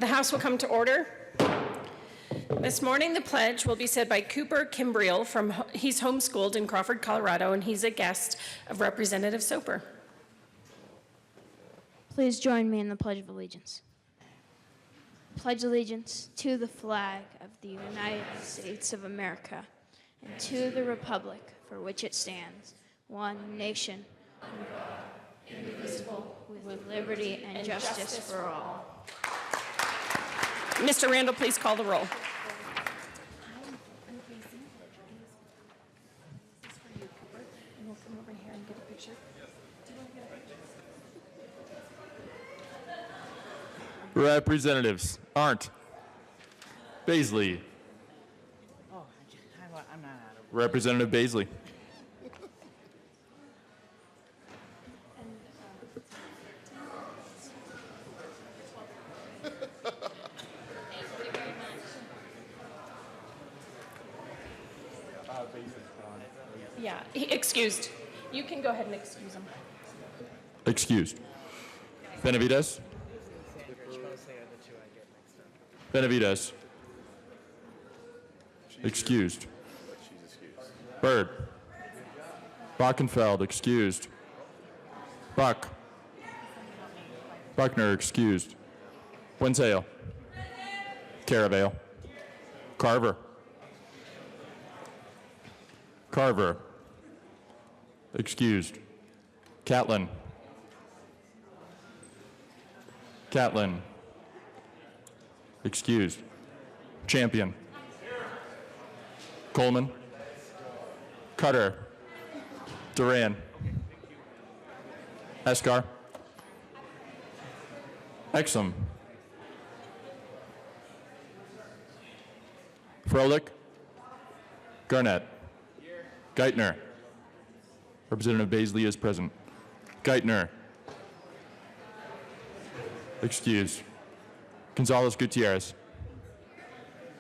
The House will come to order. This morning, the pledge will be said by Cooper Kimbriel he's homeschooled in Crawford, Colorado, and he's a guest of Representative Soper. Please join me in the Pledge of Allegiance. Pledge allegiance to the flag of the United States of America and to the republic for which it stands, one nation, indivisible, with liberty and justice for all. Mr. Randall, please call the roll. Representatives Arndt, Baisley. I'm not out of Representative Baisley. Yeah, excused. You can go ahead and excuse him. Excused. Benavides. Benavides. Excused. Byrd. Bockenfeld, excused. Buck. Buckner, excused. Winsale. Caravale. Carver. Carver. Excused. Catlin. Catlin. Excused. Champion. Coleman. Cutter. Duran. Escar. Exum. Froelich. Garnett. Geithner. Representative Baisley is present. Geithner. Excused. Gonzalez Gutierrez.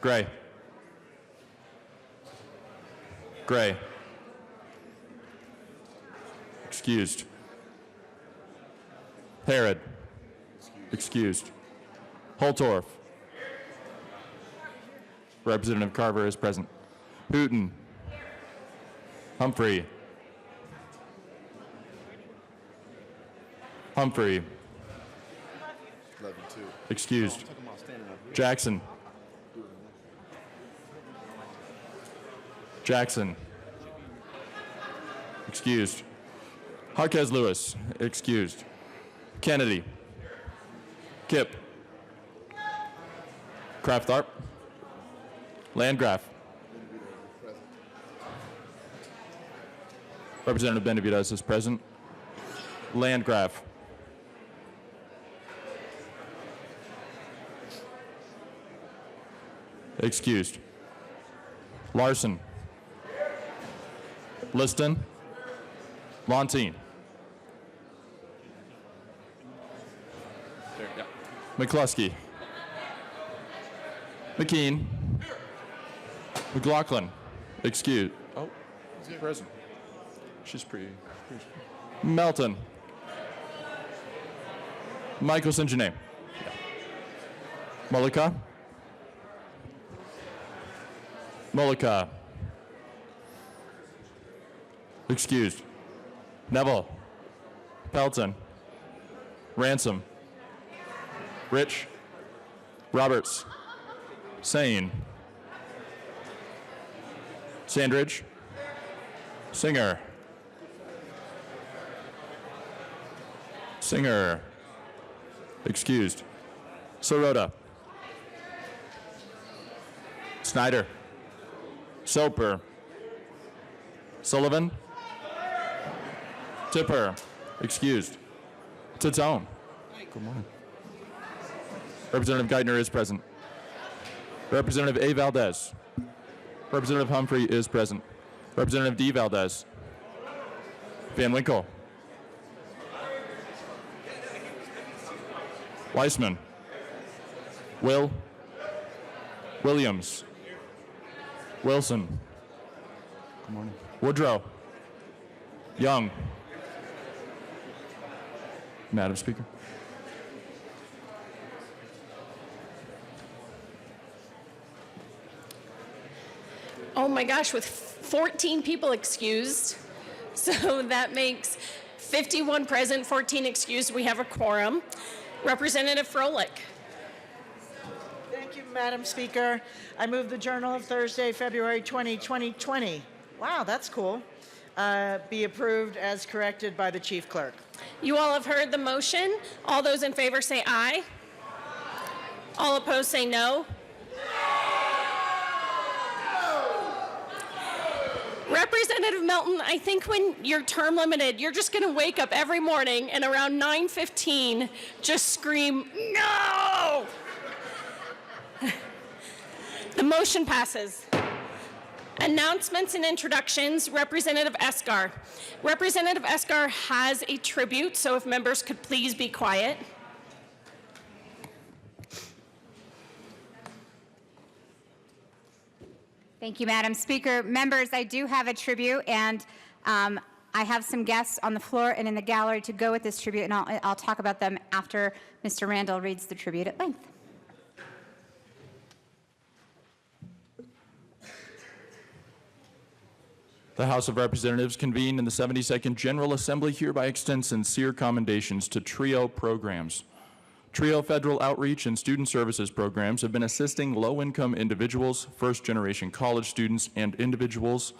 Gray. Gray. Excused. Herod. Excused. Holtorf. Representative Carver is present. Hooton. Humphrey. Humphrey. Excused. Jackson. Jackson. Excused. Harquez Lewis. Excused. Kennedy. Kipp. Kraftarp. Landgraf. Representative Benavides is present. Landgraf. Excused. Larson. Liston. Montine. McCluskey. McKean. McLaughlin. Excused. Oh, she's present. She's pretty. Melton. Michael St-Jeanne. Mullica. Mullica. Excused. Neville. Pelton. Ransom. Rich. Roberts. Sane. Sandridge. Singer. Singer. Excused. Sirota. Snyder. Soper. Sullivan. Tipper. Excused. Titone. Good morning. Representative Geithner is present. Representative A. Valdez. Representative Humphrey is present. Representative D. Valdez. Van Winkle. Weissman. Will. Williams. Wilson. Good morning. Woodrow. Young. Madam Speaker. Oh my gosh, with 14 people excused. So that makes 51 present, 14 excused. We have a quorum. Representative Froelich. Thank you, Madam Speaker. I move the Journal of Thursday, February 20, 2020. Wow, that's cool. Be approved as corrected by the Chief Clerk. You all have heard the motion. All those in favor say aye. All opposed say no. Representative Melton, I think when you're term limited, you're just going to wake up every morning and around 9:15 just scream, no! The motion passes. Announcements and introductions, Representative Esgar. Representative Esgar has a tribute, so if members could please be quiet. Thank you, Madam Speaker. Members, I do have a tribute, and I have some guests on the floor and in the gallery to go with this tribute, and I'll talk about them after Mr. Randall reads the tribute at length. The House of Representatives convened in the 72nd General Assembly hereby extends sincere commendations to TRIO programs. TRIO federal outreach and student services programs have been assisting low-income individuals, first-generation college students, and individuals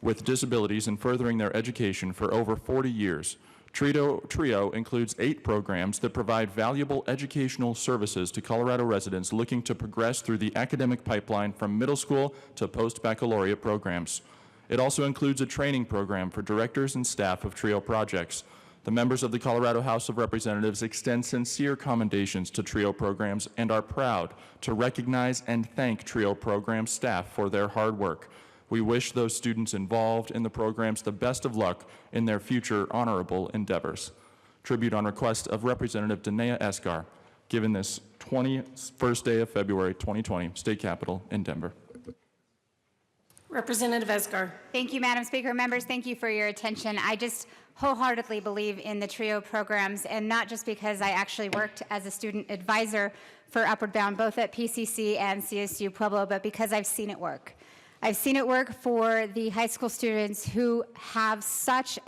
with disabilities in furthering their education for over 40 years. TRIO includes 8 programs that provide valuable educational services to Colorado residents looking to progress through the academic pipeline from middle school to post-baccalaureate programs. It also includes a training program for directors and staff of TRIO projects. The members of the Colorado House of Representatives extend sincere commendations to TRIO programs and are proud to recognize and thank TRIO program staff for their hard work. We wish those students involved in the programs the best of luck in their future honorable endeavors. Tribute on request of Representative Danae Esgar, given this 21st day of February 2020, State Capitol in Denver. Representative Esgar. Thank you, Madam Speaker. Members, thank you for your attention. I just wholeheartedly believe in the TRIO programs, and not just because I actually worked as a student advisor for Upward Bound, both at PCC and CSU Pueblo, but because I've seen it work. I've seen it work for the high school students who have such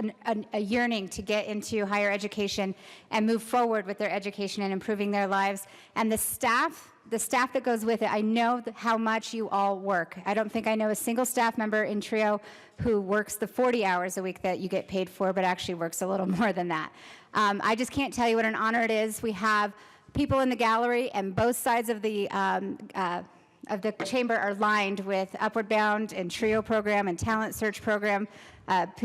a yearning to get into higher education and move forward with their education and improving their lives. And the staff that goes with it, I know how much you all work. I don't think I know a single staff member in TRIO who works the 40 hours a week that you get paid for, but actually works a little more than that. I just can't tell you what an honor it is. We have people in the gallery, and both sides of the chamber are lined with Upward Bound and TRIO program and Talent Search program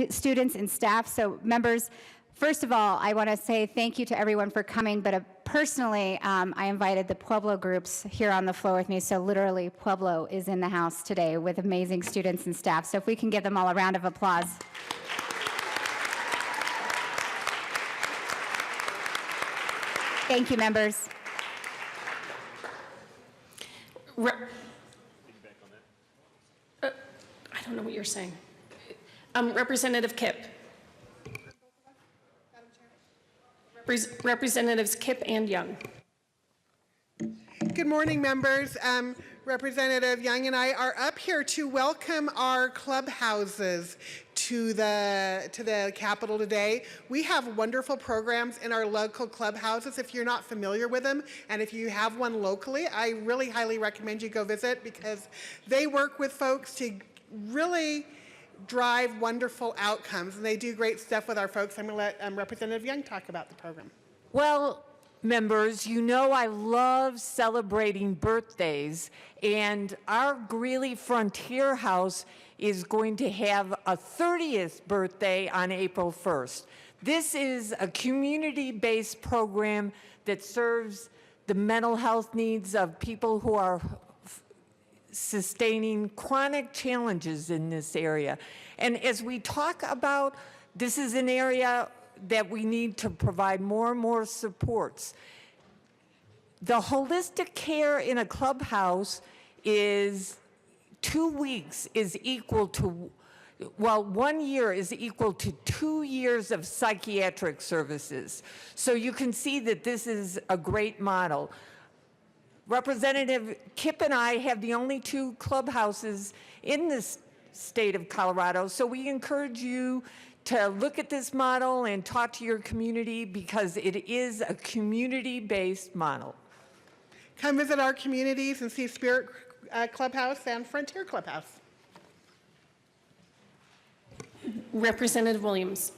students and staff. So members, first of all, I want to say thank you to everyone for coming, but personally, I invited the Pueblo groups here on the floor with me, so literally Pueblo is in the house today with amazing students and staff. So if we can give them all a round of applause. Thank you, members. I don't know what you're saying. Representative Kipp. Representatives Kipp and Young. Good morning, members. Representative Young and I are up here to welcome our clubhouses to the Capitol today. We have wonderful programs in our local clubhouses. If you're not familiar with them, and if you have one locally, I really highly recommend you go visit, because they work with folks to really drive wonderful outcomes, and they do great stuff with our folks. I'm going to let Representative Young talk about the program. Well, members, you know I love celebrating birthdays, and our Greeley Frontier House is going to have a 30th birthday on April 1st. This is a community-based program that serves the mental health needs of people who are sustaining chronic challenges in this area. And as we talk about, this is an area that we need to provide more and more supports. The holistic care in a clubhouse is 2 weeks is equal to, well, 1 year is equal to 2 years of psychiatric services. So you can see that this is a great model. Representative Kipp and I have the only 2 clubhouses in this state of Colorado. So we encourage you to look at this model and talk to your community because it is a community-based model. Come visit our communities and see Spirit Clubhouse and Frontier Clubhouse. Representative Williams.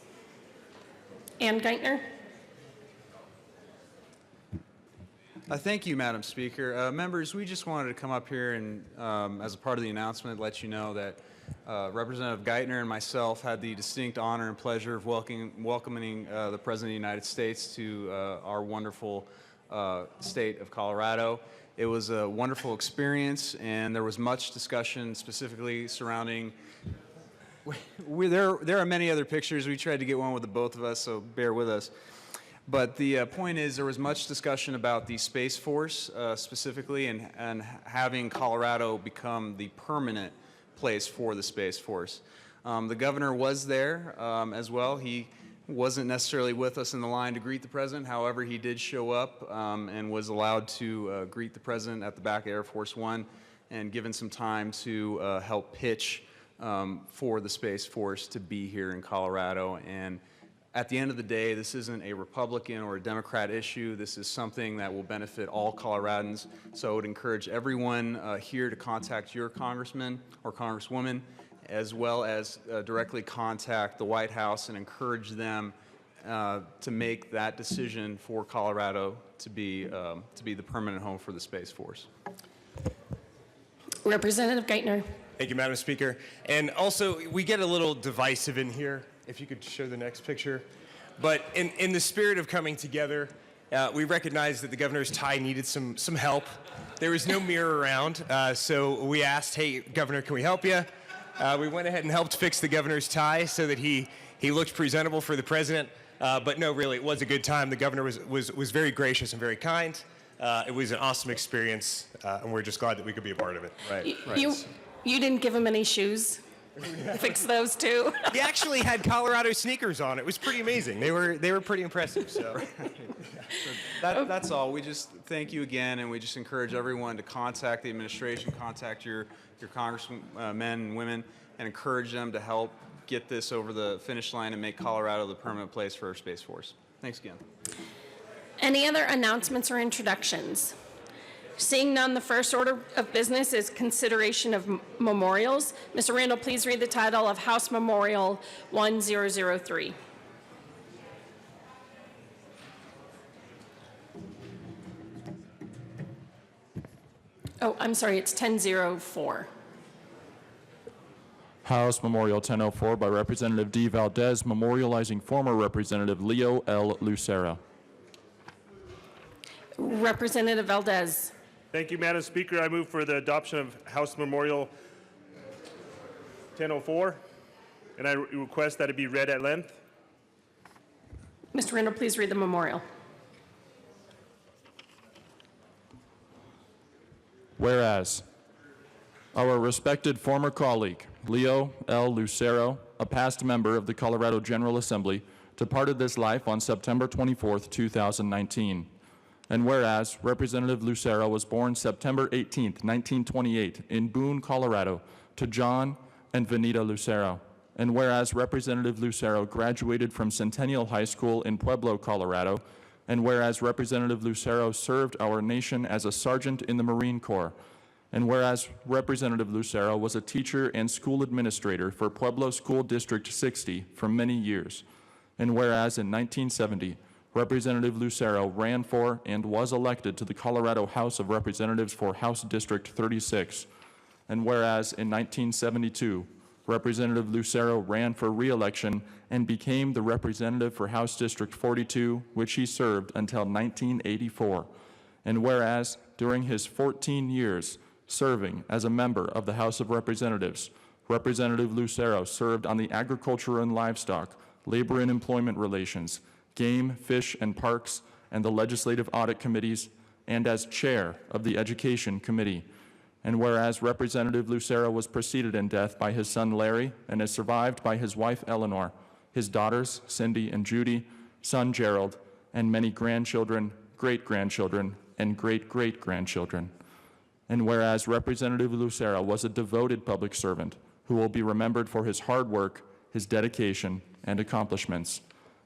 Ann Geithner. Thank you, Madam Speaker. Members, we just wanted to come up here and, as a part of the announcement, let you know that Representative Geithner and myself had the distinct honor and pleasure of welcoming the President of the United States to our wonderful state of Colorado. It was a wonderful experience, and there was much discussion specifically surrounding. There are many other pictures. We tried to get one with the both of us, so bear with us. But the point is, there was much discussion about the Space Force specifically, and having Colorado become the permanent place for the Space Force. The governor was there as well. He wasn't necessarily with us in the line to greet the president. However, he did show up and was allowed to greet the president at the back of Air Force One and given some time to help pitch for the Space Force to be here in Colorado. And at the end of the day, this isn't a Republican or a Democrat issue. This is something that will benefit all Coloradans. So I would encourage everyone here to contact your congressman or congresswoman, as well as directly contact the White House and encourage them to make that decision for Colorado to be the permanent home for the Space Force. Representative Geithner. Thank you, Madam Speaker. And also, we get a little divisive in here. If you could show the next picture. But in the spirit of coming together, we recognize that the governor's tie needed some help. There was no mirror around, so we asked, hey, Governor, can we help you? We went ahead and helped fix the governor's tie so that he looked presentable for the president. But no, really, it was a good time. The governor was very gracious and very kind. It was an awesome experience, and we're just glad that we could be a part of it. Right. You didn't give him any shoes. Fix those too. He actually had Colorado sneakers on. It was pretty amazing. They were pretty impressive. So. That's all. We just thank you again, and we just encourage everyone to contact the administration, contact your congressmen and women, and encourage them to help get this over the finish line and make Colorado the permanent place for our Space Force. Thanks again. Any other announcements or introductions? Seeing none, the first order of business is consideration of memorials. Mr. Randall, please read the title of House Memorial 1003. Oh, I'm sorry, it's 1004. House Memorial 1004 by Representative D. Valdez, memorializing former Representative Leo L. Lucero. Representative Valdez. Thank you, Madam Speaker. I move for the adoption of House Memorial 1004, and I request that it be read at length. Mr. Randall, please read the memorial. Whereas, our respected former colleague, Leo L. Lucero, a past member of the Colorado General Assembly, departed this life on September 24th, 2019. And whereas Representative Lucero was born September 18th, 1928 in Boone, Colorado, to John and Venita Lucero. And whereas Representative Lucero graduated from Centennial High School in Pueblo, Colorado. And whereas Representative Lucero served our nation as a sergeant in the Marine Corps. And whereas Representative Lucero was a teacher and school administrator for Pueblo School District 60 for many years. And whereas in 1970, Representative Lucero ran for and was elected to the Colorado House of Representatives for House District 36. And whereas in 1972, Representative Lucero ran for re-election and became the representative for House District 42, which he served until 1984. And whereas during his 14 years serving as a member of the House of Representatives, Representative Lucero served on the Agriculture and Livestock, Labor and Employment Relations, Game, Fish, and Parks, and the Legislative Audit Committees, and as chair of the Education Committee. And whereas Representative Lucero was preceded in death by his son Larry and is survived by his wife Eleanor, his daughters Cindy and Judy, son Gerald, and many grandchildren, great-grandchildren, and great-great-grandchildren. And whereas Representative Lucero was a devoted public servant who will be remembered for his hard work, his dedication, and accomplishments.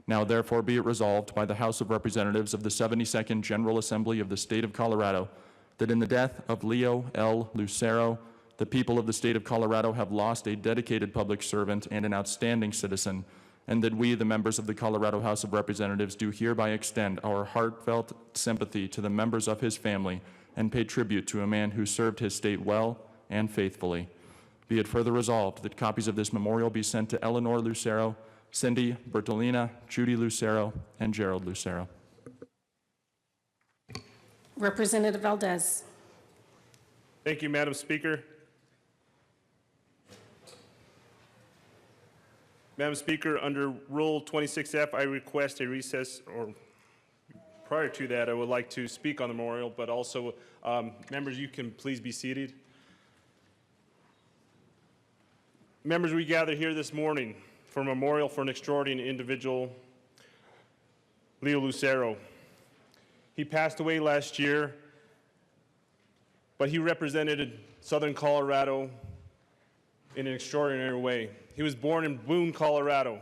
Now therefore be it resolved by the House of Representatives of the 72nd General Assembly of the State of Colorado that in the death of Leo L. Lucero, the people of the state of Colorado have lost a dedicated public servant and an outstanding citizen, and that we, the members of the Colorado House of Representatives, do hereby extend our heartfelt sympathy to the members of his family and pay tribute to a man who served his state well and faithfully. Be it further resolved that copies of this memorial be sent to Eleanor Lucero, Cindy Bertolina, Judy Lucero, and Gerald Lucero. Representative Valdez. Thank you, Madam Speaker. Madam Speaker, under Rule 26F, I request a recess, or prior to that, I would like to speak on the memorial, but also, members, you can please be seated. Members, we gather here this morning for a memorial for an extraordinary individual, Leo Lucero. He passed away last year, but he represented Southern Colorado in an extraordinary way. He was born in Boone, Colorado,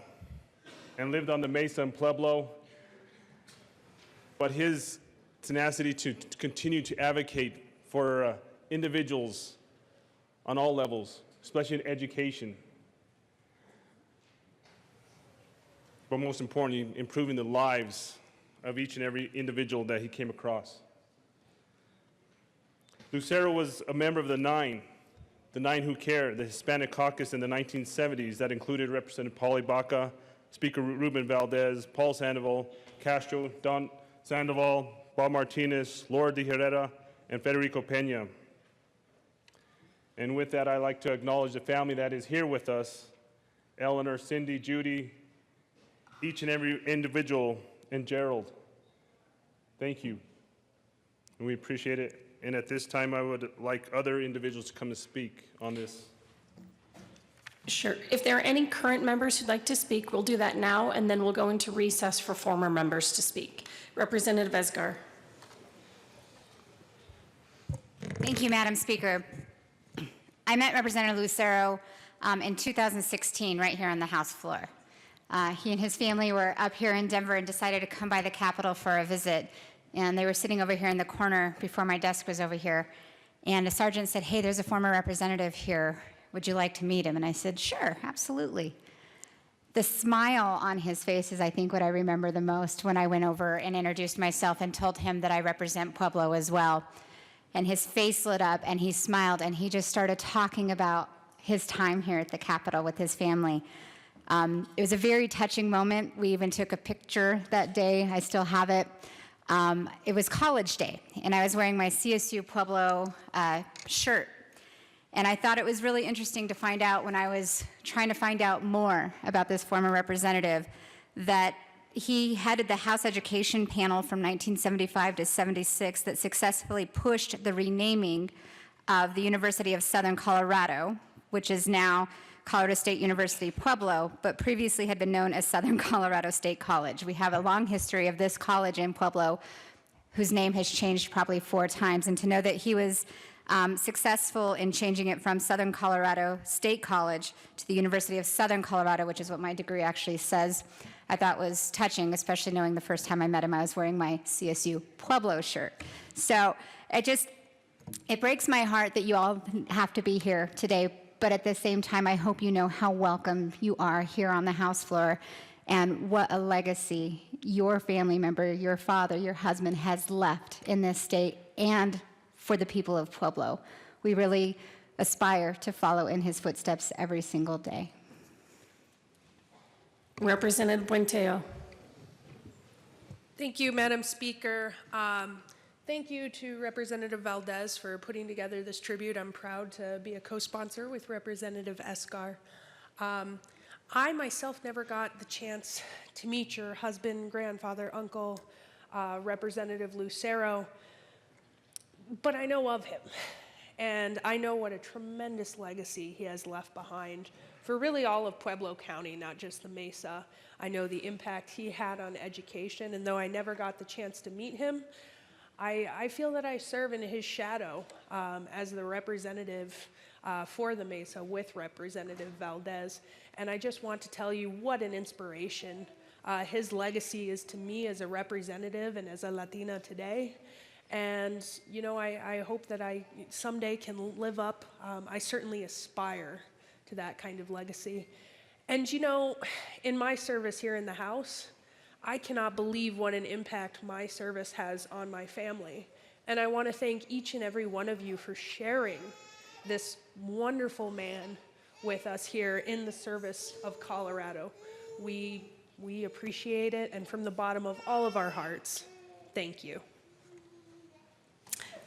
and lived on the Mesa in Pueblo, but his tenacity to continue to advocate for individuals on all levels, especially in education, but most importantly, improving the lives of each and every individual that he came across. Lucero was a member of the Nine Who Care, the Hispanic caucus in the 1970s that included Representative Polly Baca, Speaker Ruben Valdez, Paul Sandoval, Castro, Don Sandoval, Bob Martinez, Laura de Herrera, and Federico Peña. And with that, I'd like to acknowledge the family that is here with us, Eleanor, Cindy, Judy, each and every individual, and Gerald. Thank you, and we appreciate it. And at this time, I would like other individuals to come and speak on this. Sure. If there are any current members who'd like to speak, we'll do that now, and then we'll go into recess for former members to speak. Representative Esgar. Thank you, Madam Speaker. I met Representative Lucero in 2016 right here on the House floor. He and his family were up here in Denver and decided to come by the Capitol for a visit. And they were sitting over here in the corner before my desk was over here. And a sergeant said, "Hey, there's a former representative here. Would you like to meet him?" And I said, "Sure, absolutely." The smile on his face is, I think, what I remember the most when I went over and introduced myself and told him that I represent Pueblo as well. And his face lit up and he smiled and he just started talking about his time here at the Capitol with his family. It was a very touching moment. We even took a picture that day. I still have it. It was college day, and I was wearing my CSU Pueblo shirt. And I thought it was really interesting to find out when I was trying to find out more about this former representative that he headed the House Education Panel from 1975 to 76 that successfully pushed the renaming of the University of Southern Colorado, which is now Colorado State University Pueblo, but previously had been known as Southern Colorado State College. We have a long history of this college in Pueblo, whose name has changed probably 4 times, and to know that he was successful in changing it from Southern Colorado State College to the University of Southern Colorado, which is what my degree actually says, I thought was touching, especially knowing the first time I met him, I was wearing my CSU Pueblo shirt. So it breaks my heart that you all have to be here today. But at the same time, I hope you know how welcome you are here on the House floor and what a legacy your family member, your father, your husband has left in this state and for the people of Pueblo. We really aspire to follow in his footsteps every single day. Representative Buentello. Thank you, Madam Speaker. Thank you to Representative Valdez for putting together this tribute. I'm proud to be a co-sponsor with Representative Esgar. I myself never got the chance to meet your husband, grandfather, uncle, Representative Lucero, but I know of him. And I know what a tremendous legacy he has left behind for really all of Pueblo County, not just the Mesa. I know the impact he had on education, and though I never got the chance to meet him, I feel that I serve in his shadow as the representative for the Mesa with Representative Valdez. And I just want to tell you what an inspiration his legacy is to me as a representative and as a Latina today. And, you know, I hope that I someday can live up. I certainly aspire to that kind of legacy. And, you know, in my service here in the House, I cannot believe what an impact my service has on my family. And I want to thank each and every one of you for sharing this wonderful man with us here in the service of Colorado. We appreciate it, and from the bottom of all of our hearts, thank you.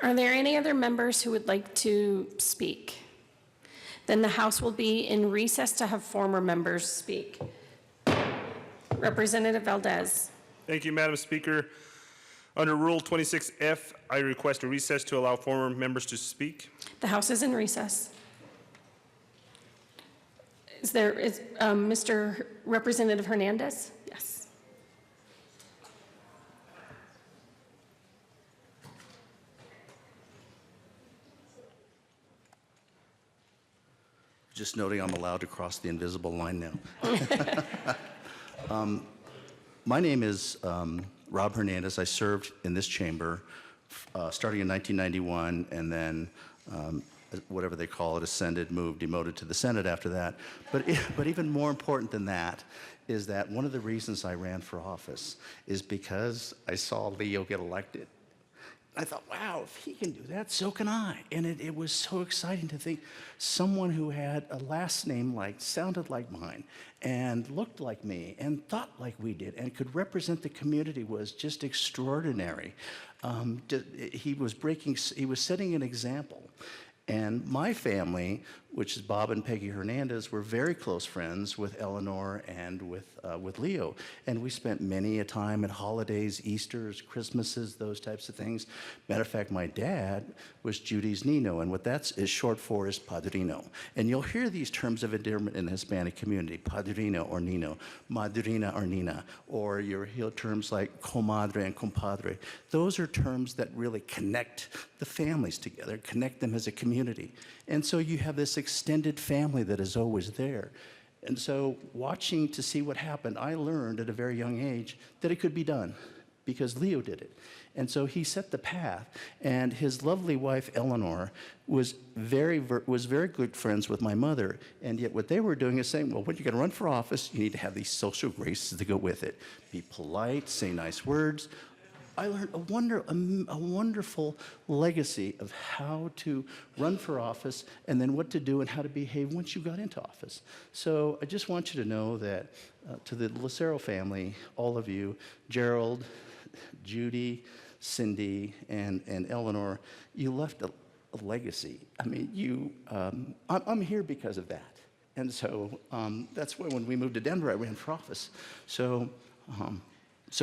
Are there any other members who would like to speak? Then the House will be in recess to have former members speak. Representative Valdez. Thank you, Madam Speaker. Under Rule 26F, I request a recess to allow former members to speak. The House is in recess. Is Mr. Representative Hernandez? Yes. Just noting I'm allowed to cross the invisible line now. My name is Rob Hernandez. I served in this chamber starting in 1991, and then whatever they call it, ascended, moved, demoted to the Senate after that. But even more important than that is that one of the reasons I ran for office is because I saw Leo get elected. I thought, wow, if he can do that, so can I. And it was so exciting to think someone who had a last name sounded like mine and looked like me and thought like we did and could represent the community was just extraordinary. He was setting an example. And my family, which is Bob and Peggy Hernandez, were very close friends with Eleanor and with Leo. And we spent many a time at holidays, Easters, Christmases, those types of things. Matter of fact, my dad was Judy's Nino, and what that is short for is padrino. And you'll hear these terms of endearment in the Hispanic community, padrino or Nino, madrina or Nina, or you'll hear terms like comadre and compadre. Those are terms that really connect the families together, connect them as a community. And so you have this extended family that is always there. And so watching to see what happened, I learned at a very young age that it could be done because Leo did it. And so he set the path, and his lovely wife, Eleanor, was very good friends with my mother. And yet what they were doing is saying, well, when you're going to run for office, you need to have these social graces to go with it. Be polite, say nice words. I learned a wonderful legacy of how to run for office and then what to do and how to behave once you got into office. So I just want you to know that to the Lucero family, all of you, Gerald, Judy, Cindy, and Eleanor, you left a legacy. I mean, I'm here because of that. And so that's why when we moved to Denver, I ran for office. So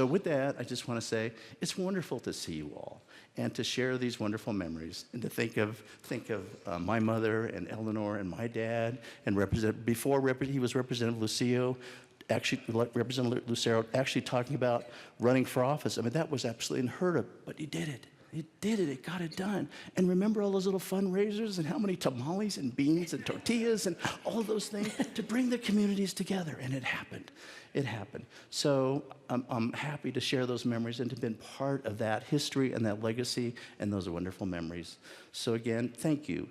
with that, I just want to say it's wonderful to see you all and to share these wonderful memories and to think of my mother and Eleanor and my dad and he was Representative Lucero, Representative Lucero actually talking about running for office. I mean, that was absolutely unheard of, but he did it. It did it. It got it done. And remember all those little fundraisers and how many tamales and beans and tortillas and all those things to bring the communities together. And it happened. It happened. So I'm happy to share those memories and to have been part of that history and that legacy and those wonderful memories. So again, thank you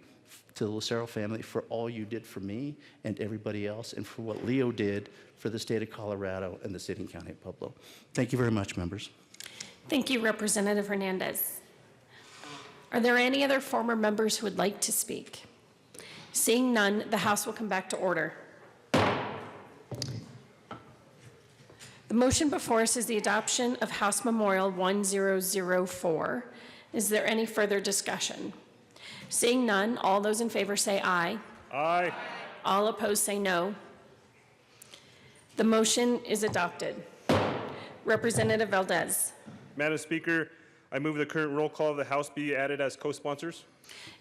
to the Lucero family for all you did for me and everybody else and for what Leo did for the state of Colorado and the city and county of Pueblo. Thank you very much, members. Thank you, Representative Hernandez. Are there any other former members who would like to speak? Seeing none, the House will come back to order. The motion before us is the adoption of House Memorial 1004. Is there any further discussion? Seeing none, all those in favor say aye. Aye. All opposed say no. The motion is adopted. Representative Valdez. Madam Speaker, I move the current roll call of the House be added as co-sponsors.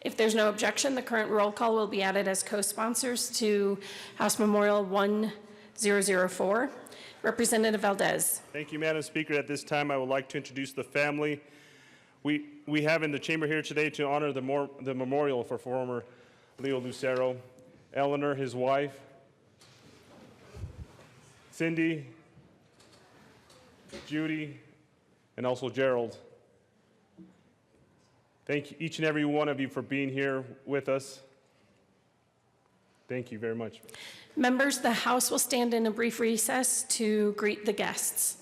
If there's no objection, the current roll call will be added as co-sponsors to House Memorial 1004. Representative Valdez. Thank you, Madam Speaker. At this time, I would like to introduce the family. We have in the chamber here today to honor the memorial for former Leo Lucero, Eleanor, his wife, Cindy, Judy, and also Gerald. Thank each and every one of you for being here with us. Thank you very much. Members, the House will stand in a brief recess to greet the guests.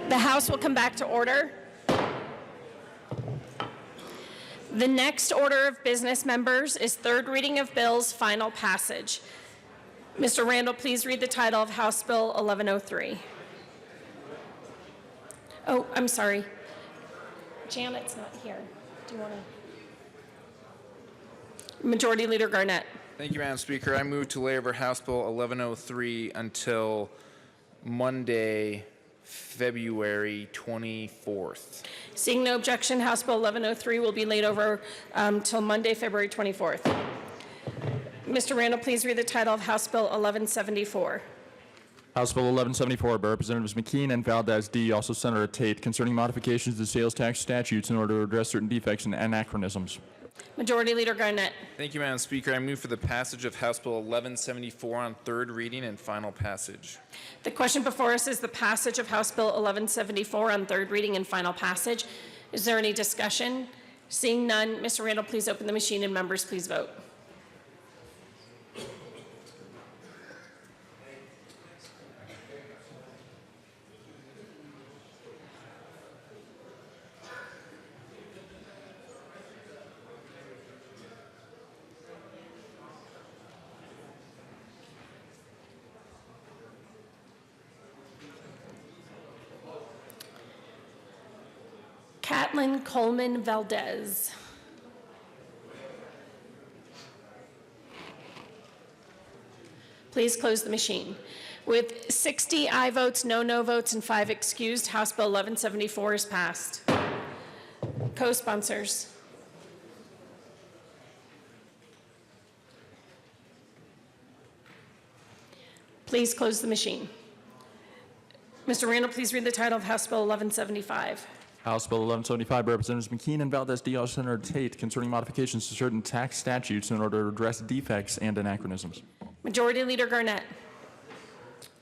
The House will come back to order. The next order of business, members, is third reading of bills, final passage. Mr. Randall, please read the title of House Bill 1103. Oh, I'm sorry. Janet's not here. Do you want to? Majority Leader Garnett. Thank you, Madam Speaker. I move to lay over House Bill 1103 until Monday, February 24th. Seeing no objection, House Bill 1103 will be laid over till Monday, February 24th. Mr. Randall, please read the title of House Bill 1174. House Bill 1174 by Representatives McKean and Valdez D., also Senator Tate, concerning modifications to sales tax statutes in order to address certain defects and anachronisms. Majority Leader Garnett. Thank you, Madam Speaker. I move for the passage of House Bill 1174 on third reading and final passage. The question before us is the passage of House Bill 1174 on third reading and final passage. Is there any discussion? Seeing none, Mr. Randall, please open the machine and members, please vote. Catlin Coleman Valdez. Please close the machine. With 60 aye votes, no votes, and 5 excused, House Bill 1174 is passed. Co-sponsors. Please close the machine. Mr. Randall, please read the title of House Bill 1175. House Bill 1175 by Representatives McKean and Valdez D., also Senator Tate, concerning modifications to certain tax statutes in order to address defects and anachronisms. Majority Leader Garnett.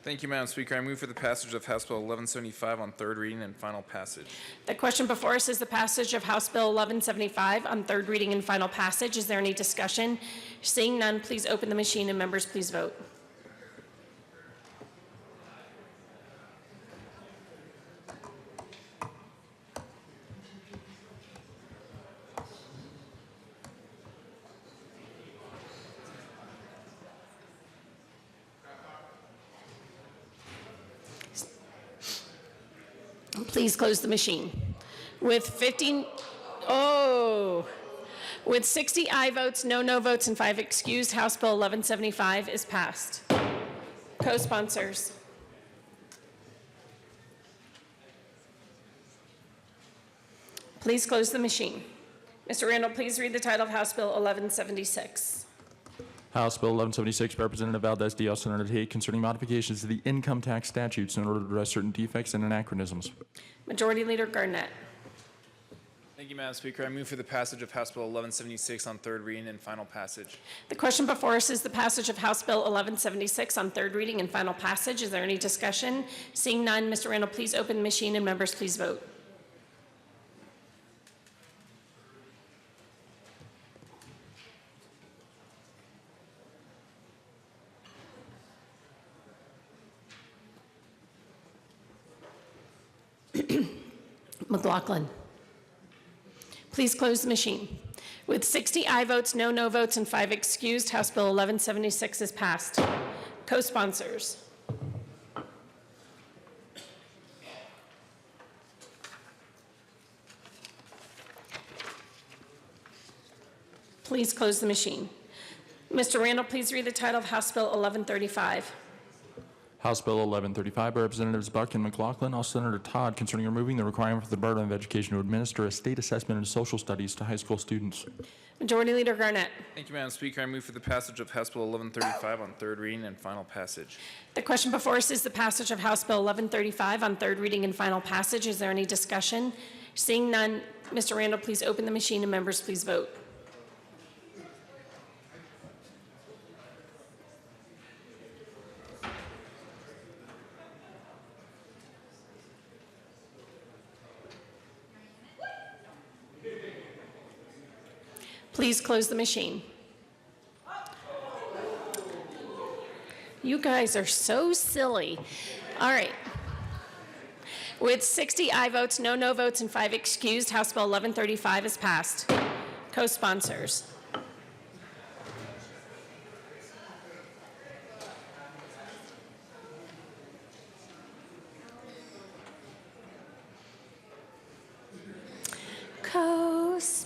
Thank you, Madam Speaker. I move for the passage of House Bill 1175 on third reading and final passage. The question before us is the passage of House Bill 1175 on third reading and final passage. Is there any discussion? Seeing none, please open the machine and members, please vote. Please close the machine. With 60 aye votes, no votes, and 5 excused, House Bill 1175 is passed. Co-sponsors. Please close the machine. Mr. Randall, please read the title of House Bill 1176. House Bill 1176 by Representative Valdez D., also Senator Tate, concerning modifications to the income tax statutes in order to address certain defects and anachronisms. Majority Leader Garnett. Thank you, Madam Speaker. I move for the passage of House Bill 1176 on third reading and final passage. The question before us is the passage of House Bill 1176 on third reading and final passage. Is there any discussion? Seeing none, Mr. Randall, please open the machine and members, please vote. McLaughlin. Please close the machine. With 60 aye votes, no votes, and 5 excused, House Bill 1176 is passed. Co-sponsors. Please close the machine. Mr. Randall, please read the title of House Bill 1135. House Bill 1135 by Representatives Buck and McLaughlin, also Senator Todd, concerning removing the requirement for the Department of Education to administer a state assessment in social studies to high school students. Majority Leader Garnett. Thank you, Madam Speaker. I move for the passage of House Bill 1135 on third reading and final passage. The question before us is the passage of House Bill 1135 on third reading and final passage. Is there any discussion? Seeing none, Mr. Randall, please open the machine and members, please vote. Please close the machine. You guys are so silly. All right. With 60 aye votes, no votes, and 5 excused, House Bill 1135 is passed. Co-sponsors. Co-sponsors.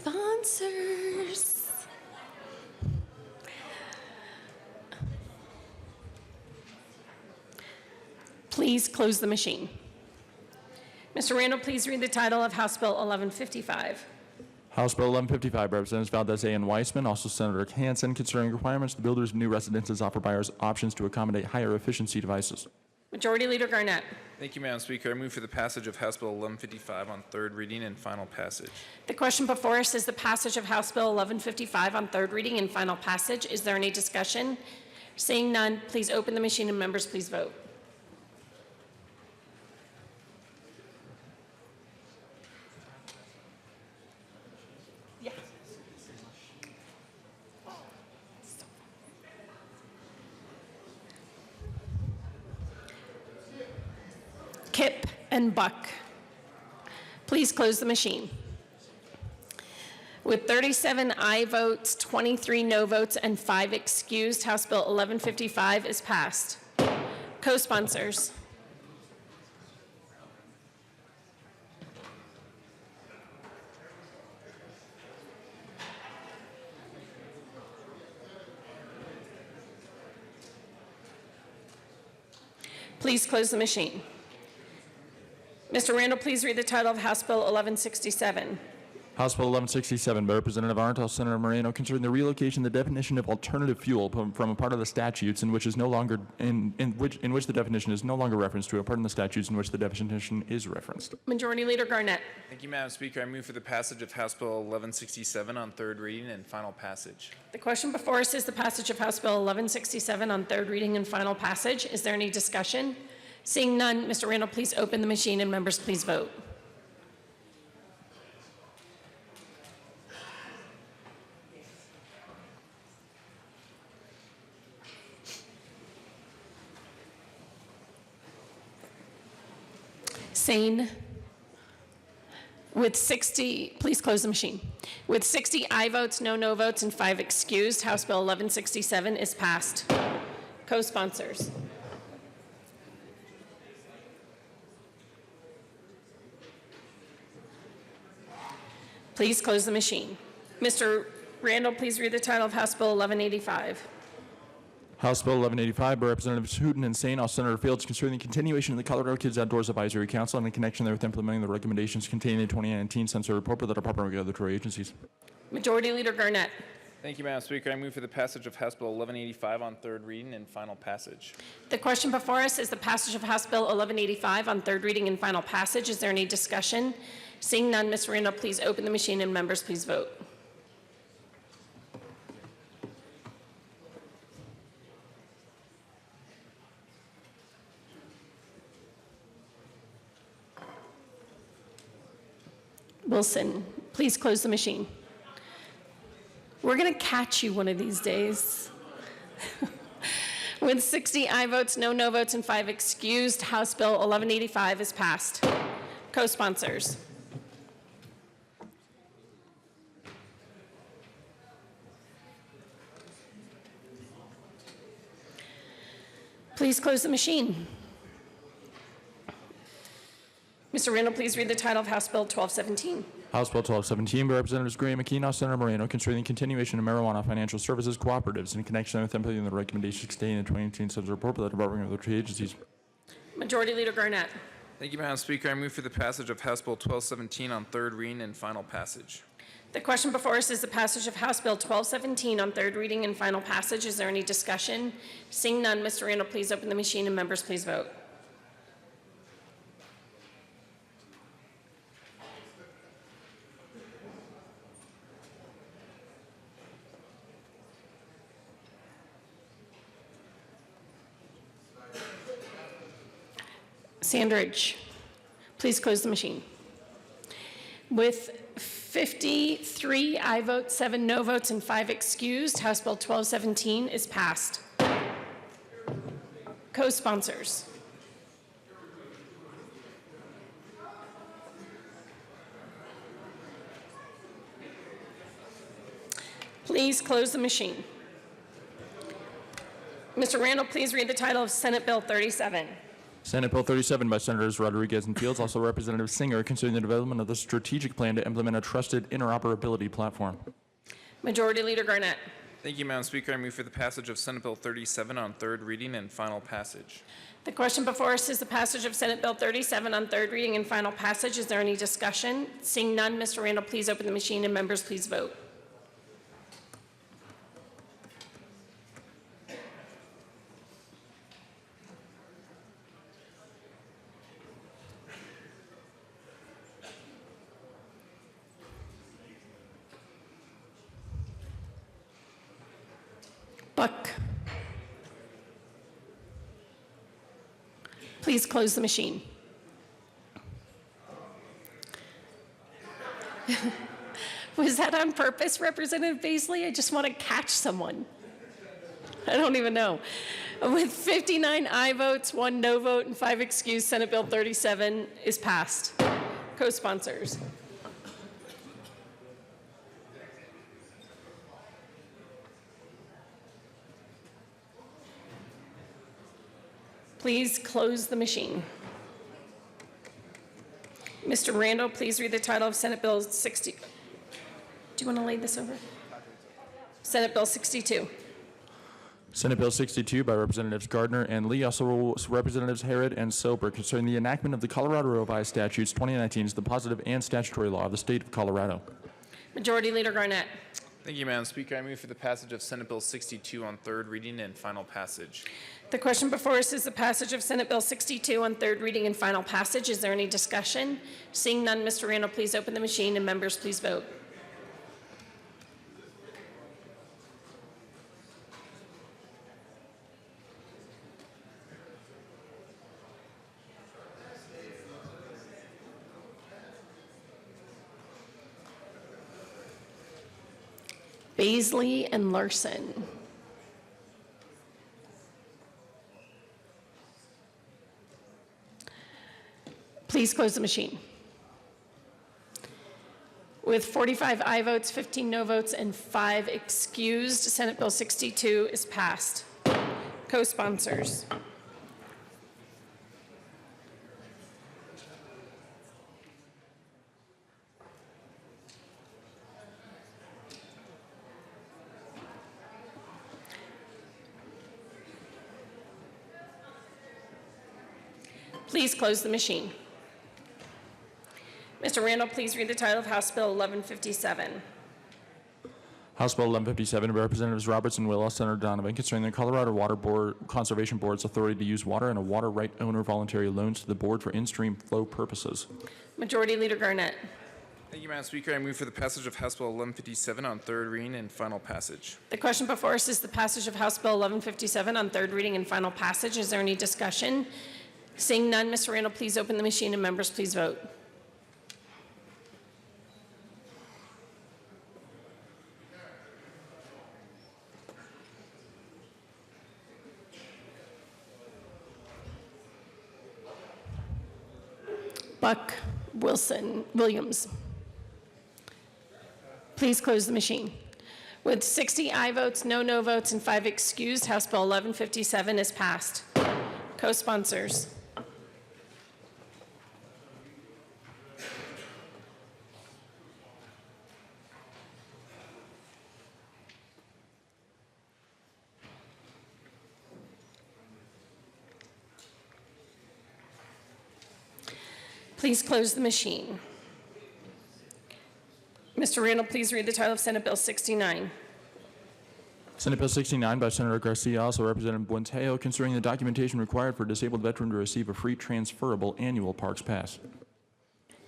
Please close the machine. Mr. Randall, please read the title of House Bill 1155. House Bill 1155, Representatives Valdez A. and Weissman, also Senator Hansen, concerning requirements the builders of new residences offer buyers options to accommodate higher efficiency devices. Majority Leader Garnett. Thank you, Madam Speaker. I move for the passage of House Bill 1155 on third reading and final passage. The question before us is the passage of House Bill 1155 on third reading and final passage. Is there any discussion? Seeing none, please open the machine and members please vote. Kip and Buck. Please close the machine. With 37 aye votes, 23 no votes, and 5 excused, House Bill 1155 is passed. Co-sponsors. Please close the machine. Mr. Randall, please read the title of House Bill 1167. House Bill 1167 by Representative Arndt, Senator Moreno, concerning the relocation of the definition of alternative fuel from a part of the statutes in which is no longer in which the definition is no longer referenced to a part in the statutes in which the definition is referenced. Majority Leader Garnett. Thank you, Madam Speaker. I move for the passage of House Bill 1167 on third reading and final passage. The question before us is the passage of House Bill 1167 on third reading and final passage. Is there any discussion? Seeing none, Mr. Randall, please open the machine and members please vote. Sane. With 60, please close the machine. With 60 aye votes, no votes, and 5 excused, House Bill 1167 is passed. Co-sponsors. Please close the machine. Mr. Randall, please read the title of House Bill 1185. House Bill 1185 by Representatives Hooton and Sane, all Senator Fields, concerning the continuation of the Colorado Kids Outdoors Advisory Council and in connection therewith implementing the recommendations contained in the 2019 Census Report by the Department of Regulatory Agencies. Majority Leader Garnett. Thank you, Madam Speaker. I move for the passage of House Bill 1185 on third reading and final passage. The question before us is the passage of House Bill 1185 on third reading and final passage. Is there any discussion? Seeing none, Ms. Randall, please open the machine and members please vote. Wilson, please close the machine. We're going to catch you one of these days. With 60 aye votes, no votes, and 5 excused, House Bill 1185 is passed. Co-sponsors. Please close the machine. Mr. Randall, please read the title of House Bill 1217. House Bill 1217 by Representatives Gray and McKeon, Senator Moreno, concerning the continuation of marijuana financial services cooperatives in connection with implementing the recommendations contained in the 2018 Census Report by the Department of Regulatory Agencies. Majority Leader Garnett. Thank you, Madam Speaker. I move for the passage of House Bill 1217 on third reading and final passage. The question before us is the passage of House Bill 1217 on third reading and final passage. Is there any discussion? Seeing none, Mr. Randall, please open the machine and members please vote. Sandridge, please close the machine. With 53 aye votes, 7 no votes, and 5 excused, House Bill 1217 is passed. Co-sponsors. Please close the machine. Mr. Randall, please read the title of Senate Bill 37. Senate Bill 37 by Senators Rodriguez and Fields, also Representative Singer, concerning the development of the strategic plan to implement a trusted interoperability platform. Majority Leader Garnett. Thank you, Madam Speaker. I move for the passage of Senate Bill 37 on third reading and final passage. The question before us is the passage of Senate Bill 37 on third reading and final passage. Is there any discussion? Seeing none, Mr. Randall, please open the machine and members please vote. Buck. Please close the machine. Was that on purpose, Representative Baisley? I just want to catch someone. I don't even know. With 59 aye votes, 1 no vote, and 5 excused, Senate Bill 37 is passed. Co-sponsors. Please close the machine. Mr. Randall, please read the title of Senate Bill 60. Do you want to lay this over? Senate Bill 62. Senate Bill 62 by Representatives Gardner and Lee, also Representatives Harrod and Soper, concerning the enactment of the Colorado Revised Statutes 2019 as the positive and statutory law of the state of Colorado. Majority Leader Garnett. Thank you, Madam Speaker. I move for the passage of Senate Bill 62 on third reading and final passage. The question before us is the passage of Senate Bill 62 on third reading and final passage. Is there any discussion? Seeing none, Mr. Randall, please open the machine and members please vote. Baisley and Larson. Please close the machine. With 45 aye votes, 15 no votes, and 5 excused, Senate Bill 62 is passed. Co-sponsors. Please close the machine. Mr. Randall, please read the title of House Bill 1157. House Bill 1157 by Representatives Roberts and Willis, Senator Donovan, concerning the Colorado Water Board Conservation Board's authority to use water and a water right owner voluntary loans to the board for in-stream flow purposes. Majority Leader Garnett. Thank you, Madam Speaker. I move for the passage of House Bill 1157 on third reading and final passage. The question before us is the passage of House Bill 1157 on third reading and final passage. Is there any discussion? Seeing none, Mr. Randall, please open the machine and members please vote. Buck, Wilson, Williams. Please close the machine. With 60 aye votes, no no votes, and 5 excused, House Bill 1157 is passed. Co-sponsors. Please close the machine. Mr. Randall, please read the title of Senate Bill 69. Senate Bill 69 by Senator Garcia, also Representative Buentello, concerning the documentation required for a disabled veteran to receive a free transferable annual Parks Pass.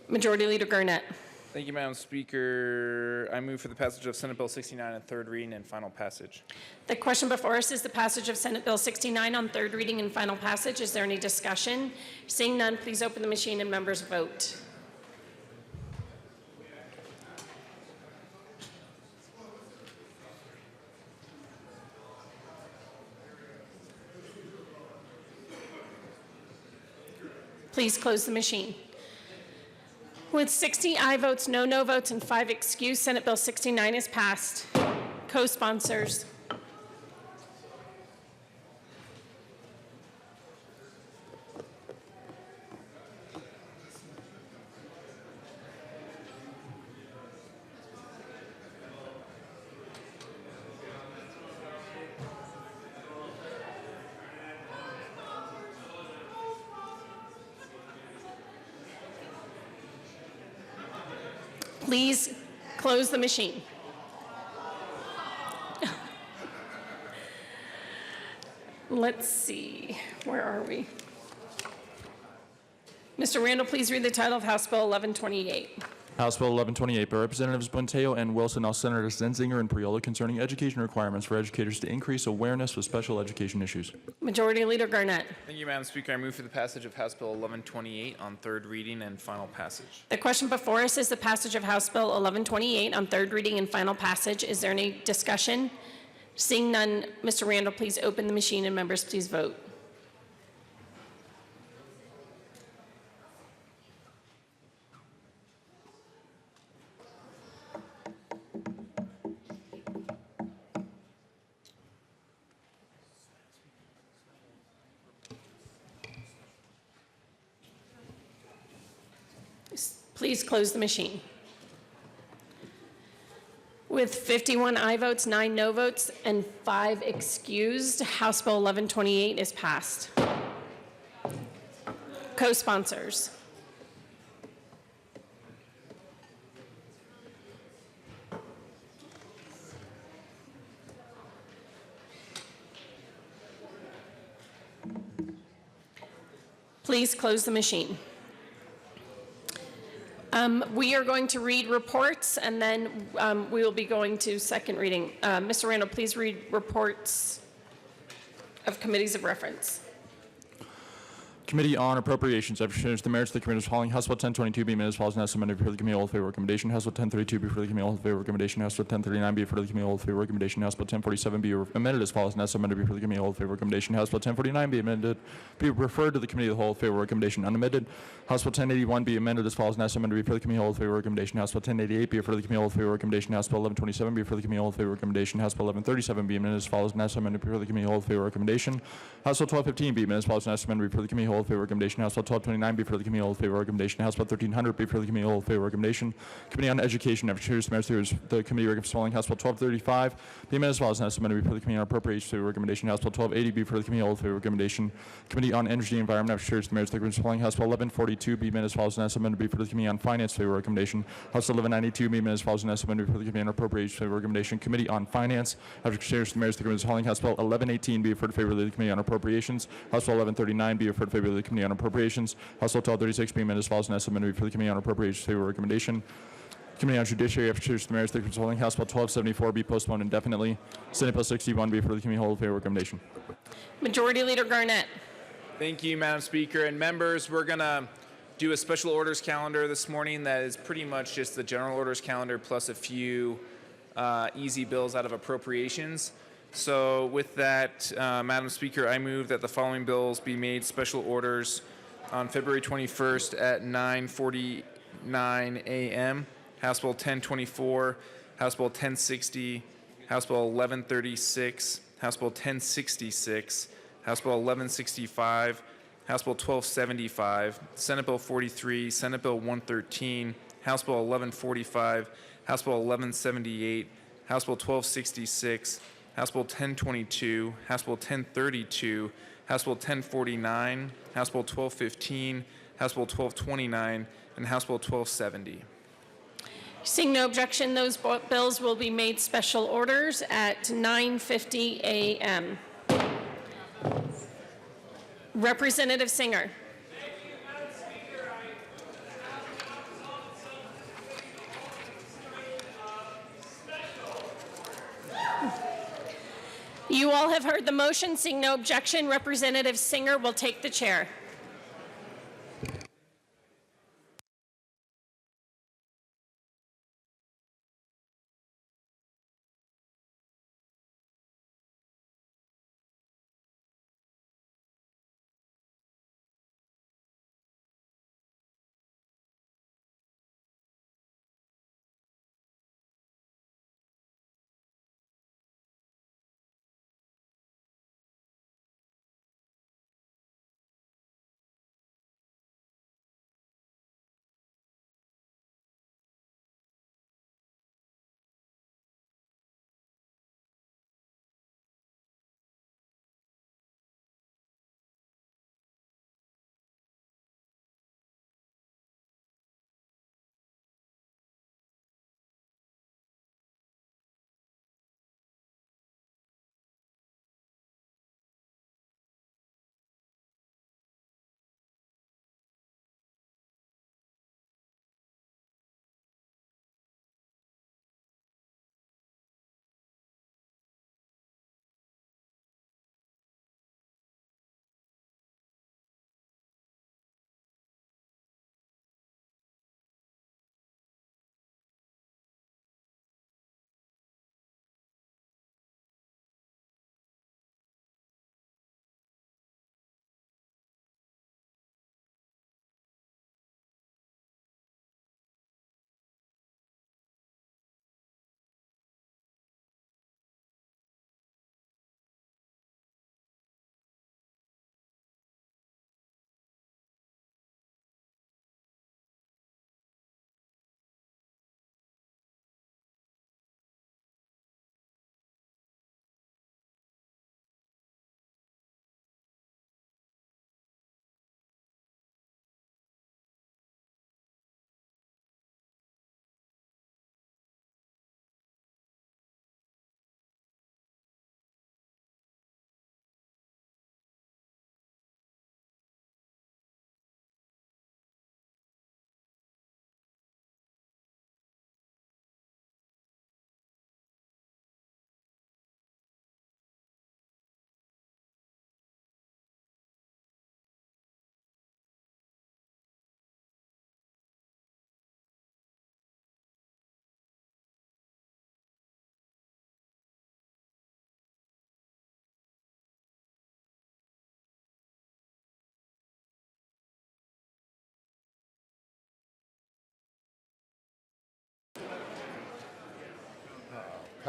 Majority Leader Garnett. Thank you, Madam Speaker. I move for the passage of Senate Bill 69 on third reading and final passage. The question before us is the passage of Senate Bill 69 on third reading and final passage. Is there any discussion? Seeing none, please open the machine and members vote. Please close the machine. With 60 aye votes, no no votes, and 5 excused, Senate Bill 69 is passed. Co-sponsors. Please close the machine. Let's see, where are we? Mr. Randall, please read the title of House Bill 1128. House Bill 1128 by Representatives Bunteo and Wilson, all Senators Zenzinger and Priola, concerning education requirements for educators to increase awareness with special education issues. Majority Leader Garnett. Thank you, Madam Speaker. I move for the passage of House Bill 1128 on third reading and final passage. The question before us is the passage of House Bill 1128 on third reading and final passage. Is there any discussion? Seeing none, Mr. Randall, please open the machine and members please vote. Please close the machine. With 51 aye votes, 9 no votes, and 5 excused, House Bill 1128 is passed. Co-sponsors. Please close the machine. We are going to read reports, and then we will be going to second reading. Mr. Randall, please read reports of committees of reference. Committee on Appropriations. I've finished the merits of the committee calling House Bill 1022 be amended as follows. Now submitted before the committee. All in favor recommendation. House Bill 1032 before the committee. All in favor recommendation. House Bill 1039 before the committee. All in favor recommendation. House Bill 1047 be amended as follows. Now submitted before the committee. All in favor recommendation. House Bill 1049 be amended. Be referred to the committee of the whole. Favor recommendation unamended. House Bill 1081 be amended as follows. Now submitted before the committee. All in favor recommendation. House Bill 1088 be referred to the committee. All in favor recommendation. House Bill 1127 be referred to the committee. All in favor recommendation. House Bill 1137 be amended as follows. Now submitted before the committee. All in favor recommendation. House Bill 1215 be amended as follows. Now submitted before the committee. All in favor recommendation. House Bill 1229 be for the committee. All in favor recommendation. House Bill 1300 be for the committee. All in favor recommendation. Committee on Education. After introduced the committee recommends following. House Bill 1235 be amended as follows. Now submitted before the committee on Appropriations. Favor recommendation. House Bill 1280 be for the committee. All in favor recommendation. Committee on Energy and Environment. After introduced the recommends following. House Bill 1142 be amended as follows. Now submitted before the committee on Finance. Favor recommendation. House Bill 1192 be amended as follows. Now submitted before the committee on Appropriations. Favor recommendation. Committee on Finance. After introduced the recommends following. House Bill 1118 be referred to favor of the committee on Appropriations. House Bill 1139 be referred to favor of the committee on Appropriations. House Bill 1236 be amended as follows. Now submitted before the committee on Appropriations. Favor recommendation. Committee on Judiciary. After introduced the merits recommends following. House Bill 1274 be postponed indefinitely. Senate Bill 61 be for the committee whole. Favor recommendation. Majority Leader Garnett. Thank you, Madam Speaker. And members, we're going to do a special orders calendar this morning that is pretty much just the general orders calendar plus a few easy bills out of appropriations. So with that, Madam Speaker, I move that the following bills be made special orders on February 21st at 9:49 a.m. House Bill 1024, House Bill 1060, House Bill 1136, House Bill 1066, House Bill 1165, House Bill 1275, Senate Bill 43, Senate Bill 113, House Bill 1145, House Bill 1178, House Bill 1266, House Bill 1022, House Bill 1032, House Bill 1049, House Bill 1215, House Bill 1229, and House Bill 1270. Seeing no objection, those bills will be made special orders at 9:50 a.m. Representative Singer. You all have heard the motion. Seeing no objection, Representative Singer will take the chair.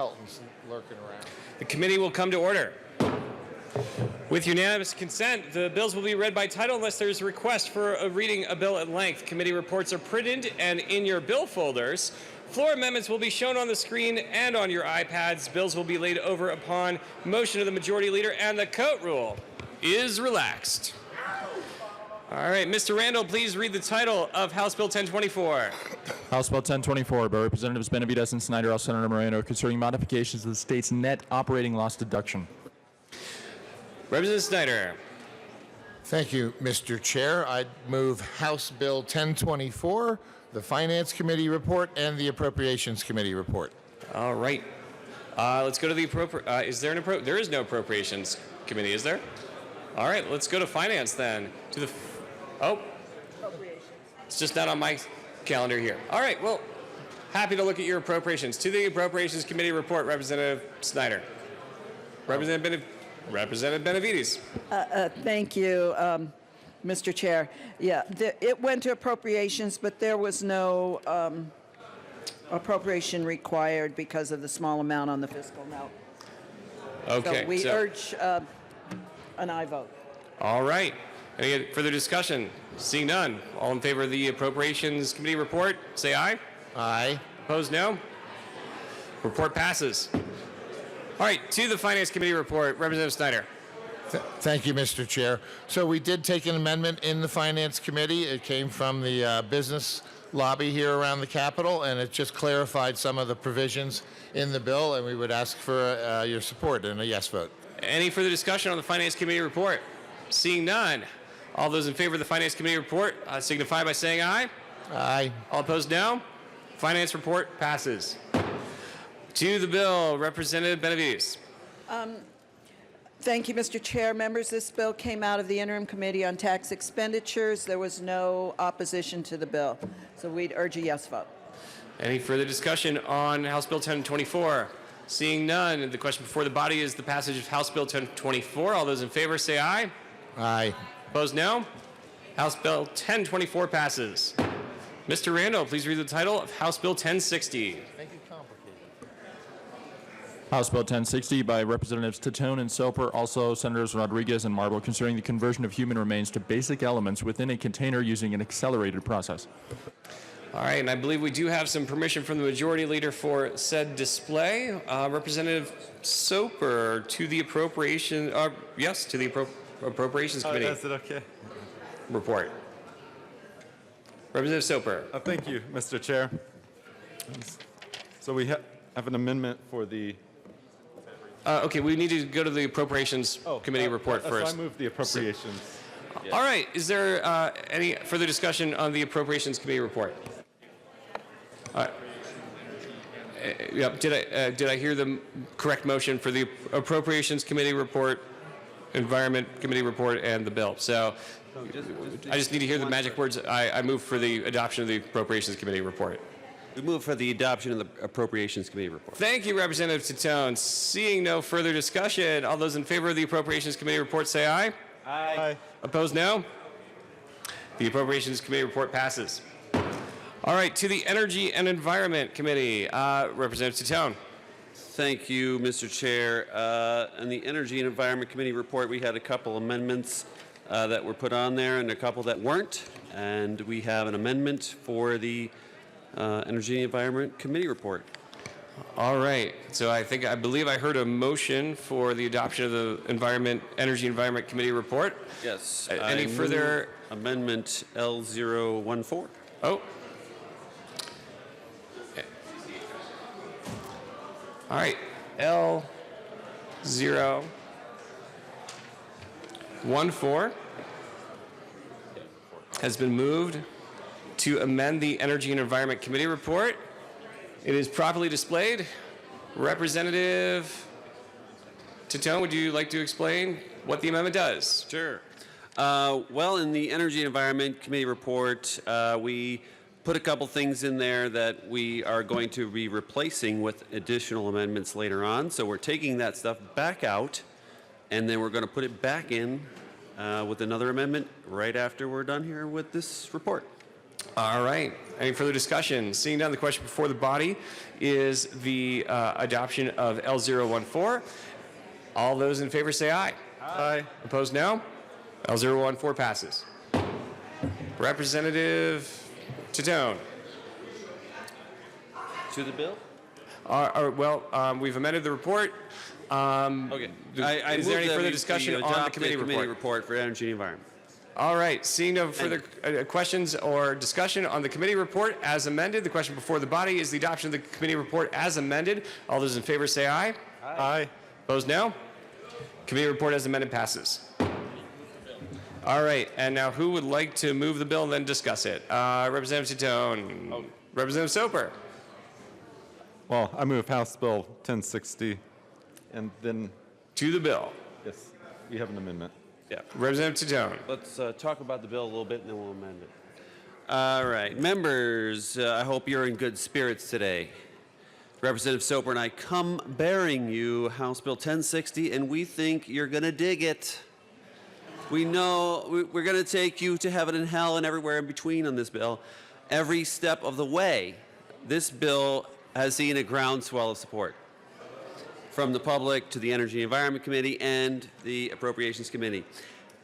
Pelton's lurking around. The committee will come to order. With unanimous consent, the bills will be read by title unless there's a request for a reading a bill at length. Committee reports are printed and in your bill folders. Floor amendments will be shown on the screen and on your iPads. Bills will be laid over upon motion of the majority leader, and the coat rule is relaxed. All right, Mr. Randall, please read the title of House Bill 1024. House Bill 1024 by Representatives Benavides and Snyder, Senator Moreno, concerning modifications to the state's net operating loss deduction. Representative Snyder. Thank you, Mr. Chair. I'd move House Bill 1024, the Finance Committee report, and the Appropriations Committee report. All right. Let's go to the there is no Appropriations Committee, is there? All right, let's go to Finance then. It's just not on my calendar here. All right, well, happy to look at your appropriations. To the Appropriations Committee report, Representative Snyder. Representative Benavides. Thank you, Mr. Chair. Yeah, it went to appropriations, but there was no appropriation required because of the small amount on the fiscal note. Okay. So we urge an aye vote. All right. Any further discussion? Seeing none. All in favor of the Appropriations Committee report, say aye. Aye. Opposed, no. Report passes. All right, to the Finance Committee report, Representative Snyder. Thank you, Mr. Chair. So we did take an amendment in the Finance Committee. It came from the business lobby here around the Capitol, and it just clarified some of the provisions in the bill, and we would ask for your support and a yes vote. Any further discussion on the Finance Committee report? Seeing none. All those in favor of the Finance Committee report signify by saying aye. Aye. All opposed, no. Finance report passes. To the bill, Representative Benavides. Thank you, Mr. Chair. Members, this bill came out of the Interim Committee on Tax Expenditures. There was no opposition to the bill, so we'd urge a yes vote. Any further discussion on House Bill 1024? Seeing none, the question before the body is the passage of House Bill 1024. All those in favor say aye. Aye. Opposed, no. House Bill 1024 passes. Mr. Randall, please read the title of House Bill 1060. House Bill 1060 by Representatives Titone and Soper, also Senators Rodriguez and Marble, concerning the conversion of human remains to basic elements within a container using an accelerated process. All right, and I believe we do have some permission from the Majority Leader for said display. Representative Soper, to the Appropriations Committee. Is it okay? Report. Representative Soper. Thank you, Mr. Chair. So we have an amendment for the... Okay, we need to go to the Appropriations Committee report first. So I move the appropriations. All right, is there any further discussion on the Appropriations Committee report? Did I hear the correct motion for the Appropriations Committee report, Environment Committee report, and the bill? So I just need to hear the magic words. I move for the adoption of the Appropriations Committee report. We move for the adoption of the Appropriations Committee report. Thank you, Representative Titone. Seeing no further discussion, all those in favor of the Appropriations Committee report say aye. Aye. Opposed, no. The Appropriations Committee report passes. All right, to the Energy and Environment Committee, Representative Titone. Thank you, Mr. Chair. On the Energy and Environment Committee report, we had a couple amendments that were put on there and a couple that weren't. And we have an amendment for the Energy and Environment Committee report. All right. So I believe I heard a motion for the adoption of the Energy and Environment Committee report. Yes. Any further amendment L014? Oh. All right. L014 has been moved to amend the Energy and Environment Committee report. It is properly displayed. Representative Titone, would you like to explain what the amendment does? Sure. Well, in the Energy and Environment Committee report, we put a couple things in there that we are going to be replacing with additional amendments later on. So we're taking that stuff back out, and then we're going to put it back in with another amendment right after we're done here with this report. All right. Any further discussion? Seeing none, the question before the body is the adoption of L014. All those in favor say aye. Aye. Opposed, no. L014 passes. Representative Titone. To the bill? We've amended the report. Okay. Is there any further discussion on the committee report? For energy and environment? All right. Seeing no further questions or discussion on the committee report as amended, the question before the body is the adoption of the committee report as amended. All those in favor say aye. Aye. Opposed, no. Committee report as amended passes. All right. And now who would like to move the bill and then discuss it? Representative Titone. Representative Soper. Well, I move House Bill 1060, and then... To the bill. Yes, we have an amendment. Yeah. Representative Titone. Let's talk about the bill a little bit and then we'll amend it. All right. Members, I hope you're in good spirits today. Representative Soper and I come bearing you House Bill 1060, and we think you're going to dig it. We know we're going to take you to heaven and hell and everywhere in between on this bill. Every step of the way, this bill has seen a groundswell of support from the public to the Energy and Environment Committee and the Appropriations Committee.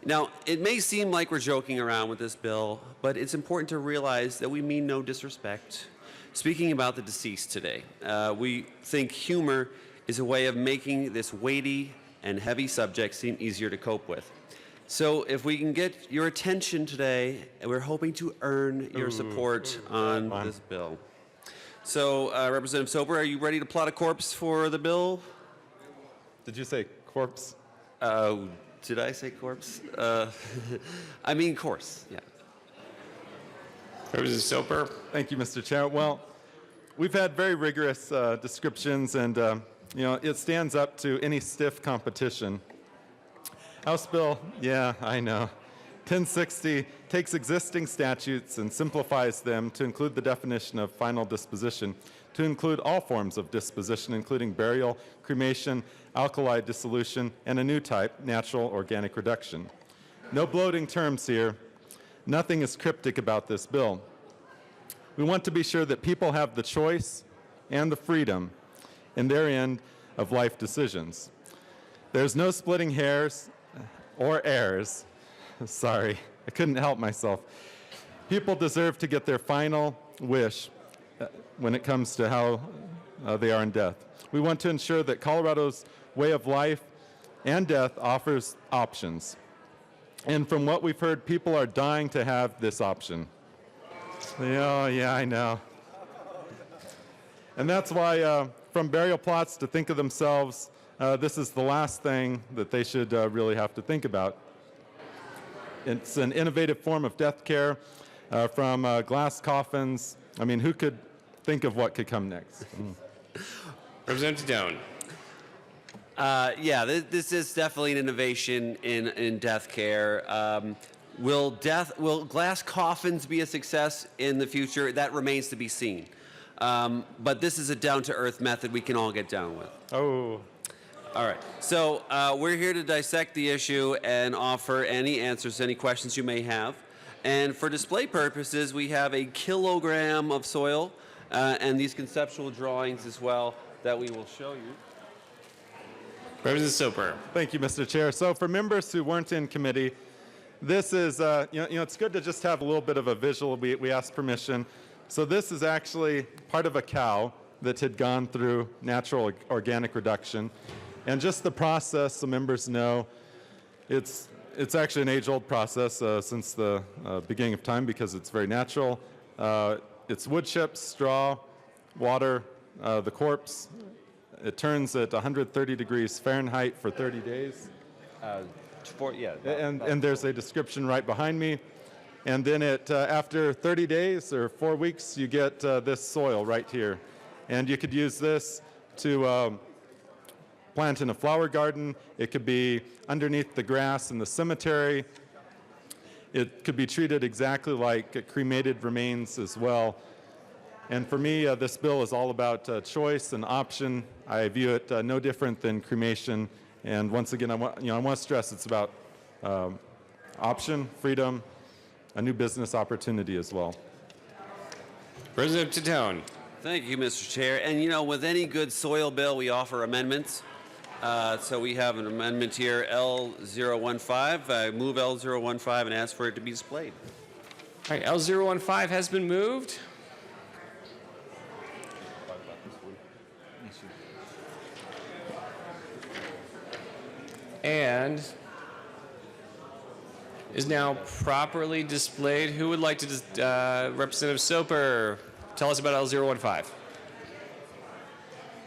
Now, it may seem like we're joking around with this bill, but it's important to realize that we mean no disrespect. Speaking about the deceased today, we think humor is a way of making this weighty and heavy subject seem easier to cope with. So if we can get your attention today, we're hoping to earn your support on this bill. So, Representative Soper, are you ready to plot a corpse for the bill? Did you say corpse? Did I say corpse? I mean course, yeah. Representative Soper. Thank you, Mr. Chair. Well, we've had very rigorous descriptions, and it stands up to any stiff competition. House Bill, yeah, I know. 1060 takes existing statutes and simplifies them to include the definition of final disposition, to include all forms of disposition, including burial, cremation, alkali dissolution, and a new type, natural organic reduction. No bloating terms here. Nothing is cryptic about this bill. We want to be sure that people have the choice and the freedom in their end of life decisions. There's no splitting hairs or heirs. Sorry, I couldn't help myself. People deserve to get their final wish when it comes to how they are in death. We want to ensure that Colorado's way of life and death offers options. And from what we've heard, people are dying to have this option. Oh, yeah, I know. And that's why from burial plots to think of themselves, this is the last thing that they should really have to think about. It's an innovative form of death care from glass coffins. I mean, who could think of what could come next? Representative Doan. Yeah, this is definitely an innovation in death care. Will glass coffins be a success in the future? That remains to be seen. But this is a down-to-earth method we can all get down with. Oh. All right. So we're here to dissect the issue and offer any answers to any questions you may have. And for display purposes, we have a kilogram of soil and these conceptual drawings as well that we will show you. Representative Soper. Thank you, Mr. Chair. So for members who weren't in committee, this is, it's good to just have a little bit of a visual. We asked permission. So this is actually part of a cow that had gone through natural organic reduction. And just the process, so members know, it's actually an age-old process since the beginning of time because it's very natural. It's wood chips, straw, water, the corpse. It turns at 130 degrees Fahrenheit for 30 days. And there's a description right behind me. And then after 30 days or 4 weeks, you get this soil right here. And you could use this to plant in a flower garden. It could be underneath the grass in the cemetery. It could be treated exactly like cremated remains as well. And for me, this bill is all about choice and option. I view it no different than cremation. And once again, I want to stress it's about option, freedom, a new business opportunity as well. Representative Titone. Thank you, Mr. Chair. And you know, with any good soil bill, we offer amendments. So we have an amendment here, L015. I move L015 and ask for it to be displayed. All right, L015 has been moved. And is now properly displayed. Who would like to, Representative Soper, tell us about L015?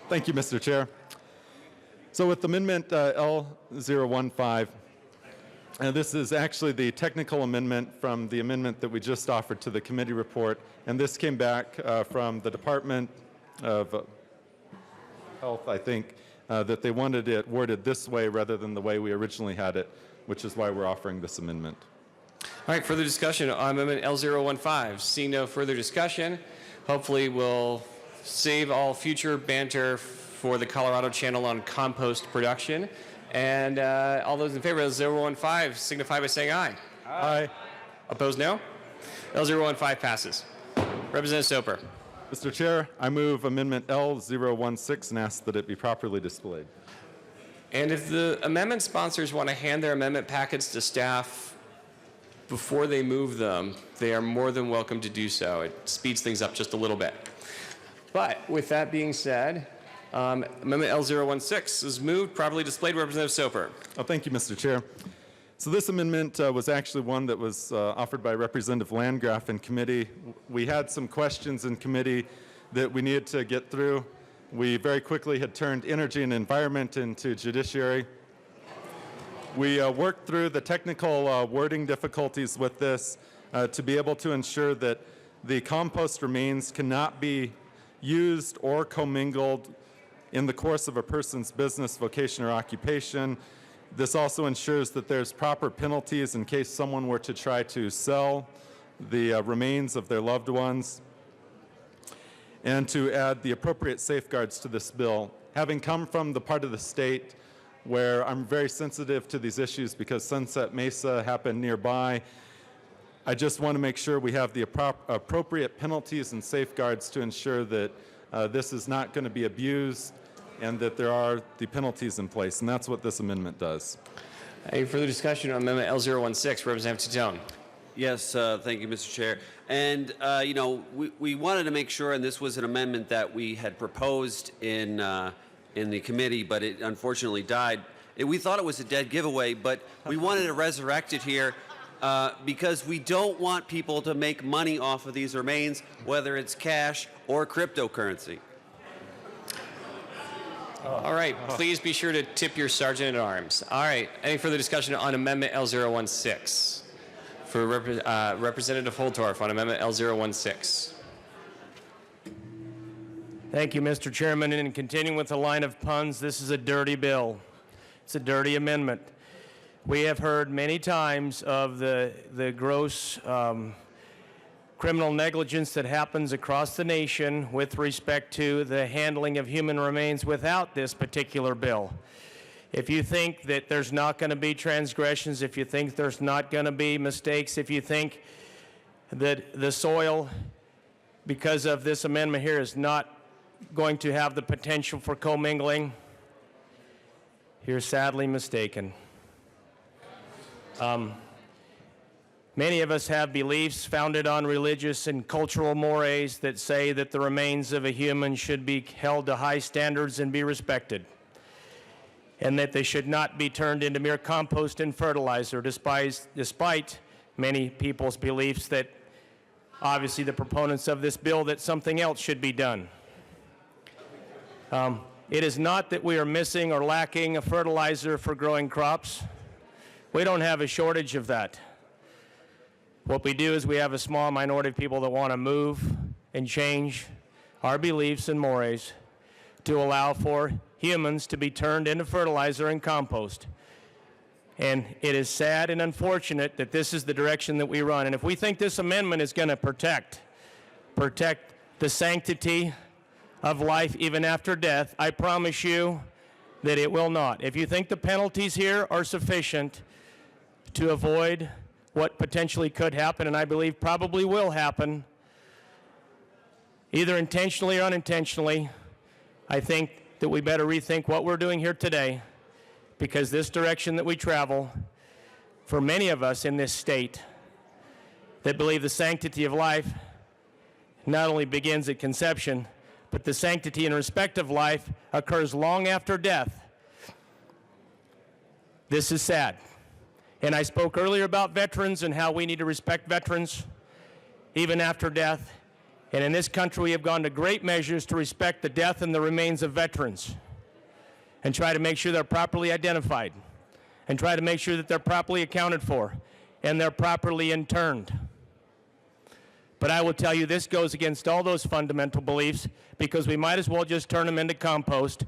Thank you, Mr. Chair. So with Amendment L015, this is actually the technical amendment from the amendment that we just offered to the committee report, and this came back from the Department of Health, I think, that they wanted it worded this way rather than the way we originally had it, which is why we're offering this amendment. All right, further discussion on Amendment L015. Seeing no further discussion, hopefully we'll save all future banter for the Colorado Channel on compost production. And all those in favor of L015 signify by saying aye. Aye. Opposed, no? L015 passes. Representative Soper. Mr. Chair, I move Amendment L016 and ask that it be properly displayed. And if the amendment sponsors want to hand their amendment packets to staff before they move them, they are more than welcome to do so. It speeds things up just a little bit. But with that being said, Amendment L016 is moved, properly displayed. Representative Soper. Oh, thank you, Mr. Chair. So this amendment was actually one that was offered by Representative Landgraf in committee. We had some questions in committee that we needed to get through. We very quickly had turned energy and environment into judiciary. We worked through the technical wording difficulties with this to be able to ensure that the compost remains cannot be used or commingled in the course of a person's business, vocation, or occupation. This also ensures that there's proper penalties in case someone were to try to sell the remains of their loved ones, and to add the appropriate safeguards to this bill. Having come from the part of the state where I'm very sensitive to these issues because Sunset Mesa happened nearby, I just want to make sure we have the appropriate penalties and safeguards to ensure that this is not going to be abused and that there are the penalties in place, and that's what this amendment does. Any further discussion on Amendment L016? Representative Titone. Yes, thank you, Mr. Chair. And, you know, we wanted to make sure, and this was an amendment that we had proposed in the committee, but it unfortunately died. We thought it was a dead giveaway, but we wanted to resurrect it here because we don't want people to make money off of these remains, whether it's cash or cryptocurrency. All right, please be sure to tip your sergeant at arms. All right, any further discussion on Amendment L016? For Representative Holtorf on Amendment L016. Thank you, Mr. Chairman. And continuing with the line of puns, this is a dirty bill. It's a dirty amendment. We have heard many times of the gross criminal negligence that happens across the nation with respect to the handling of human remains without this particular bill. If you think that there's not going to be transgressions, if you think there's not going to be mistakes, if you think that the soil, because of this amendment here, is not going to have the potential for commingling, you're sadly mistaken. Many of us have beliefs founded on religious and cultural mores that say that the remains of a human should be held to high standards and be respected, and that they should not be turned into mere compost and fertilizer, despite many people's beliefs that, obviously the proponents of this bill, that something else should be done. It is not that we are missing or lacking a fertilizer for growing crops. We don't have a shortage of that. What we do is we have a small minority of people that want to move and change our beliefs and mores to allow for humans to be turned into fertilizer and compost. And it is sad and unfortunate that this is the direction that we run. And if we think this amendment is going to protect the sanctity of life even after death, I promise you that it will not. If you think the penalties here are sufficient to avoid what potentially could happen, and I believe probably will happen, either intentionally or unintentionally, I think that we better rethink what we're doing here today, because this direction that we travel, for many of us in this state that believe the sanctity of life not only begins at conception, but the sanctity and respect of life occurs long after death. This is sad. And I spoke earlier about veterans and how we need to respect veterans even after death. And in this country, we have gone to great measures to respect the death and the remains of veterans and try to make sure they're properly identified and try to make sure that they're properly accounted for and they're properly interned. But I will tell you, this goes against all those fundamental beliefs, because we might as well just turn them into compost,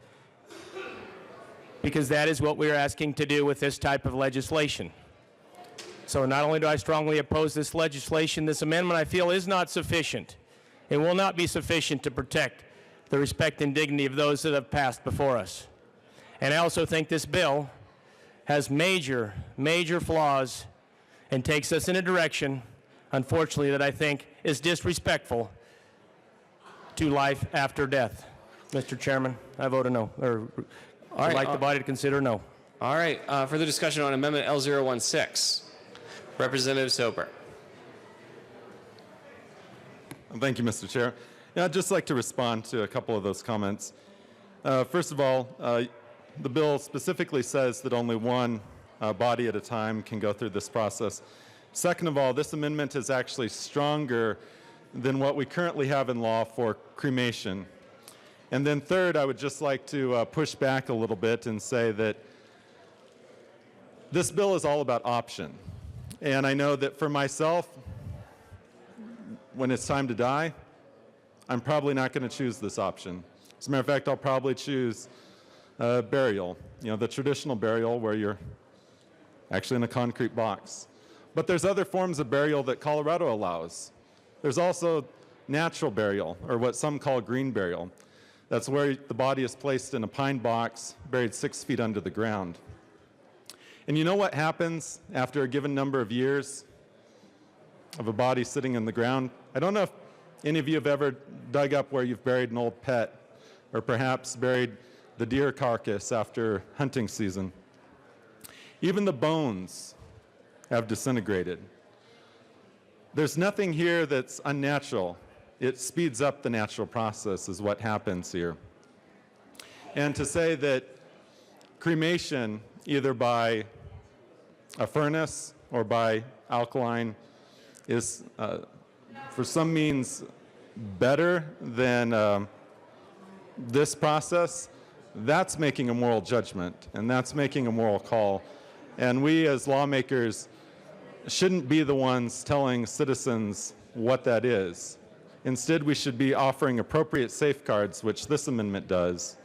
because that is what we are asking to do with this type of legislation. So not only do I strongly oppose this legislation, this amendment I feel is not sufficient. It will not be sufficient to protect the respect and dignity of those that have passed before us. And I also think this bill has major, major flaws and takes us in a direction, unfortunately, that I think is disrespectful to life after death. Mr. Chairman, I vote a no, or I'd like the body to consider no. All right, further discussion on Amendment L016. Representative Soper. Thank you, Mr. Chair. Yeah, I'd just like to respond to a couple of those comments. First of all, the bill specifically says that only one body at a time can go through this process. Second of all, this amendment is actually stronger than what we currently have in law for cremation. And then third, I would just like to push back a little bit and say that this bill is all about option. And I know that for myself, when it's time to die, I'm probably not going to choose this option. As a matter of fact, I'll probably choose burial, the traditional burial where you're actually in a concrete box. But there's other forms of burial that Colorado allows. There's also natural burial, or what some call green burial. That's where the body is placed in a pine box, buried 6 feet under the ground. And you know what happens after a given number of years of a body sitting in the ground? I don't know if any of you have ever dug up where you've buried an old pet, or perhaps buried the deer carcass after hunting season. Even the bones have disintegrated. There's nothing here that's unnatural. It speeds up the natural process is what happens here. And to say that cremation, either by a furnace or by alkaline, is for some means better than this process, that's making a moral judgment, and that's making a moral call. And we as lawmakers shouldn't be the ones telling citizens what that is. Instead, we should be offering appropriate safeguards, which this amendment does,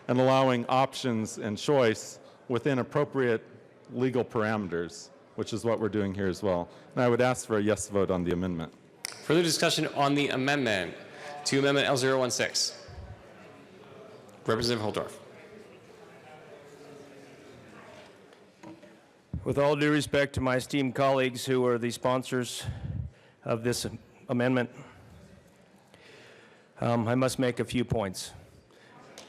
and allowing options and choice within appropriate legal parameters, which is what we're doing here as well. And I would ask for a yes vote on the amendment. Further discussion on the amendment to Amendment L016. Representative Holdorf. With all due respect to my esteemed colleagues who are the sponsors of this amendment, I must make a few points.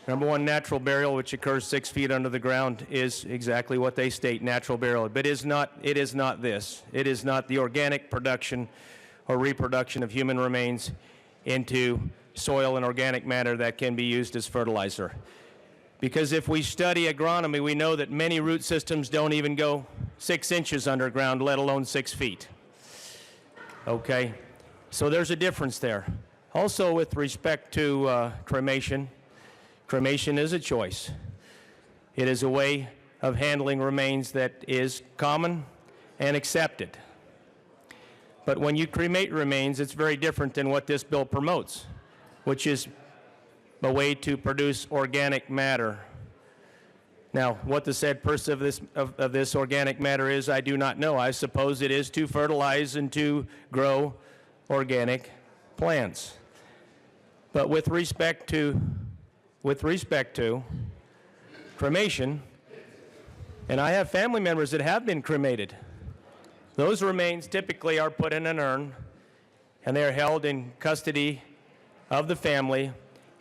Number one, natural burial, which occurs 6 feet under the ground, is exactly what they state, natural burial. But it is not this. It is not the organic production or reproduction of human remains into soil and organic matter that can be used as fertilizer. Because if we study agronomy, we know that many root systems don't even go 6 inches underground, let alone 6 feet. Okay? So there's a difference there. Also, with respect to cremation, cremation is a choice. It is a way of handling remains that is common and accepted. But when you cremate remains, it's very different than what this bill promotes, which is a way to produce organic matter. Now, what the said purpose of this organic matter is, I do not know. I suppose it is to fertilize and to grow organic plants. But with respect to cremation, and I have family members that have been cremated, those remains typically are put in an urn and they are held in custody of the family,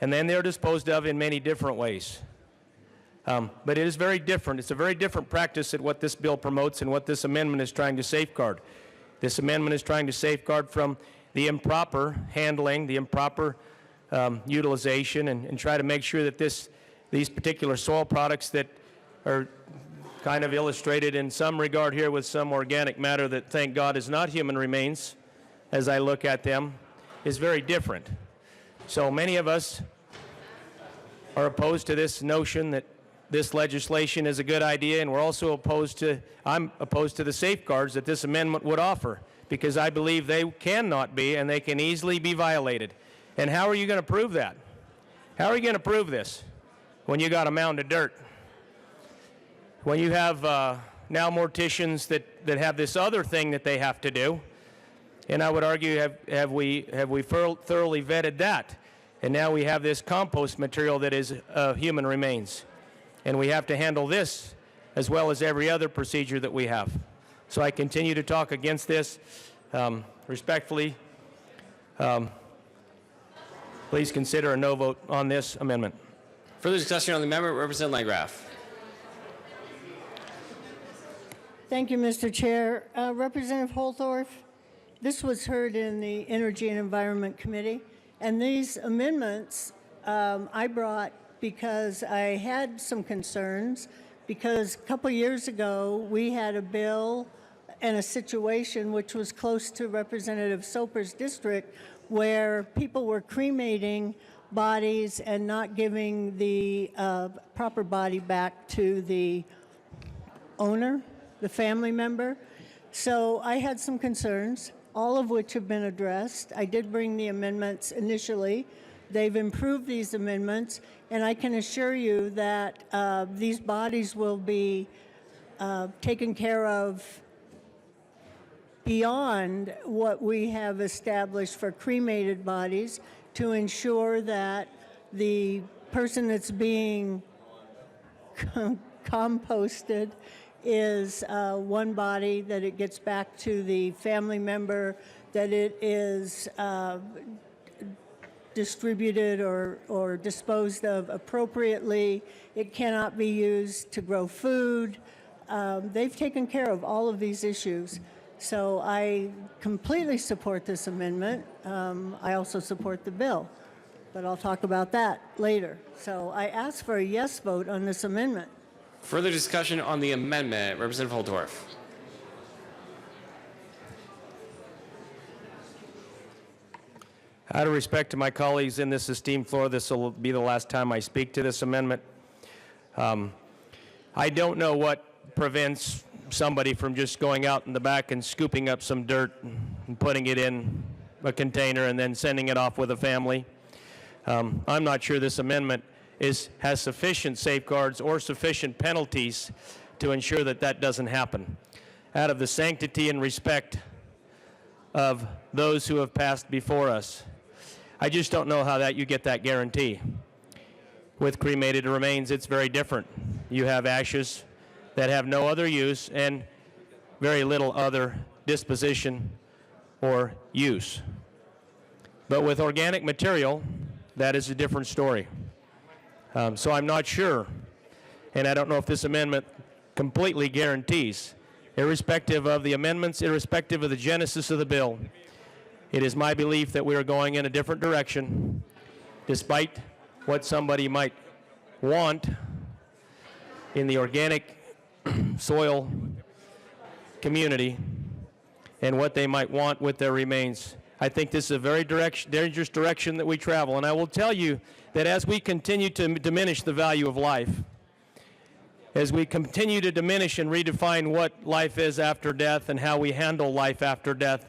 and then they're disposed of in many different ways. But it is very different. It's a very different practice at what this bill promotes and what this amendment is trying to safeguard. This amendment is trying to safeguard from the improper handling, the improper utilization, and try to make sure that these particular soil products that are kind of illustrated in some regard here with some organic matter that, thank God, is not human remains, as I look at them, is very different. So many of us are opposed to this notion that this legislation is a good idea, and we're also I'm opposed to the safeguards that this amendment would offer, because I believe they cannot be and they can easily be violated. And how are you going to prove that? How are you going to prove this when you got a mound of dirt? When you have now morticians that have this other thing that they have to do, and I would argue, have we thoroughly vetted that? And now we have this compost material that is human remains. And we have to handle this as well as every other procedure that we have. So I continue to talk against this respectfully. Please consider a no vote on this amendment. Further discussion on the amendment, Representative Landgraf. Thank you, Mr. Chair. Representative Holthorf, this was heard in the Energy and Environment Committee, and these amendments I brought because I had some concerns, because a couple years ago we had a bill and a situation which was close to Representative Soper's district, where people were cremating bodies and not giving the proper body back to the owner, the family member. So I had some concerns, all of which have been addressed. I did bring the amendments initially. They've improved these amendments, and I can assure you that these bodies will be taken care of beyond what we have established for cremated bodies, to ensure that the person that's being composted is one body, that it gets back to the family member, that it is distributed or disposed of appropriately. It cannot be used to grow food. They've taken care of all of these issues. So I completely support this amendment. I also support the bill, but I'll talk about that later. So I ask for a yes vote on this amendment. Further discussion on the amendment, Representative Holtorf. Out of respect to my colleagues in this esteemed floor, this will be the last time I speak to this amendment. I don't know what prevents somebody from just going out in the back and scooping up some dirt and putting it in a container and then sending it off with a family. I'm not sure this amendment has sufficient safeguards or sufficient penalties to ensure that that doesn't happen. Out of the sanctity and respect of those who have passed before us, I just don't know how that you get that guarantee. With cremated remains, it's very different. You have ashes that have no other use and very little other disposition or use. But with organic material, that is a different story. So I'm not sure, and I don't know if this amendment completely guarantees, irrespective of the amendments, irrespective of the genesis of the bill, it is my belief that we are going in a different direction, despite what somebody might want in the organic soil community and what they might want with their remains. I think this is a very dangerous direction that we travel. And I will tell you that as we continue to diminish the value of life, as we continue to diminish and redefine what life is after death and how we handle life after death,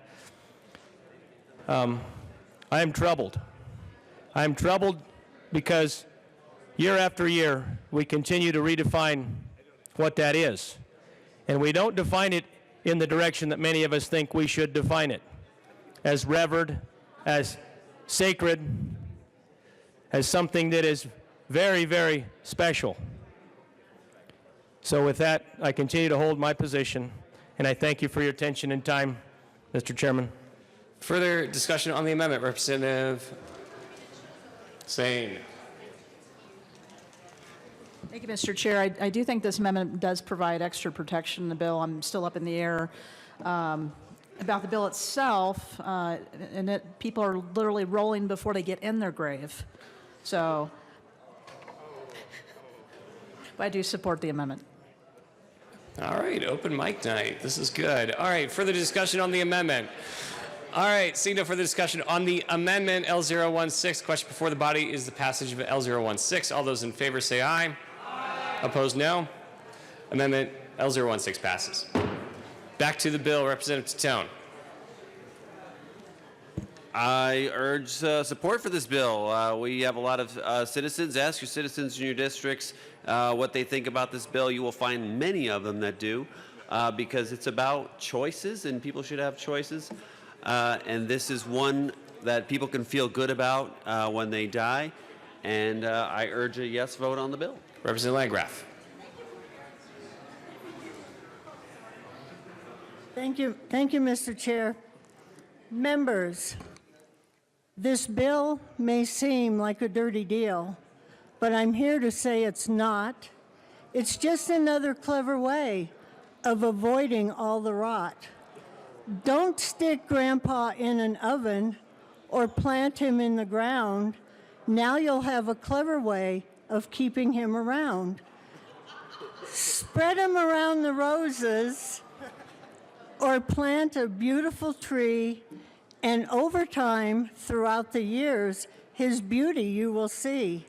I am troubled. I am troubled because year after year, we continue to redefine what that is. And we don't define it in the direction that many of us think we should define it, as revered, as sacred, as something that is very, very special. So with that, I continue to hold my position, and I thank you for your attention and time, Mr. Chairman. Further discussion on the amendment, Representative Sane. Thank you, Mr. Chair. I do think this amendment does provide extra protection in the bill. I'm still up in the air about the bill itself, and people are literally rolling before they get in their grave. So, but I do support the amendment. All right, open mic night. This is good. All right, further discussion on the amendment. All right, seeing no further discussion on the amendment L016. Question before the body is the passage of L016. All those in favor say aye. Aye. Opposed, no. Amendment L016 passes. Back to the bill, Representative Tone. I urge support for this bill. We have a lot of citizens. Ask your citizens in your districts what they think about this bill. You will find many of them that do, because it's about choices, and people should have choices. And this is one that people can feel good about when they die. And I urge a yes vote on the bill. Representative Landgraf. Thank you, Mr. Chair. Members, this bill may seem like a dirty deal, but I'm here to say it's not. It's just another clever way of avoiding all the rot. Don't stick Grandpa in an oven or plant him in the ground. Now you'll have a clever way of keeping him around. Spread him around the roses or plant a beautiful tree, and over time, throughout the years, his beauty you will see.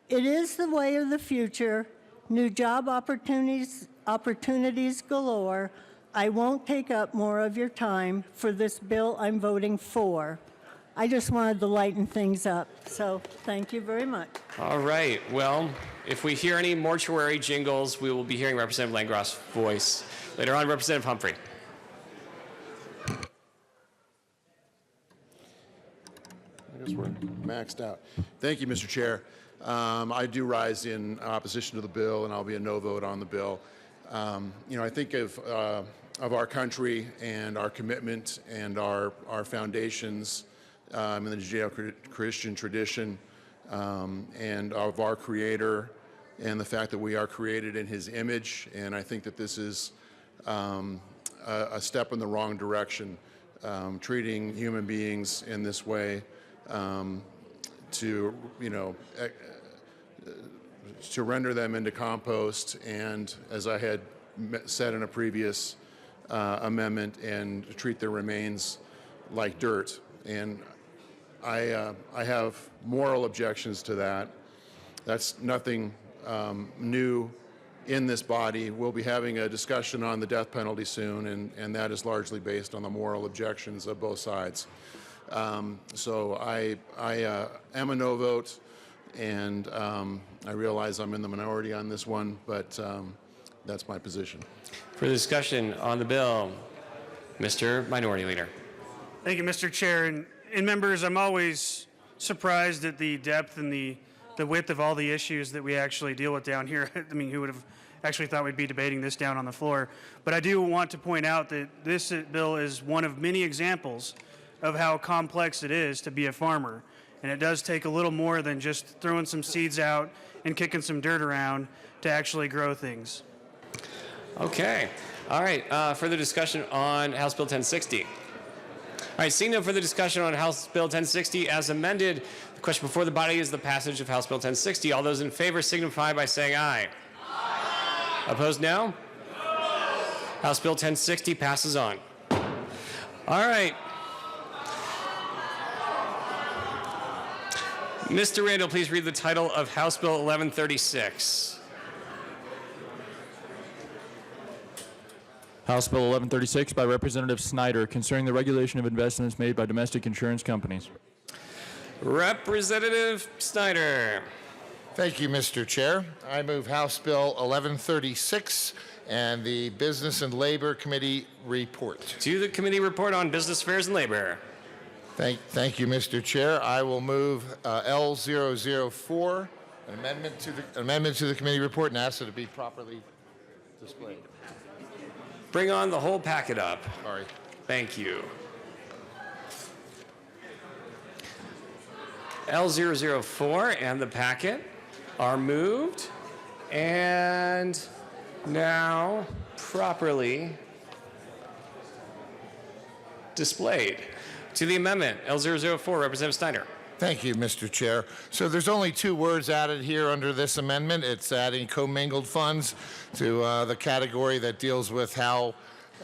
It is the way of the future, new job opportunities galore. I won't take up more of your time. For this bill, I'm voting for. I just wanted to lighten things up, so thank you very much. All right, well, if we hear any mortuary jingles, we will be hearing Representative Landgraf's voice. Later on, Representative Humphrey. I guess we're maxed out. Thank you, Mr. Chair. I do rise in opposition to the bill, and I'll be a no vote on the bill. I think of our country and our commitment and our foundations in the Judeo-Christian tradition, and of our Creator, and the fact that we are created in His image. And I think that this is a step in the wrong direction, treating human beings in this way. To render them into compost, and as I had said in a previous amendment, and treat their remains like dirt. And I have moral objections to that. That's nothing new in this body. We'll be having a discussion on the death penalty soon, and that is largely based on the moral objections of both sides. So I am a no vote, and I realize I'm in the minority on this one, but that's my position. For the discussion on the bill, Mr. Minority Leader. Thank you, Mr. Chair. And members, I'm always surprised at the depth and the width of all the issues that we actually deal with down here. I mean, who would have actually thought we'd be debating this down on the floor? But I do want to point out that this bill is one of many examples of how complex it is to be a farmer. And it does take a little more than just throwing some seeds out and kicking some dirt around to actually grow things. Okay. All right. Further discussion on House Bill 1060. All right. Seeing no further discussion on House Bill 1060 as amended, the question before the body is the passage of House Bill 1060. All those in favor signify by saying aye. Aye. Opposed, no? No. House Bill 1060 passes on. All right. Mr. Randall, please read the title of House Bill 1136. House Bill 1136 by Representative Snyder concerning the regulation of investments made by domestic insurance companies. Representative Snyder. Thank you, Mr. Chair. I move House Bill 1136 and the Business and Labor Committee report. To the committee report on business affairs and labor. Thank you, Mr. Chair. I will move L004, an amendment to the committee report, and ask that it be properly displayed. Bring on the whole packet up. Sorry. Thank you. L004 and the packet are moved and now properly displayed. To the amendment, L004, Representative Snyder. Thank you, Mr. Chair. So there's only 2 words added here under this amendment. It's adding commingled funds to the category that deals with how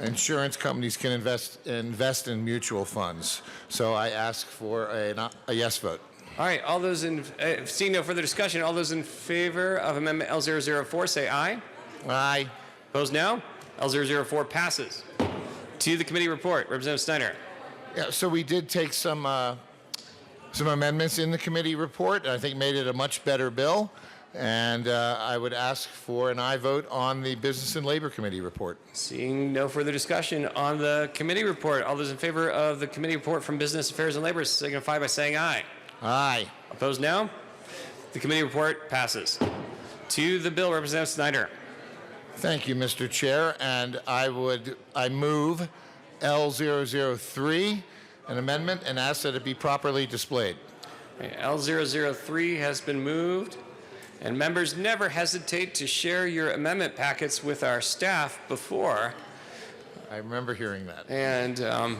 insurance companies can invest in mutual funds. So I ask for a yes vote. All right, all those in, seeing no further discussion, all those in favor of amendment L004 say aye. Aye. Opposed, no. L004 passes. To the committee report, Representative Snyder. Yeah, so we did take some amendments in the committee report, and I think made it a much better bill. And I would ask for an aye vote on the Business and Labor Committee report. Seeing no further discussion on the committee report, all those in favor of the committee report from Business Affairs and Labor signify by saying aye. Aye. Opposed, no. The committee report passes. To the bill, Representative Snyder. Thank you, Mr. Chair, and I move L003, an amendment, and ask that it be properly displayed. L003 has been moved, and members never hesitate to share your amendment packets with our staff before. I remember hearing that. And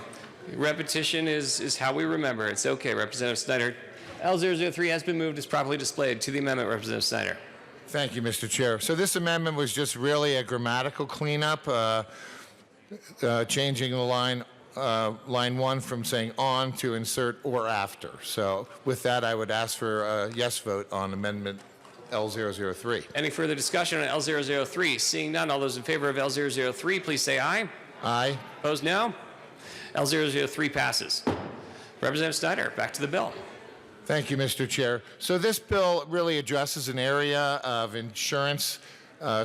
repetition is how we remember. It's okay, Representative Snyder. L003 has been moved, is properly displayed. To the amendment, Representative Snyder. Thank you, Mr. Chair. So this amendment was just really a grammatical cleanup, changing the line 1 from saying on to insert or after. So with that, I would ask for a yes vote on amendment L003. Any further discussion on L003? Seeing none, all those in favor of L003, please say aye. Aye. Opposed, no. L003 passes. Representative Snyder, back to the bill. Thank you, Mr. Chair. So this bill really addresses an area of insurance,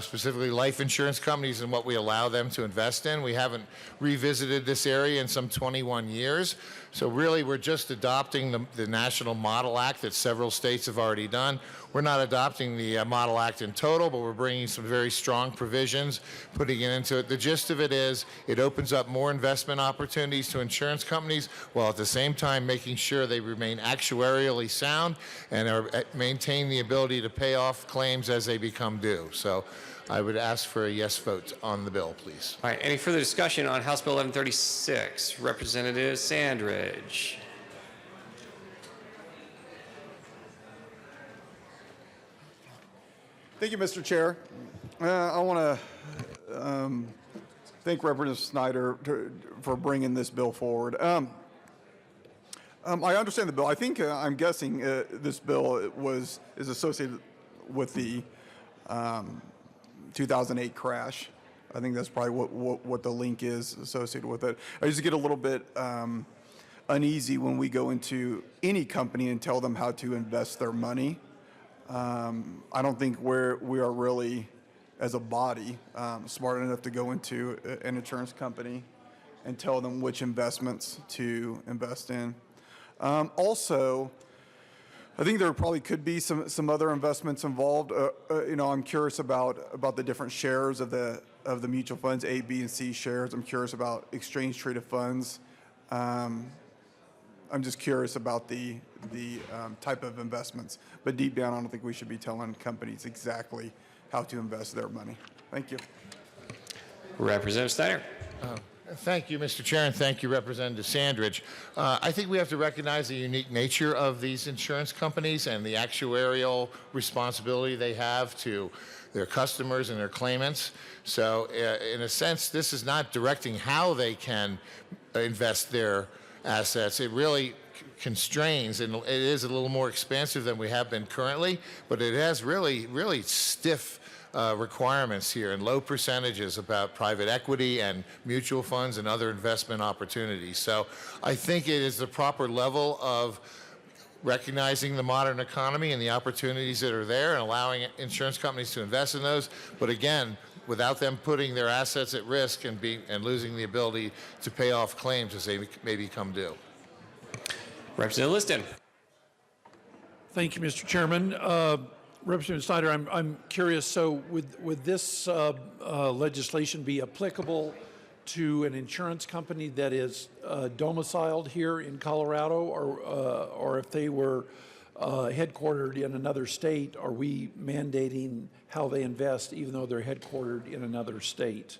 specifically life insurance companies and what we allow them to invest in. We haven't revisited this area in some 21 years. So really, we're just adopting the National Model Act that several states have already done. We're not adopting the Model Act in total, but we're bringing some very strong provisions, putting it into it. The gist of it is it opens up more investment opportunities to insurance companies while at the same time making sure they remain actuarially sound and maintain the ability to pay off claims as they become due. So I would ask for a yes vote on the bill, please. All right, any further discussion on House Bill 1136? Representative Sandridge. Thank you, Mr. Chair. I want to thank Representative Snyder for bringing this bill forward. I understand the bill. I think I'm guessing this bill is associated with the 2008 crash. I think that's probably what the link is associated with it. I just get a little bit uneasy when we go into any company and tell them how to invest their money. I don't think we are really, as a body, smart enough to go into an insurance company and tell them which investments to invest in. Also, I think there probably could be some other investments involved. I'm curious about the different shares of the mutual funds, A, B, and C shares. I'm curious about exchange traded funds. I'm just curious about the type of investments. But deep down, I don't think we should be telling companies exactly how to invest their money. Thank you. Representative Snyder. Thank you, Mr. Chair, and thank you, Representative Sandridge. I think we have to recognize the unique nature of these insurance companies and the actuarial responsibility they have to their customers and their claimants. So in a sense, this is not directing how they can invest their assets. It really constrains, and it is a little more expansive than we have been currently, but it has really, really stiff requirements here and low percentages about private equity and mutual funds and other investment opportunities. So I think it is the proper level of recognizing the modern economy and the opportunities that are there and allowing insurance companies to invest in those. But again, without them putting their assets at risk and losing the ability to pay off claims as they may become due. Representative Liston. Thank you, Mr. Chairman. Representative Snyder, I'm curious, so would this legislation be applicable to an insurance company that is domiciled here in Colorado, or if they were headquartered in another state, are we mandating how they invest even though they're headquartered in another state?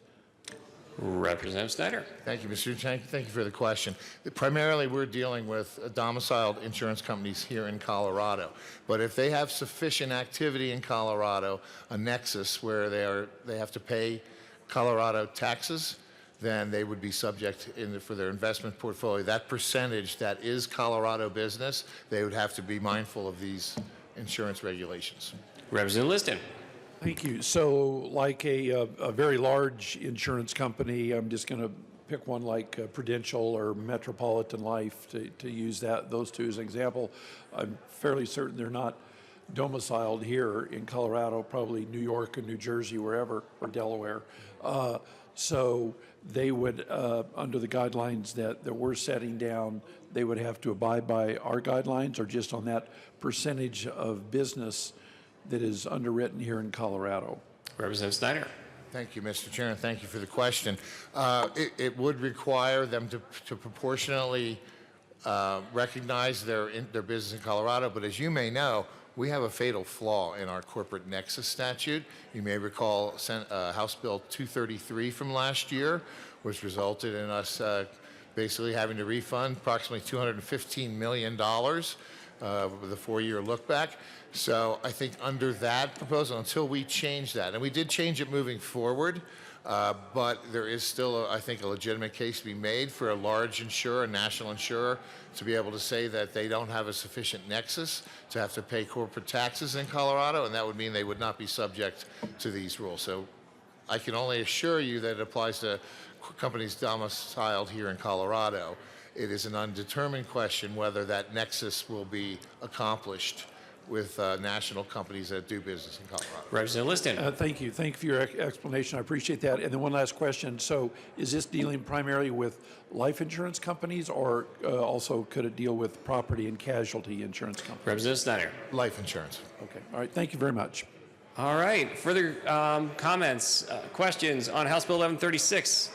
Representative Snyder. Thank you, Mr. Thank you for the question. Primarily, we're dealing with domiciled insurance companies here in Colorado. But if they have sufficient activity in Colorado, a nexus where they have to pay Colorado taxes, then they would be subject for their investment portfolio. That percentage that is Colorado business, they would have to be mindful of these insurance regulations. Representative Liston. Thank you. So like a very large insurance company, I'm just going to pick one like Prudential or Metropolitan Life to use those two as an example. I'm fairly certain they're not domiciled here in Colorado, probably New York and New Jersey, wherever, or Delaware. So they would, under the guidelines that we're setting down, they would have to abide by our guidelines, or just on that percentage of business that is underwritten here in Colorado. Representative Snyder. Thank you, Mr. Chairman. Thank you for the question. It would require them to proportionally recognize their business in Colorado, but as you may know, we have a fatal flaw in our corporate nexus statute. You may recall House Bill 233 from last year, which resulted in us basically having to refund approximately $215 million with a 4-year look back. So I think under that proposal, until we change that, and we did change it moving forward, but there is still, I think, a legitimate case to be made for a large insurer, a national insurer, to be able to say that they don't have a sufficient nexus to have to pay corporate taxes in Colorado, and that would mean they would not be subject to these rules. So I can only assure you that it applies to companies domiciled here in Colorado. It is an undetermined question whether that nexus will be accomplished with national companies that do business in Colorado. Representative Liston. Thank you. Thank you for your explanation. I appreciate that. And then one last question. So is this dealing primarily with life insurance companies, or also could it deal with property and casualty insurance companies? Representative Snyder. Life insurance. Okay. All right. Thank you very much. All right. Further comments, questions on House Bill 1136?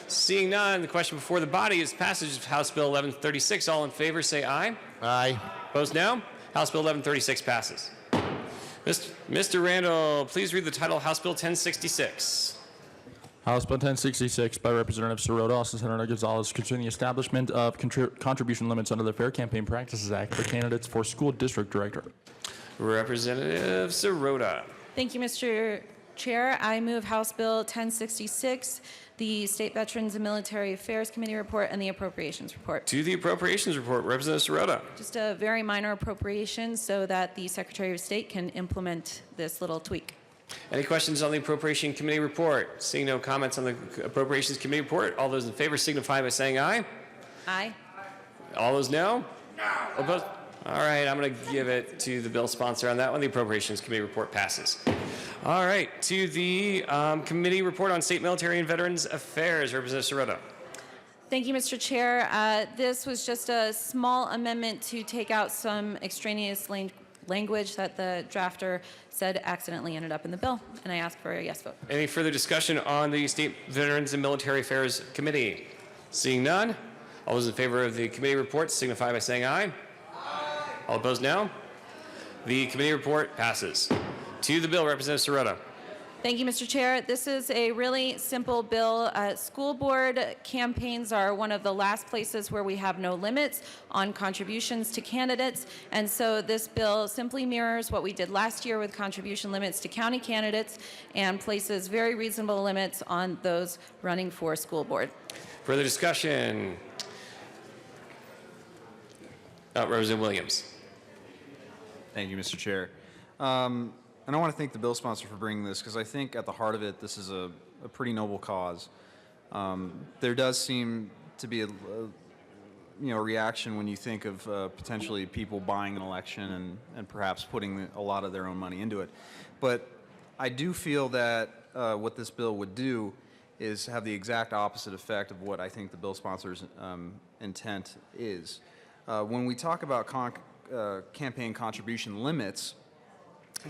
Seeing none, the question before the body is passage of House Bill 1136. All in favor say aye. Aye. Opposed, no. House Bill 1136 passes. Mr. Randall, please read the title of House Bill 1066. House Bill 1066 by Representative Sirota, also Senator Gonzalez, concerning the establishment of contribution limits under the Fair Campaign Practices Act for candidates for school district director. Representative Sirota. Thank you, Mr. Chair. I move House Bill 1066, the State Veterans and Military Affairs Committee report, and the Appropriations report. To the Appropriations report, Representative Sirota. Just a very minor appropriation so that the Secretary of State can implement this little tweak. Any questions on the Appropriation Committee report? Seeing no comments on the Appropriations Committee report, all those in favor signify by saying aye. Aye. All those no? No. Opposed? All right, I'm going to give it to the bill sponsor on that one. The Appropriations Committee report passes. All right, to the committee report on State Military and Veterans Affairs, Representative Sirota. Thank you, Mr. Chair. This was just a small amendment to take out some extraneous language that the drafter said accidentally ended up in the bill, and I ask for a yes vote. Any further discussion on the State Veterans and Military Affairs Committee? Seeing none, all those in favor of the committee report signify by saying aye. Aye. All opposed, no. The committee report passes. To the bill, Representative Sirota. Thank you, Mr. Chair. This is a really simple bill. School board campaigns are one of the last places where we have no limits on contributions to candidates, and so this bill simply mirrors what we did last year with contribution limits to county candidates and places very reasonable limits on those running for school board. Further discussion? Representative Williams. Thank you, Mr. Chair. And I want to thank the bill sponsor for bringing this, because I think at the heart of it, this is a pretty noble cause. There does seem to be a reaction when you think of potentially people buying an election and perhaps putting a lot of their own money into it. But I do feel that what this bill would do is have the exact opposite effect of what I think the bill sponsor's intent is. When we talk about campaign contribution limits,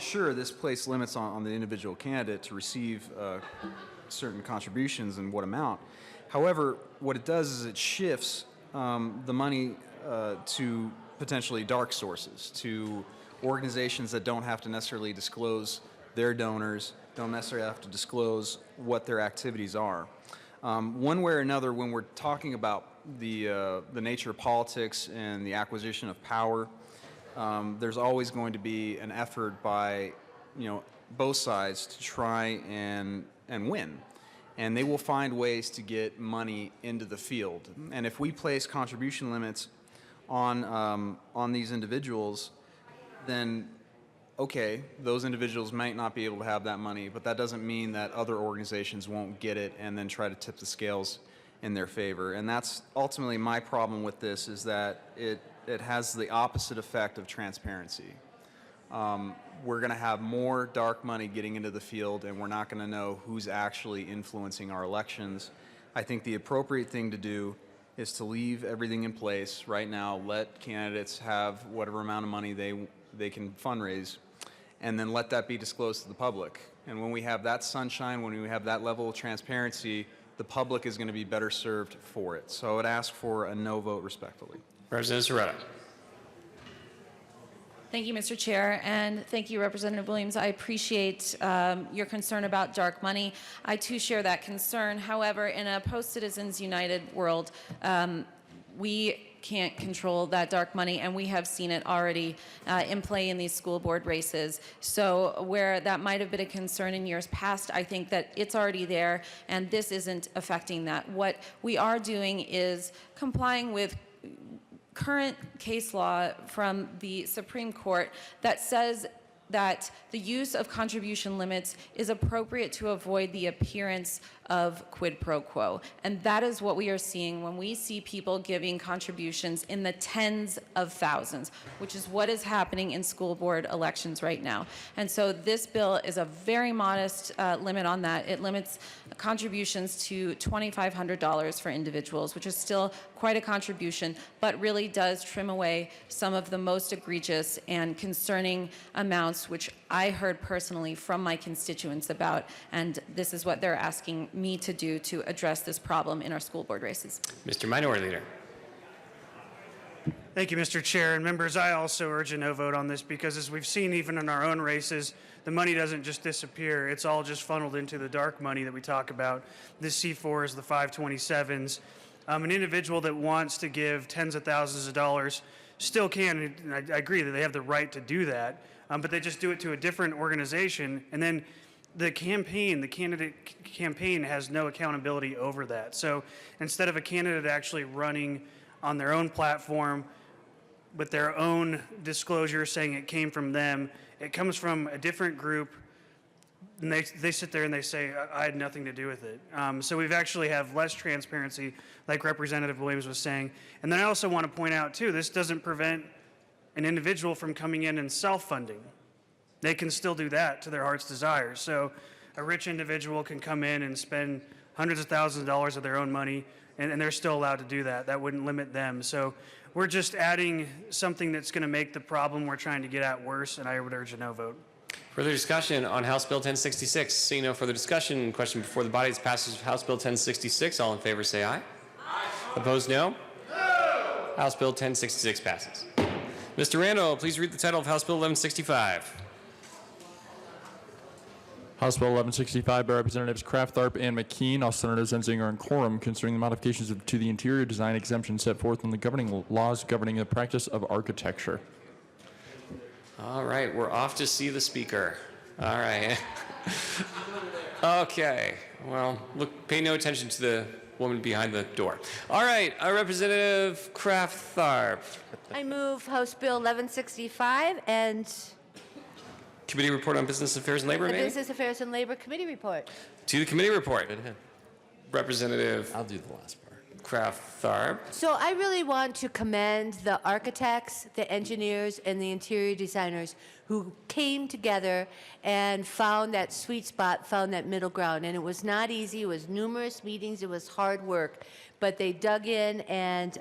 sure, this placed limits on the individual candidate to receive certain contributions and what amount. However, what it does is it shifts the money to potentially dark sources, to organizations that don't have to necessarily disclose their donors, don't necessarily have to disclose what their activities are. One way or another, when we're talking about the nature of politics and the acquisition of power, there's always going to be an effort by, both sides to try and win. And they will find ways to get money into the field. And if we place contribution limits on these individuals, then okay, those individuals might not be able to have that money, but that doesn't mean that other organizations won't get it and then try to tip the scales in their favor. And that's ultimately my problem with this, is that it has the opposite effect of transparency. We're going to have more dark money getting into the field, and we're not going to know who's actually influencing our elections. I think the appropriate thing to do is to leave everything in place right now, let candidates have whatever amount of money they can fundraise, and then let that be disclosed to the public. And when we have that sunshine, when we have that level of transparency, the public is going to be better served for it. So I would ask for a no vote respectfully. Representative Serrata. Thank you, Mr. Chair, and thank you, Representative Williams. I appreciate your concern about dark money. I too share that concern. However, in a post-Citizens United world, we can't control that dark money, and we have seen it already in play in these school board races. So where that might have been a concern in years past, I think that it's already there, and this isn't affecting that. What we are doing is complying with current case law from the Supreme Court that says that the use of contribution limits is appropriate to avoid the appearance of quid pro quo. And that is what we are seeing when we see people giving contributions in the tens of thousands, which is what is happening in school board elections right now. And so this bill is a very modest limit on that. It limits contributions to $2,500 for individuals, which is still quite a contribution, but really does trim away some of the most egregious and concerning amounts, which I heard personally from my constituents about, and this is what they're asking me to do to address this problem in our school board races. Mr. Minority Leader. Thank you, Mr. Chair. And members, I also urge a no vote on this because, as we've seen even in our own races, the money doesn't just disappear. It's all just funneled into the dark money that we talk about. This C4s, the 527s. An individual that wants to give tens of thousands of dollars still can, and I agree that they have the right to do that, but they just do it to a different organization, and then the candidate campaign has no accountability over that. So instead of a candidate actually running on their own platform with their own disclosure saying it came from them, it comes from a different group, and they sit there and they say, I had nothing to do with it. So we've actually have less transparency, like Representative Williams was saying. And then I also want to point out, too, this doesn't prevent an individual from coming in and self-funding. They can still do that to their heart's desire. So a rich individual can come in and spend hundreds of thousands of dollars of their own money, and they're still allowed to do that. That wouldn't limit them. So we're just adding something that's going to make the problem we're trying to get at worse, and I would urge a no vote. Further discussion on House Bill 1066. Seeing no further discussion, question before the body is passage of House Bill 1066. All in favor say aye. Aye. Opposed, no? No. House Bill 1066 passes. Mr. Randall, please read the title of House Bill 1165. House Bill 1165 by Representatives Kraft, Tharp, and McKean. All senators Enzinger and Quorum concerning the modifications to the interior design exemption set forth in the governing laws governing the practice of architecture. All right, we're off to see the speaker. All right. Okay. Well, look, pay no attention to the woman behind the door. All right, Representative Kraft Tharp. I move House Bill 1165 and Committee report on Business Affairs and Labor, the maybe? Business Affairs and Labor Committee report. To the committee report. Representative. I'll do the last part. Kraft Tharp. So I really want to commend the architects, the engineers, and the interior designers who came together and found that sweet spot, found that middle ground. And it was not easy. It was numerous meetings. It was hard work. But they dug in, and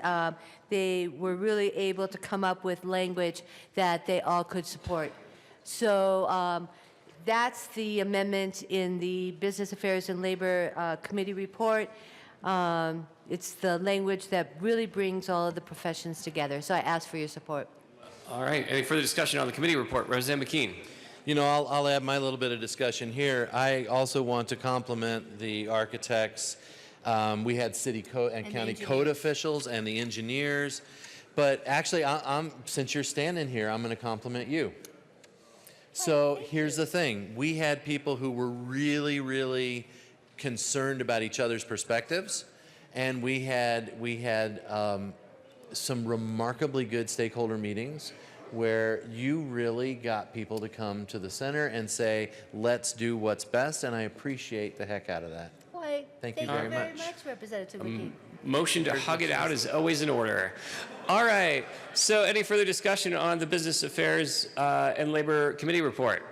they were really able to come up with language that they all could support. So that's the amendment in the Business Affairs and Labor Committee report. It's the language that really brings all of the professions together. So I ask for your support. All right. Any further discussion on the committee report? Representative McKean. You know, I'll add my little bit of discussion here. I also want to compliment the architects. We had city code and county code officials and the engineers. But actually, since you're standing here, I'm going to compliment you. So here's the thing. We had people who were really, really concerned about each other's perspectives. And we had some remarkably good stakeholder meetings where you really got people to come to the center and say, let's do what's best, and I appreciate the heck out of that. Why, Thank you very much. Representative McKean. Motion to hug it out is always in order. All right. So any further discussion on the Business Affairs and Labor Committee report?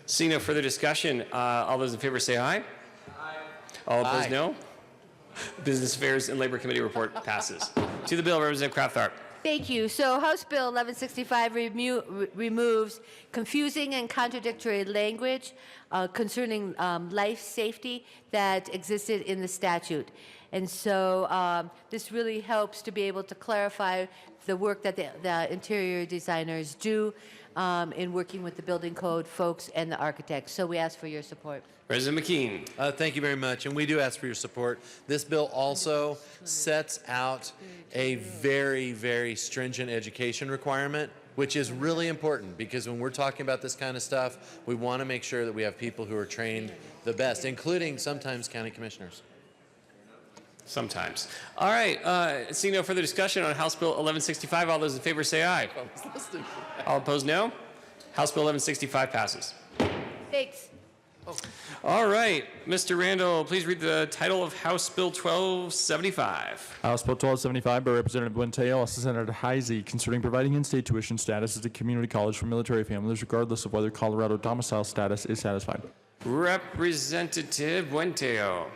Seeing no further discussion, all those in favor say aye. Aye. All opposed, no. Business Affairs and Labor Committee report passes. To the bill, Representative Kraft-Tharp. Thank you. So House Bill 1165 removes confusing and contradictory language concerning life safety that existed in the statute. And so this really helps to be able to clarify the work that the interior designers do in working with the building code folks and the architects. So we ask for your support. President McKean. Thank you very much, and we do ask for your support. This bill also sets out a very, very stringent education requirement, which is really important because when we're talking about this kind of stuff, we want to make sure that we have people who are trained the best, including sometimes county commissioners. Sometimes. All right. Seeing no further discussion on House Bill 1165, all those in favor say aye. All opposed, no. House Bill 1165 passes. Thanks. All right. Mr. Randall, please read the title of House Bill 1275. House Bill 1275 by Representative Buentello, also Senator Heisey, concerning providing in-state tuition status as a community college for military families, regardless of whether Colorado domicile status is satisfied. Representative Buentello.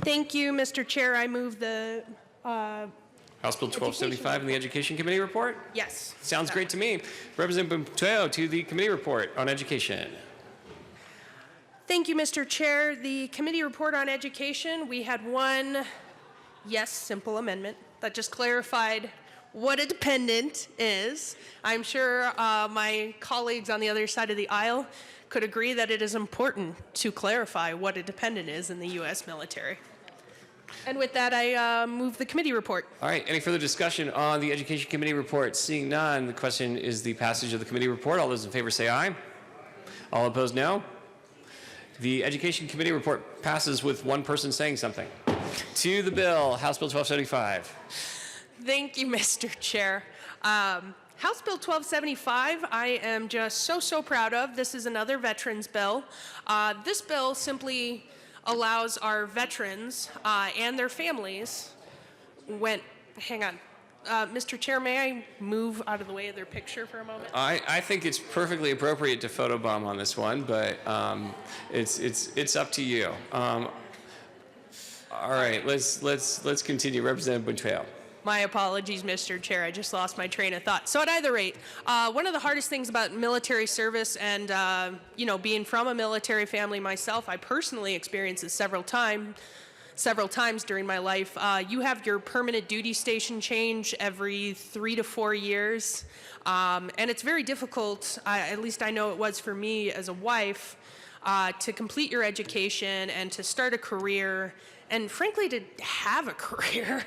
Thank you, Mr. Chair. I move the House Bill 1275 in the Education Committee report? Yes. Sounds great to me. Representative Buentello to the committee report on education. Thank you, Mr. Chair. The committee report on education, we had one, yes, simple amendment that just clarified what a dependent is. I'm sure my colleagues on the other side of the aisle could agree that it is important to clarify what a dependent is in the U.S. military. And with that, I move the committee report. All right. Any further discussion on the Education Committee report? Seeing none, the question is the passage of the committee report. All those in favor say aye. All opposed, no. The Education Committee report passes with one person saying something. To the bill, House Bill 1275. Thank you, Mr. Chair. House Bill 1275, I am just so proud of. This is another veterans bill. This bill simply allows our veterans and their families hang on. Mr. Chair, may I move out of the way of their picture for a moment? I think it's perfectly appropriate to photobomb on this one, but it's up to you. All right, let's continue. Representative Buentello. My apologies, Mr. Chair. I just lost my train of thought. So at either rate, one of the hardest things about military service and, being from a military family myself, I personally experienced this several times during my life. You have your permanent duty station change every 3 to 4 years. And it's very difficult, at least I know it was for me as a wife, to complete your education and to start a career and frankly to have a career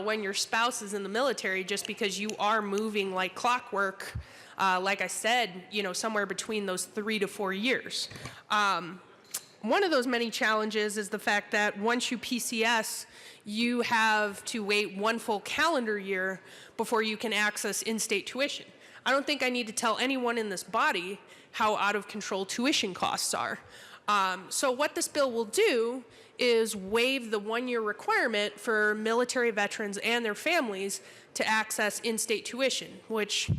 when your spouse is in the military, just because you are moving like clockwork, like I said, somewhere between those 3 to 4 years. One of those many challenges is the fact that once you PCS, you have to wait one full calendar year before you can access in-state tuition. I don't think I need to tell anyone in this body how out of control tuition costs are. So what this bill will do is waive the 1-year requirement for military veterans and their families to access in-state tuition, which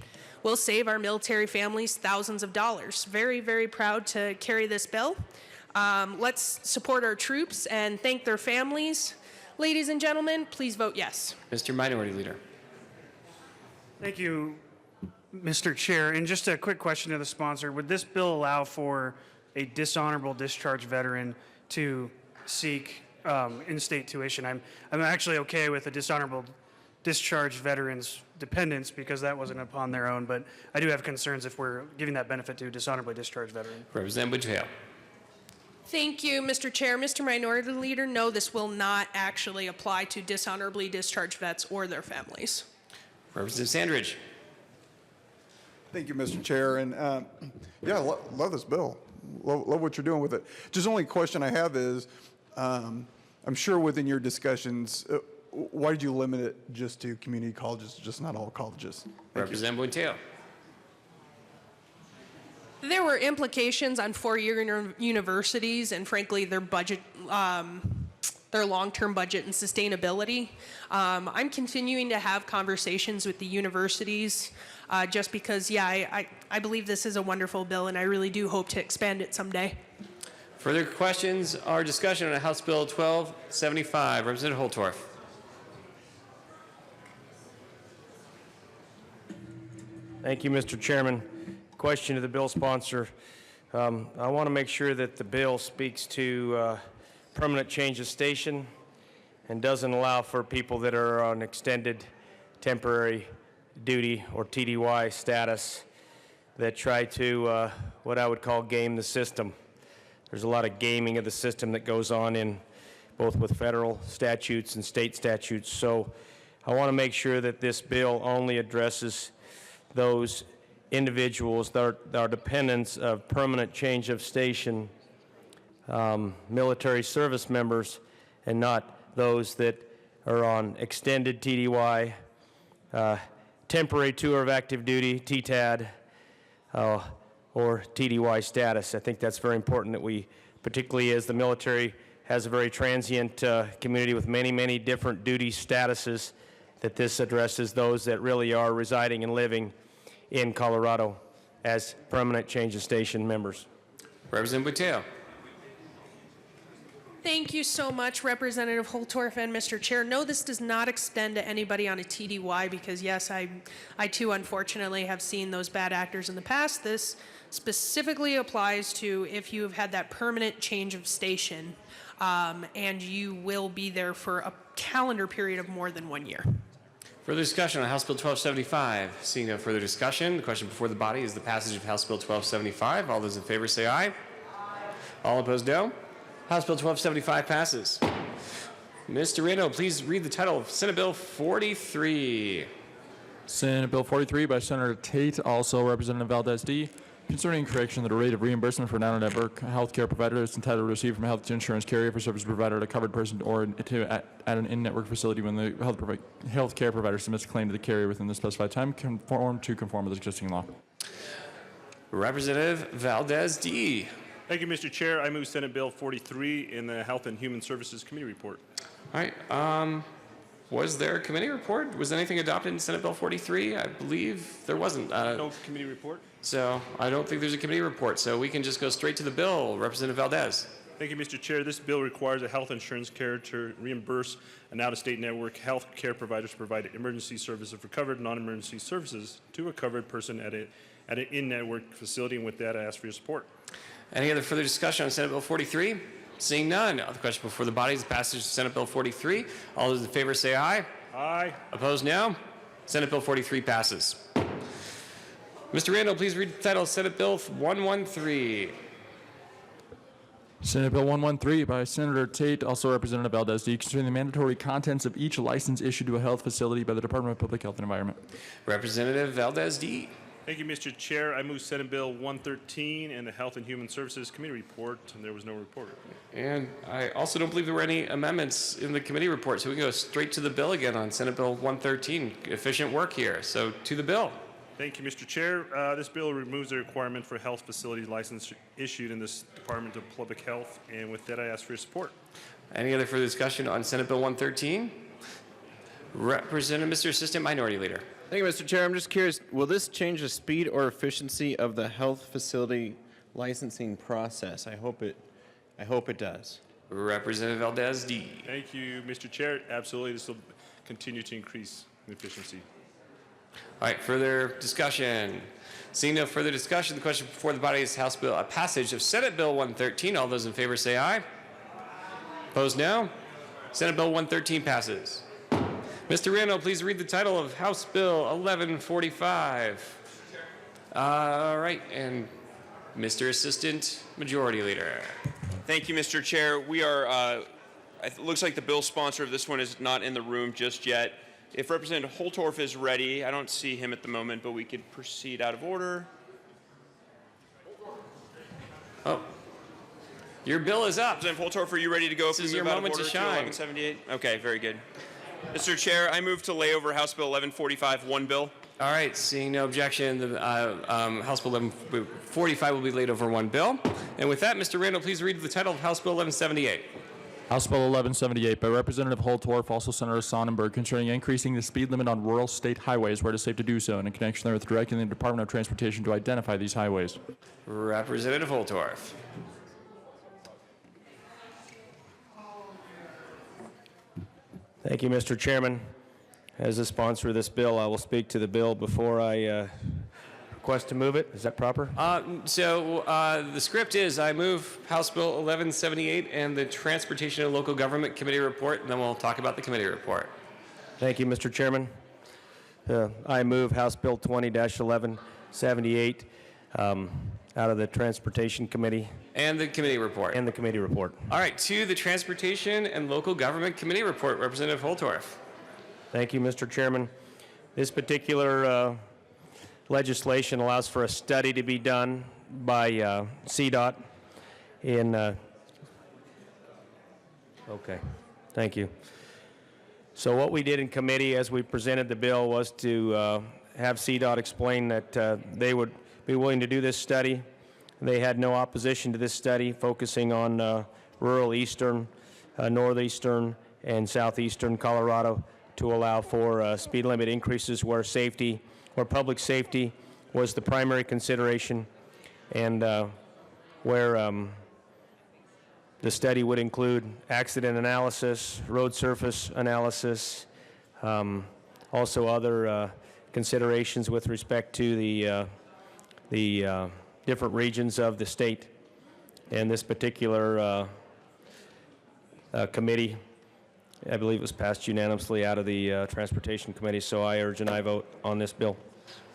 will save our military families thousands of dollars. Very, very proud to carry this bill. Let's support our troops and thank their families. Ladies and gentlemen, please vote yes. Mr. Minority Leader. Thank you, Mr. Chair. And just a quick question to the sponsor. Would this bill allow for a dishonorable discharge veteran to seek in-state tuition. I'm actually okay with the dishonorable discharged veterans' dependents because that wasn't upon their own, but I do have concerns if we're giving that benefit to dishonorably discharged veterans. Representative Butea. Thank you, Mr. Chair. Mr. Minority Leader, no, this will not actually apply to dishonorably discharged vets or their families. Representative Sandridge. Thank you, Mr. Chair. And yeah, love this bill. Love what you're doing with it. Just only question I have is, I'm sure within your discussions, why did you limit it just to community colleges, just not all colleges? Representative Butea. There were implications on four-year universities and frankly their budget, their long-term budget and sustainability. I'm continuing to have conversations with the universities just because, yeah, I believe this is a wonderful bill and I really do hope to expand it someday. Further questions or discussion on House Bill 1275? Representative Holtorf. Thank you, Mr. Chairman. Question to the bill sponsor. I want to make sure that the bill speaks to permanent change of station and doesn't allow for people that are on extended temporary duty or TDY status that try to what I would call game the system. There's a lot of gaming of the system that goes on in both with federal statutes and state statutes. So I want to make sure that this bill only addresses those individuals that are dependents of permanent change of station military service members and not those that are on extended TDY, temporary tour of active duty, TTAD, or TDY status. I think that's very important that we, particularly as the military has a very transient community with many, many different duty statuses, that this addresses those that really are residing and living in Colorado as permanent change of station members. Representative Butea. Thank you so much, Representative Holtorf and Mr. Chair. No, this does not extend to anybody on a TDY because, yes, I too, unfortunately, have seen those bad actors in the past. This specifically applies to if you have had that permanent change of station and you will be there for a calendar period of more than 1 year. Further discussion on House Bill 1275. Seeing no further discussion, the question before the body is the passage of House Bill 1275. All those in favor say aye. Aye. All opposed, no. House Bill 1275 passes. Mr. Rando, please read the title of Senate Bill 43. Senate Bill 43 by Senator Tate, also Representative Valdez D, concerning correction that the rate of reimbursement for an out-of-network health care provider is entitled to receive from a health insurance carrier for service provided to a covered person or at an in-network facility when the health care provider submits a claim to the carrier within the specified time conform with existing law. Representative Valdez D. Thank you, Mr. Chair. I move Senate Bill 43 in the Health and Human Services Committee report. All right. Was there a committee report? Was anything adopted in Senate Bill 43? I believe there wasn't. No committee report. So I don't think there's a committee report. So we can just go straight to the bill. Representative Valdez. Thank you, Mr. Chair. This bill requires a health insurance carrier to reimburse an out-of-state network health care provider to provide emergency services for covered non-emergency services to a covered person at an in-network facility. And with that, I ask for your support. Any other further discussion on Senate Bill 43? Seeing none, the question before the body is the passage of Senate Bill 43. All those in favor say aye. Aye. Opposed, no. Senate Bill 43 passes. Mr. Rando, please read the title of Senate Bill 113. Senate Bill 113 by Senator Tate, also Representative Valdez D, concerning the mandatory contents of each license issued to a health facility by the Department of Public Health and Environment. Representative Valdez D. Thank you, Mr. Chair. I move Senate Bill 113 in the Health and Human Services Committee report, and there was no report. And I also don't believe there were any amendments in the committee report, so we can go straight to the bill again on Senate Bill 113. Efficient work here. So to the bill. Thank you, Mr. Chair. This bill removes the requirement for health facilities license issued in this Department of Public Health, and with that, I ask for your support. Any other further discussion on Senate Bill 113? Representative, Mr. Assistant Minority Leader. Thank you, Mr. Chair. I'm just curious, will this change the speed or efficiency of the health facility licensing process? I hope it does. Representative Valdez D. Thank you, Mr. Chair. Absolutely, this will continue to increase efficiency. All right, further discussion. Seeing no further discussion, the question before the body is House Bill, a passage of Senate Bill 113. All those in favor say aye. Opposed, no. Senate Bill 113 passes. Mr. Randall, please read the title of House Bill 1145. All right, and Mr. Assistant Majority Leader. Thank you, Mr. Chair. We are, it looks like the bill sponsor of this one is not in the room just yet. If Representative Holtorf is ready, I don't see him at the moment, but we could proceed out of order. Oh, your bill is up. Representative Holtorf, are you ready to go? This is your moment to shine. 1178? Okay, very good. Mr. Chair, I move to lay over House Bill 1145, one bill. All right, seeing no objection, the House Bill 1145 will be laid over one bill. And with that, Mr. Randall, please read the title of House Bill 1178. House Bill 1178 by Representative Holtorf, also Senator Sonnenberg, concerning increasing the speed limit on rural state highways where it is safe to do so, and in connection therewith directing the Department of Transportation to identify these highways. Representative Holtorf. Thank you, Mr. Chairman. As the sponsor of this bill, I will speak to the bill before I request to move it. Is that proper? The script is I move House Bill 1178 and the Transportation and Local Government Committee report, and then we'll talk about the committee report. Thank you, Mr. Chairman. I move House Bill 20-1178 out of the Transportation Committee. And the committee report. And the committee report. All right, to the Transportation and Local Government Committee report, Representative Holtorf. Thank you, Mr. Chairman. This particular legislation allows for a study to be done by CDOT in... okay, thank you. So what we did in committee as we presented the bill was to have CDOT explain that they would be willing to do this study. They had no opposition to this study, focusing on rural eastern, northeastern, and southeastern Colorado to allow for speed limit increases where public safety was the primary consideration, and where the study would include accident analysis, road surface analysis, also other considerations with respect to the different regions of the state. And this particular committee, I believe, was passed unanimously out of the Transportation Committee, so I urge an aye vote on this bill.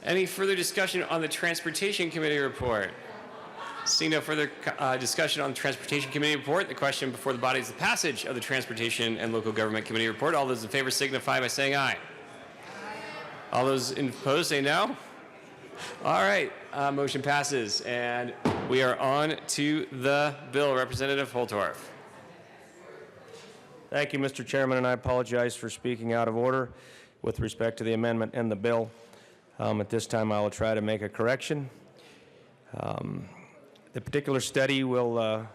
Any further discussion on the Transportation Committee report? Seeing no further discussion on the Transportation Committee report, the question before the body is the passage of the Transportation and Local Government Committee report. All those in favor signify by saying aye. All those opposed say no. All right, motion passes, and we are on to the bill. Representative Holtorf. Thank you, Mr. Chairman, and I apologize for speaking out of order with respect to the amendment and the bill. At this time, I will try to make a correction. The particular study will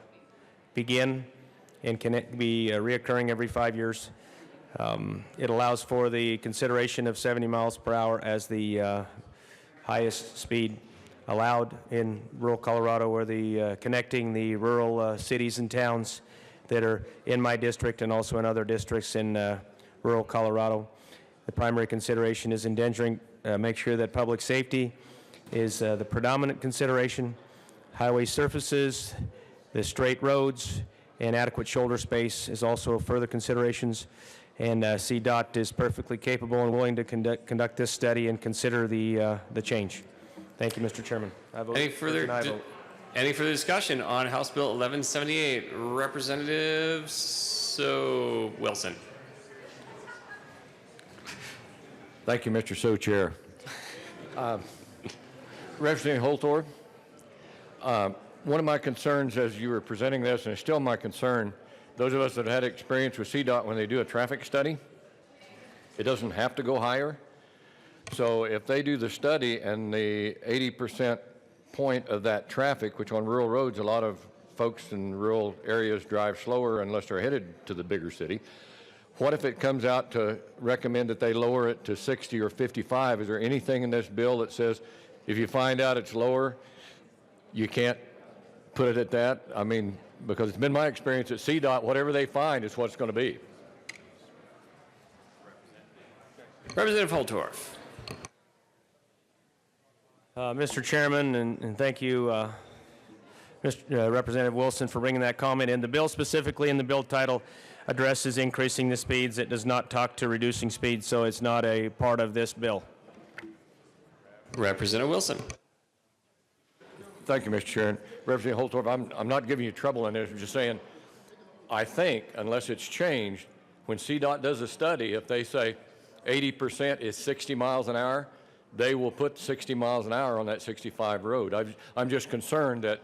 begin and can be reoccurring every 5 years. It allows for the consideration of 70 miles per hour as the highest speed allowed in rural Colorado, where connecting the rural cities and towns that are in my district and also in other districts in rural Colorado. The primary consideration is make sure that public safety is the predominant consideration. Highway surfaces, the straight roads, and adequate shoulder space is also further considerations. And CDOT is perfectly capable and willing to conduct this study and consider the change. Thank you, Mr. Chairman. I vote. Any further discussion on House Bill 1178? Representative Wilson. Thank you, Mr. Chair. Representative Holtorf, one of my concerns as you were presenting this, and it's still my concern, those of us that had experience with CDOT, when they do a traffic study, it doesn't have to go higher. So if they do the study and the 80% point of that traffic, which on rural roads, a lot of folks in rural areas drive slower unless they're headed to the bigger city. What if it comes out to recommend that they lower it to 60 or 55? Is there anything in this bill that says if you find out it's lower, you can't put it at that? I mean, because it's been my experience at CDOT, whatever they find is what it's going to be. Representative Holtorf. Mr. Chairman, and thank you, Representative Wilson for bringing that comment in. The bill specifically in the bill title addresses increasing the speeds. It does not talk to reducing speeds, so it's not a part of this bill. Representative Wilson. Thank you, Mr. Chair. Representative Holtorf, I'm not giving you trouble in this. I'm just saying, I think, unless it's changed, when CDOT does a study, if they say 80% is 60 miles an hour, they will put 60 miles an hour on that 65 road. I'm just concerned that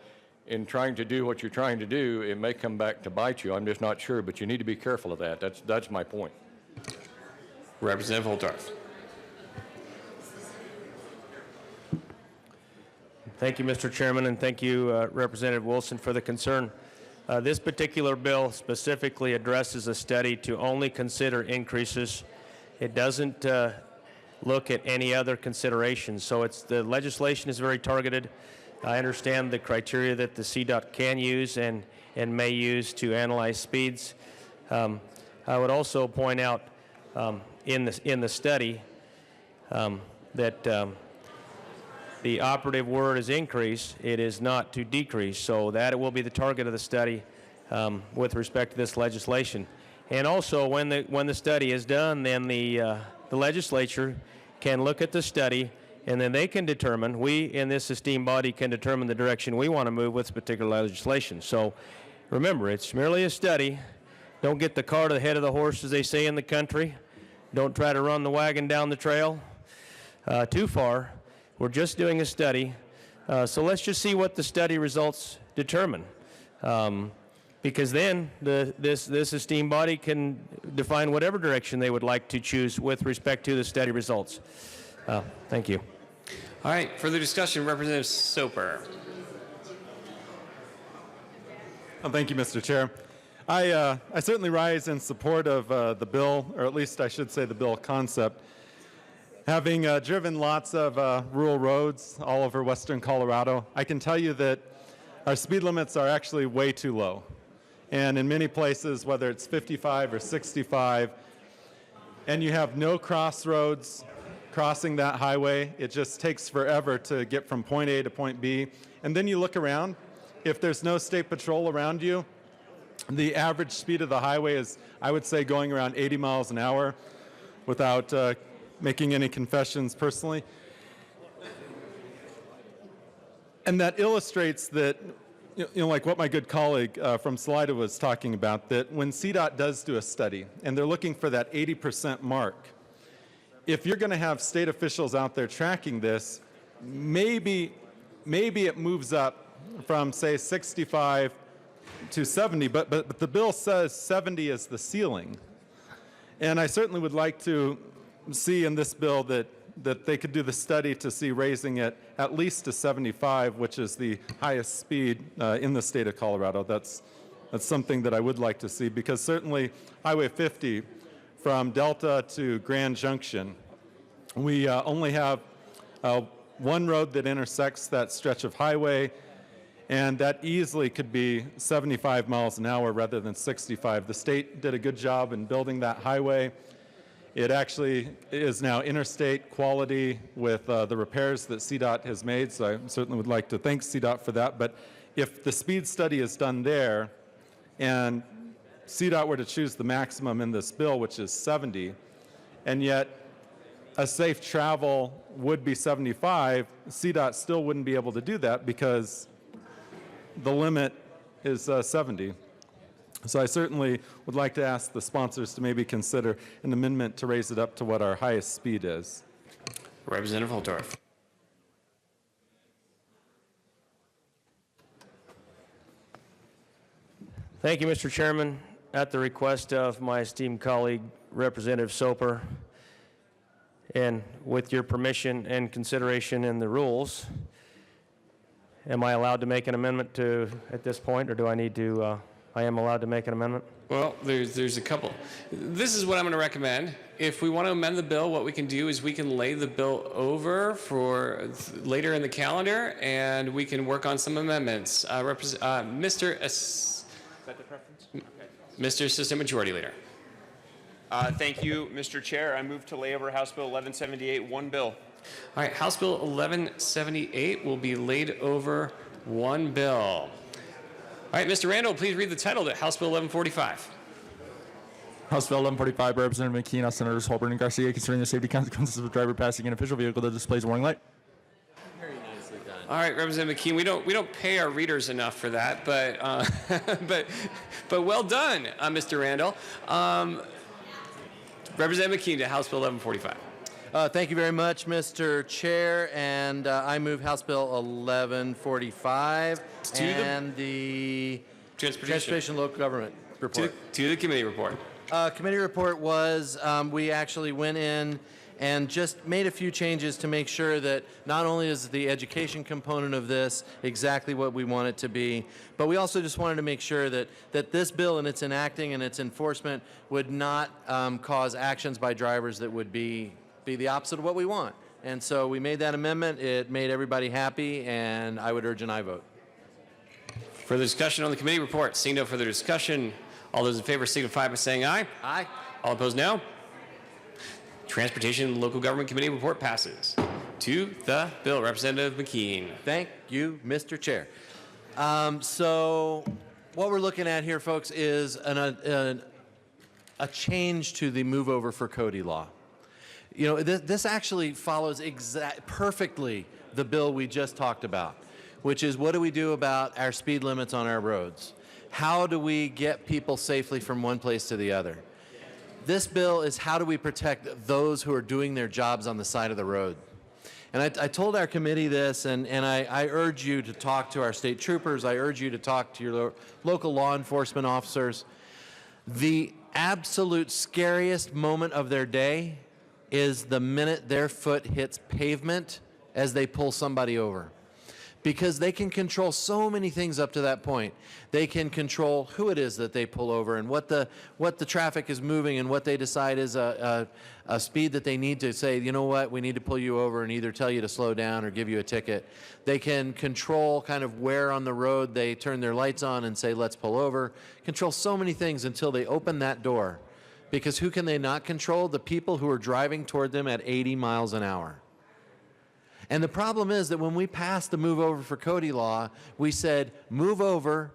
in trying to do what you're trying to do, it may come back to bite you. I'm just not sure, but you need to be careful of that. That's my point. Representative Holtorf. Thank you, Mr. Chairman, and thank you, Representative Wilson, for the concern. This particular bill specifically addresses a study to only consider increases. It doesn't look at any other considerations. So the legislation is very targeted. I understand the criteria that the CDOT can use and may use to analyze speeds. I would also point out in the study that the operative word is increase. It is not to decrease. So that will be the target of the study with respect to this legislation. And also, when the study is done, then the legislature can look at the study, and then they can determine, we in this esteemed body can determine the direction we want to move with this particular legislation. So remember, it's merely a study. Don't get the cart ahead of the horse, as they say in the country. Don't try to run the wagon down the trail too far. We're just doing a study. So let's just see what the study results determine. Because then this esteemed body can define whatever direction they would like to choose with respect to the study results. Thank you. All right, further discussion, Representative Soper. Thank you, Mr. Chair. I certainly rise in support of the bill, or at least I should say the bill concept. Having driven lots of rural roads all over western Colorado, I can tell you that our speed limits are actually way too low. And in many places, whether it's 55 or 65, and you have no crossroads crossing that highway, it just takes forever to get from point A to point B. And then you look around, if there's no state patrol around you, the average speed of the highway is, I would say, going around 80 miles an hour without making any confessions personally. And that illustrates that, like what my good colleague from Salida was talking about, that when CDOT does do a study and they're looking for that 80% mark, if you're going to have state officials out there tracking this, maybe it moves up from, say, 65 to 70, but the bill says 70 is the ceiling. And I certainly would like to see in this bill that they could do the study to see raising it at least to 75, which is the highest speed in the state of Colorado. That's something that I would like to see, because certainly Highway 50 from Delta to Grand Junction, we only have one road that intersects that stretch of highway, and that easily could be 75 miles an hour rather than 65. The state did a good job in building that highway. It actually is now interstate quality with the repairs that CDOT has made, so I certainly would like to thank CDOT for that. But if the speed study is done there and CDOT were to choose the maximum in this bill, which is 70, and yet a safe travel would be 75, CDOT still wouldn't be able to do that because the limit is 70. So I certainly would like to ask the sponsors to maybe consider an amendment to raise it up to what our highest speed is. Representative Holtorf. Thank you, Mr. Chairman. At the request of my esteemed colleague, Representative Soper, and with your permission and consideration in the rules, am I allowed to make an amendment at this point, or do I need to? I am allowed to make an amendment? Well, there's a couple. This is what I'm going to recommend. If we want to amend the bill, what we can do is we can lay the bill over for later in the calendar, and we can work on some amendments. Mr. Assistant Majority Leader. Thank you, Mr. Chair. I move to lay over House Bill 1178, one bill. All right, House Bill 1178 will be laid over one bill. All right, Mr. Randall, please read the title to House Bill 1145. House Bill 1145 by Representative McKean, House Senators Holborn and Garcia, concerning the safety consequences of a driver passing an official vehicle that displays a warning light. Very nicely done. All right, Representative McKean, we don't pay our readers enough for that, but but well done, Mr. Randall. Representative McKean to House Bill 1145. Thank you very much, Mr. Chair, and I move House Bill 1145 and the Transportation Local Government report. To the committee report. Committee report was we actually went in and just made a few changes to make sure that not only is the education component of this exactly what we want it to be, but we also just wanted to make sure that this bill and its enacting and its enforcement would not cause actions by drivers that would be the opposite of what we want. And so we made that amendment. It made everybody happy, and I would urge an aye vote. Further discussion on the committee report. Seeing no further discussion, all those in favor signify by saying aye. Aye. All opposed, no. Transportation and Local Government Committee report passes. To the bill, Representative McKean. Thank you, Mr. Chair. So what we're looking at here, folks, is a change to the move over for Cody law. You know, this actually follows perfectly the bill we just talked about, which is what do we do about our speed limits on our roads? How do we get people safely from one place to the other? This bill is how do we protect those who are doing their jobs on the side of the road? And I told our committee this, and I urge you to talk to our state troopers. I urge you to talk to your local law enforcement officers. The absolute scariest moment of their day is the minute their foot hits pavement as they pull somebody over. Because they can control so many things up to that point. They can control who it is that they pull over and what the traffic is moving and what they decide is a speed that they need to say, you know what, we need to pull you over and either tell you to slow down or give you a ticket. They can control kind of where on the road they turn their lights on and say, let's pull over. Control so many things until they open that door. Because who can they not control? The people who are driving toward them at 80 miles an hour. And the problem is that when we passed the Move Over for Cody law, we said, move over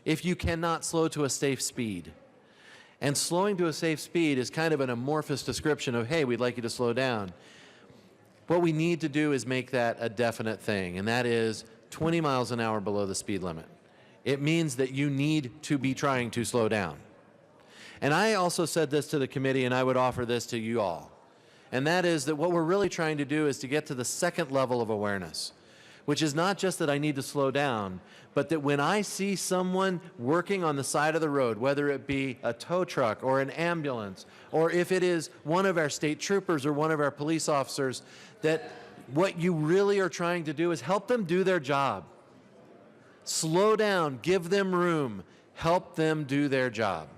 if you cannot slow to a safe speed. And slowing to a safe speed is kind of an amorphous description of, hey, we'd like you to slow down. What we need to do is make that a definite thing, and that is 20 miles an hour below the speed limit. It means that you need to be trying to slow down. And I also said this to the committee, and I would offer this to you all. And that is that what we're really trying to do is to get to the second level of awareness, which is not just that I need to slow down, but that when I see someone working on the side of the road, whether it be a tow truck or an ambulance, or if it is one of our state troopers or one of our police officers, that what you really are trying to do is help them do their job. Slow down, give them room, help them do their job.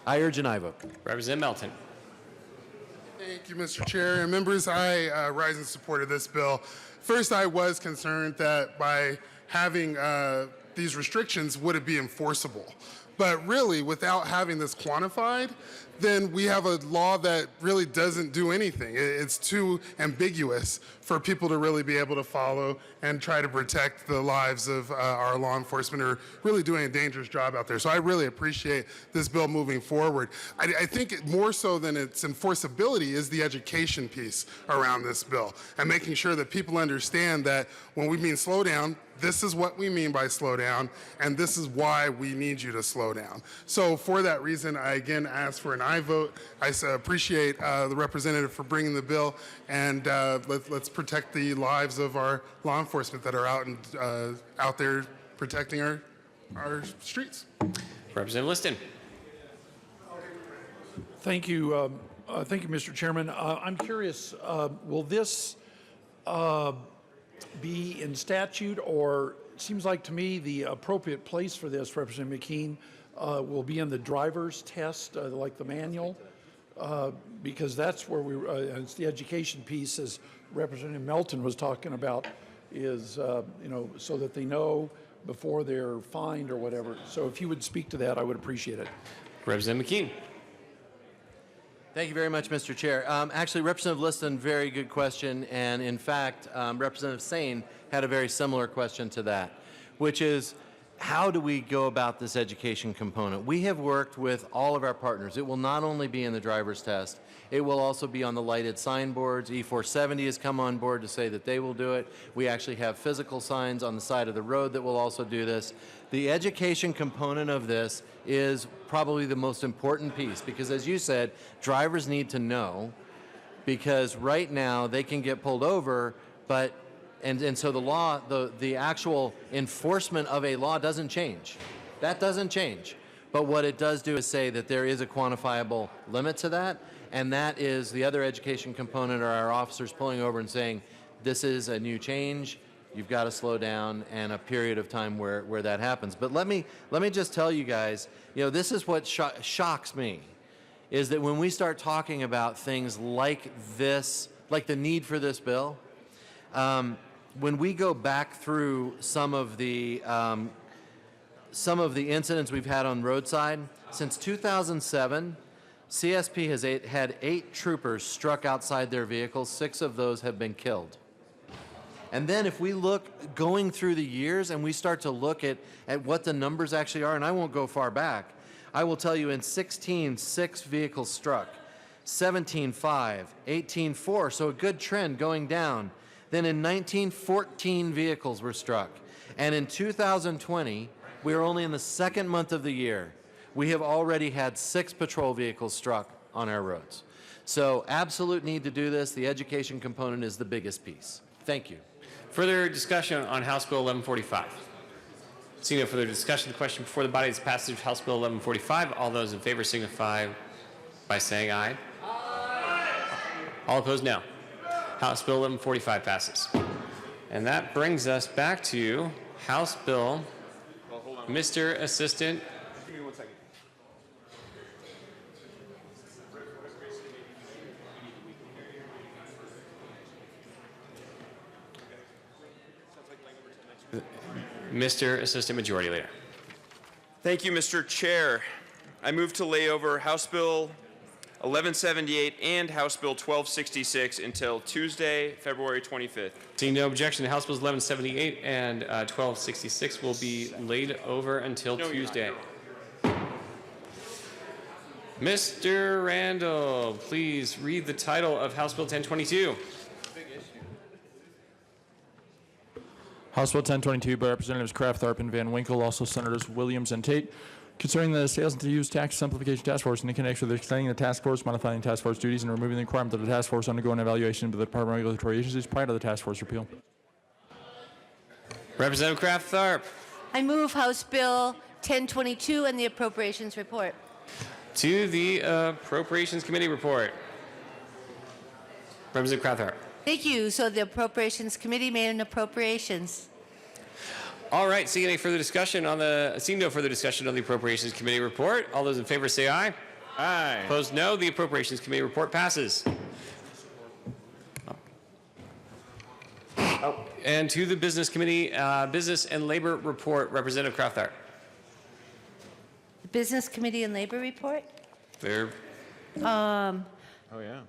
I urge an aye vote. Representative Melton. Thank you, Mr. Chair. And members, I rise in support of this bill. First, I was concerned that by having these restrictions, would it be enforceable? But really, without having this quantified, then we have a law that really doesn't do anything. It's too ambiguous for people to really be able to follow and try to protect the lives of our law enforcement who are really doing a dangerous job out there. So I really appreciate this bill moving forward. I think more so than its enforceability is the education piece around this bill and making sure that people understand that when we mean slow down, this is what we mean by slow down, and this is why we need you to slow down. So for that reason, I again ask for an aye vote. I appreciate the representative for bringing the bill, and let's protect the lives of our law enforcement that are out there protecting our streets. Representative Liston. Thank you, Mr. Chairman. I'm curious, will this be in statute, or it seems like to me the appropriate place for this, Representative McKean, will be in the driver's test, like the manual, because that's where it's the education piece, as Representative Melton was talking about, is, so that they know before they're fined or whatever. So if you would speak to that, I would appreciate it. Representative McKean. Thank you very much, Mr. Chair. Actually, Representative Liston, very good question. And in fact, Representative Sane had a very similar question to that, which is, how do we go about this education component? We have worked with all of our partners. It will not only be in the driver's test, it will also be on the lighted signboards. E470 has come on board to say that they will do it. We actually have physical signs on the side of the road that will also do this. The education component of this is probably the most important piece because, as you said, drivers need to know, because right now they can get pulled over, but and so the law, the actual enforcement of a law doesn't change. That doesn't change. But what it does do is say that there is a quantifiable limit to that, and that is the other education component, are our officers pulling over and saying, this is a new change, you've got to slow down, and a period of time where that happens. But let me just tell you guys, this is what shocks me, is that when we start talking about things like this, like the need for this bill, when we go back through some of the incidents we've had on roadside, since 2007, CSP has had 8 troopers struck outside their vehicles. 6 of those have been killed. And then if we look going through the years and we start to look at what the numbers actually are, and I won't go far back, I will tell you in 16, 6 vehicles struck, 17, 5, 18, 4, so a good trend going down. Then in 19, 14 vehicles were struck. And in 2020, we are only in the 2nd month of the year. We have already had 6 patrol vehicles struck on our roads. So absolute need to do this. The education component is the biggest piece. Thank you. Further discussion on House Bill 1145. Seeing no further discussion, the question before the body is passage of House Bill 1145. All those in favor signify by saying aye. Aye. All opposed, no. House Bill 1145 passes. And that brings us back to House Bill, Mr. Assistant. Give me 1 second. Mr. Assistant Majority Leader. Thank you, Mr. Chair. I move to lay over House Bill 1178 and House Bill 1266 until Tuesday, February 25th. Seeing no objection, House Bills 1178 and 1266 will be laid over until Tuesday. Mr. Randall, please read the title of House Bill 1022. House Bill 1022 by Representatives Kraft, Tharp, and Van Winkle, also Senators Williams and Tate, concerning the Sales and Use Tax Simplification Task Force and in connection with extending the task force, modifying the task force duties, and removing the requirement that the task force undergo an evaluation by the Department of Regulatory Agencies prior to the task force repeal. Representative Kraft Tharp. I move House Bill 1022 and the Appropriations Report. To the Appropriations Committee report. Representative Kraft Tharp. Thank you. So the Appropriations Committee made an appropriations. All right, seeing no further discussion on the Appropriations Committee report, all those in favor say aye. Aye. Opposed, no. The Appropriations Committee report passes. And to the Business Committee, Business and Labor report, Representative Kraft Tharp. The Business Committee and Labor Report? There. Oh, yeah.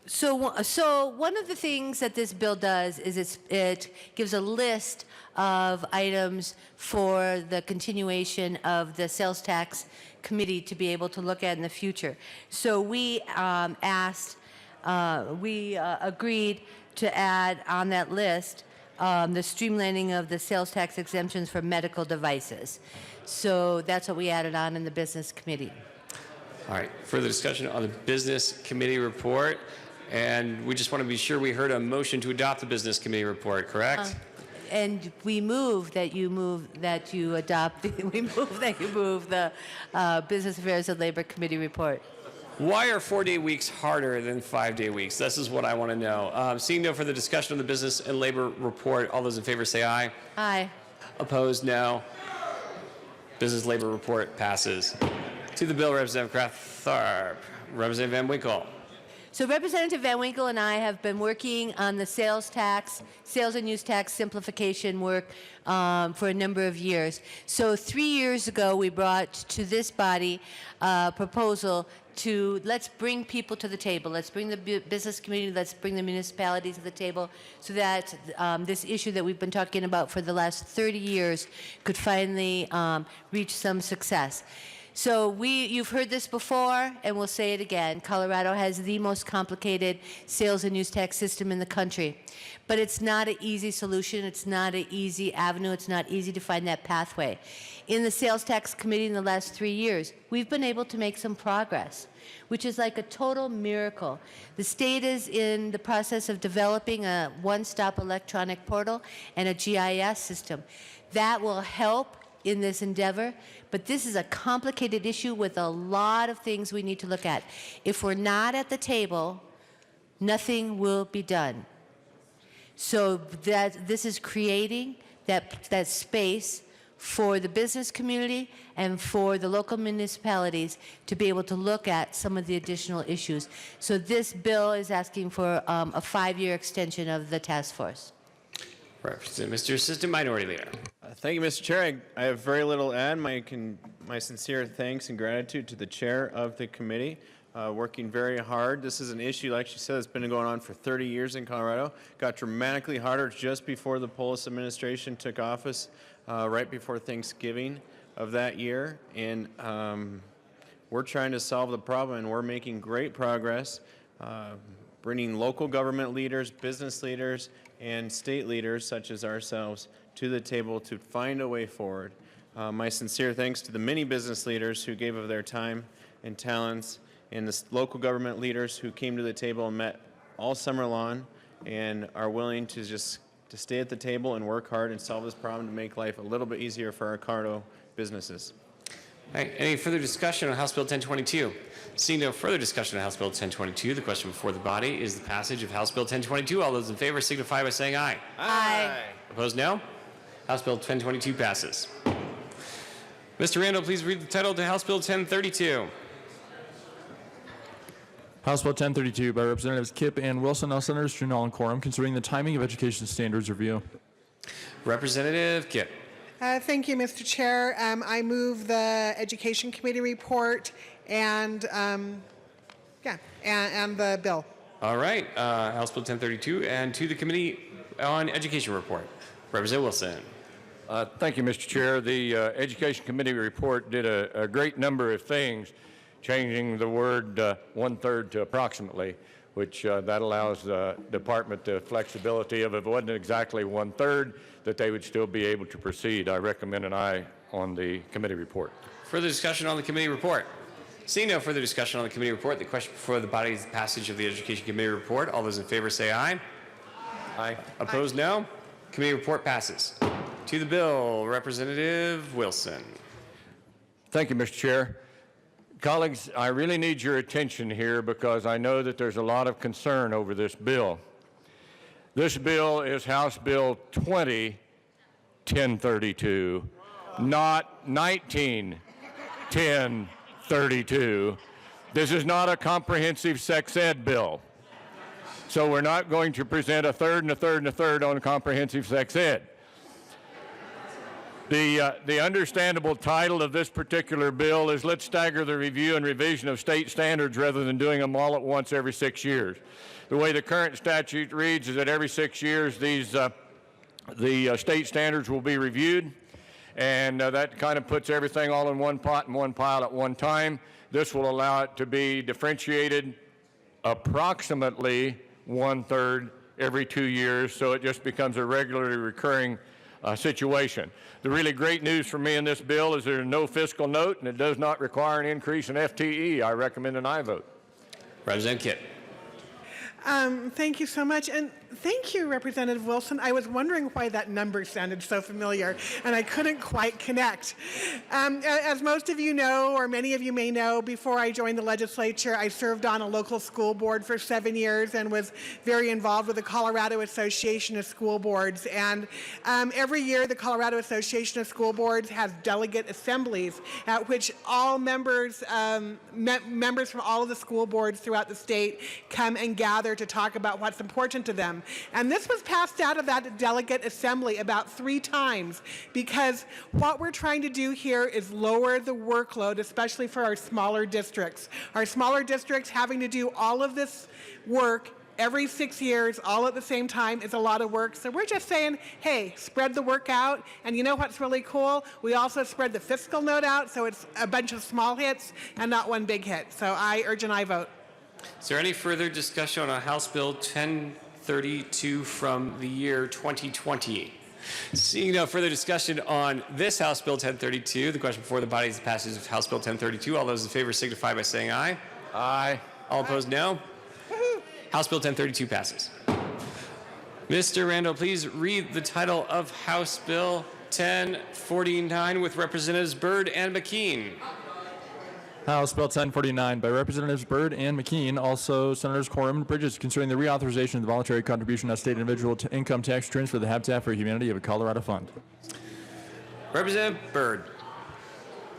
So one of the things that this bill does is it gives a list of items for the continuation of the sales tax committee to be able to look at in the future. So we agreed to add on that list the streamlining of the sales tax exemptions for medical devices. So that's what we added on in the Business Committee. All right, further discussion on the Business Committee report. And we just want to be sure we heard a motion to adopt the Business Committee report, correct? And we move that you adopt, the Business Affairs and Labor Committee report. Why are 4-day weeks harder than 5-day weeks? This is what I want to know. Seeing no further discussion on the Business and Labor report, all those in favor say aye. Aye. Opposed, no. Business Labor report passes. To the bill, Representative Kraft Tharp. Representative Van Winkle. So Representative Van Winkle and I have been working on the sales and use tax simplification work for a number of years. So 3 years ago, we brought to this body a proposal let's bring people to the table. Let's bring the business community, let's bring the municipalities to the table so that this issue that we've been talking about for the last 30 years could finally reach some success. So you've heard this before, and we'll say it again. Colorado has the most complicated sales and use tax system in the country. But it's not an easy solution. It's not an easy avenue. It's not easy to find that pathway. In the Sales Tax Committee in the last 3 years, we've been able to make some progress, which is like a total miracle. The state is in the process of developing a one-stop electronic portal and a GIS system. That will help in this endeavor, but this is a complicated issue with a lot of things we need to look at. If we're not at the table, nothing will be done. So this is creating that space for the business community and for the local municipalities to be able to look at some of the additional issues. So this bill is asking for a 5-year extension of the task force. Mr. Assistant Minority Leader. Thank you, Mr. Chair. I have very little to add. My sincere thanks and gratitude to the chair of the committee, working very hard. This is an issue, like she said, that's been going on for 30 years in Colorado. Got dramatically harder just before the Polis administration took office, right before Thanksgiving of that year. And we're trying to solve the problem, and we're making great progress, bringing local government leaders, business leaders, and state leaders such as ourselves to the table to find a way forward. My sincere thanks to the many business leaders who gave of their time and talents, and the local government leaders who came to the table and met all summer long and are willing to stay at the table and work hard and solve this problem to make life a little bit easier for our Colorado businesses. All right, any further discussion on House Bill 1022? Seeing no further discussion on House Bill 1022, the question before the body is the passage of House Bill 1022. All those in favor signify by saying aye. Aye. Opposed, no? House Bill 1022 passes. Mr. Randall, please read the title to House Bill 1032. House Bill 1032 by Representatives Kipp and Wilson. All senators to null and quorum, considering the timing of education standards review. Representative Kipp. Thank you, Mr. Chair. I move the Education Committee report and the bill. All right, House Bill 1032 and to the Committee on Education report. Representative Wilson. Thank you, Mr. Chair. The Education Committee report did a great number of things, changing the word 1/3 to approximately, which that allows the department the flexibility of if it wasn't exactly 1/3, that they would still be able to proceed. I recommend an aye on the committee report. Further discussion on the committee report? Seeing no further discussion on the committee report, the question before the body is the passage of the Education Committee report. All those in favor say aye. Aye. Opposed, no. Committee report passes. To the bill, Representative Wilson. Thank you, Mr. Chair. Colleagues, I really need your attention here because I know that there's a lot of concern over this bill. This bill is House Bill 20-1032, not 19-1032. This is not a comprehensive sex ed bill. So we're not going to present a third and a third and a third on comprehensive sex ed. The understandable title of this particular bill is Let's Stagger the Review and Revision of State Standards rather than doing them all at once every 6 years. The way the current statute reads is that every 6 years the state standards will be reviewed, and that kind of puts everything all in one pot and one pile at one time. This will allow it to be differentiated approximately 1/3 every 2 years, so it just becomes a regularly recurring situation. The really great news for me in this bill is there's no fiscal note and it does not require an increase in FTE. I recommend an aye vote. Representative Kitt. Thank you so much. And thank you, Representative Wilson. I was wondering why that number sounded so familiar, and I couldn't quite connect. As most of you know, or many of you may know, before I joined the legislature, I served on a local school board for 7 years and was very involved with the Colorado Association of School Boards. And every year, the Colorado Association of School Boards has delegate assemblies at which all members, members from all of the school boards throughout the state come and gather to talk about what's important to them. program. And this was passed out of that delegate assembly about 3 times because what we're trying to do here is lower the workload, especially for our smaller districts. Our smaller districts having to do all of this work every 6 years, all at the same time, is a lot of work. So we're just saying, hey, spread the work out. And you know what's really cool? We also spread the fiscal note out, so it's a bunch of small hits and not one big hit. So I urge an aye vote. Is there any further discussion on House Bill 1032 from the year 2020? Seeing no further discussion on this House Bill 1032, the question before the body is the passage of House Bill 1032. All those in favor signify by saying aye. Aye. All opposed, no. House Bill 1032 passes. Mr. Randall, please read the title of House Bill 1049 with Representatives Byrd and McKean. House Bill 1049 by Representatives Byrd and McKean, also Senators Quorum and Bridges, concerning the reauthorization of the voluntary contribution of state individual income tax returns for the Habitat for Humanity of Colorado Fund. Representative Byrd.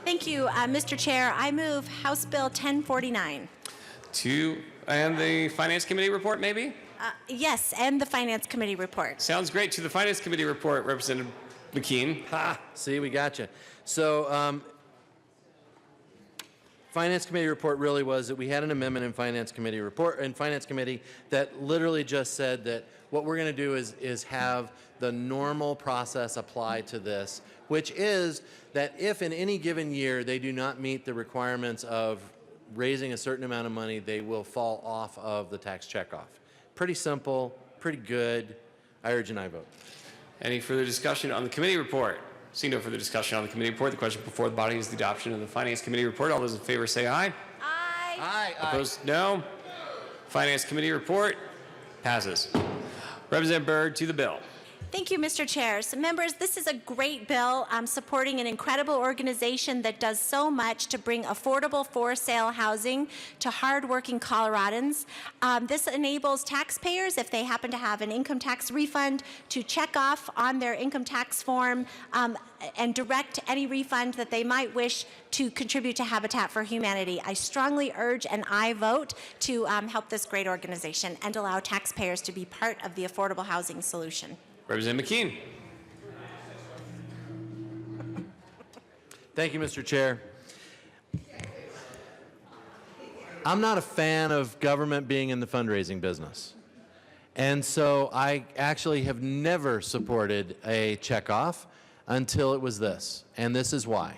Thank you, Mr. Chair. I move House Bill 1049. And the Finance Committee report, maybe? Yes, and the Finance Committee report. Sounds great. To the Finance Committee report, Representative McKean. Ha! See, we got you. So, Finance Committee report really was that we had an amendment in Finance Committee that literally just said that what we're going to do is have the normal process apply to this, which is that if in any given year they do not meet the requirements of raising a certain amount of money, they will fall off of the tax checkoff. Pretty simple, pretty good. I urge an aye vote. Any further discussion on the committee report? Seeing no further discussion on the committee report, the question before the body is the adoption of the Finance Committee report. All those in favor say aye. Aye. Aye. Opposed, no. Finance Committee report passes. Representative Byrd to the bill. Thank you, Mr. Chair. So members, this is a great bill supporting an incredible organization that does so much to bring affordable for-sale housing to hardworking Coloradans. This enables taxpayers, if they happen to have an income tax refund, to check off on their income tax form and direct any refund that they might wish to contribute to Habitat for Humanity. I strongly urge an aye vote to help this great organization and allow taxpayers to be part of the affordable housing solution. Representative McKean. Thank you, Mr. Chair. I'm not a fan of government being in the fundraising business. And so I actually have never supported a checkoff until it was this. And this is why.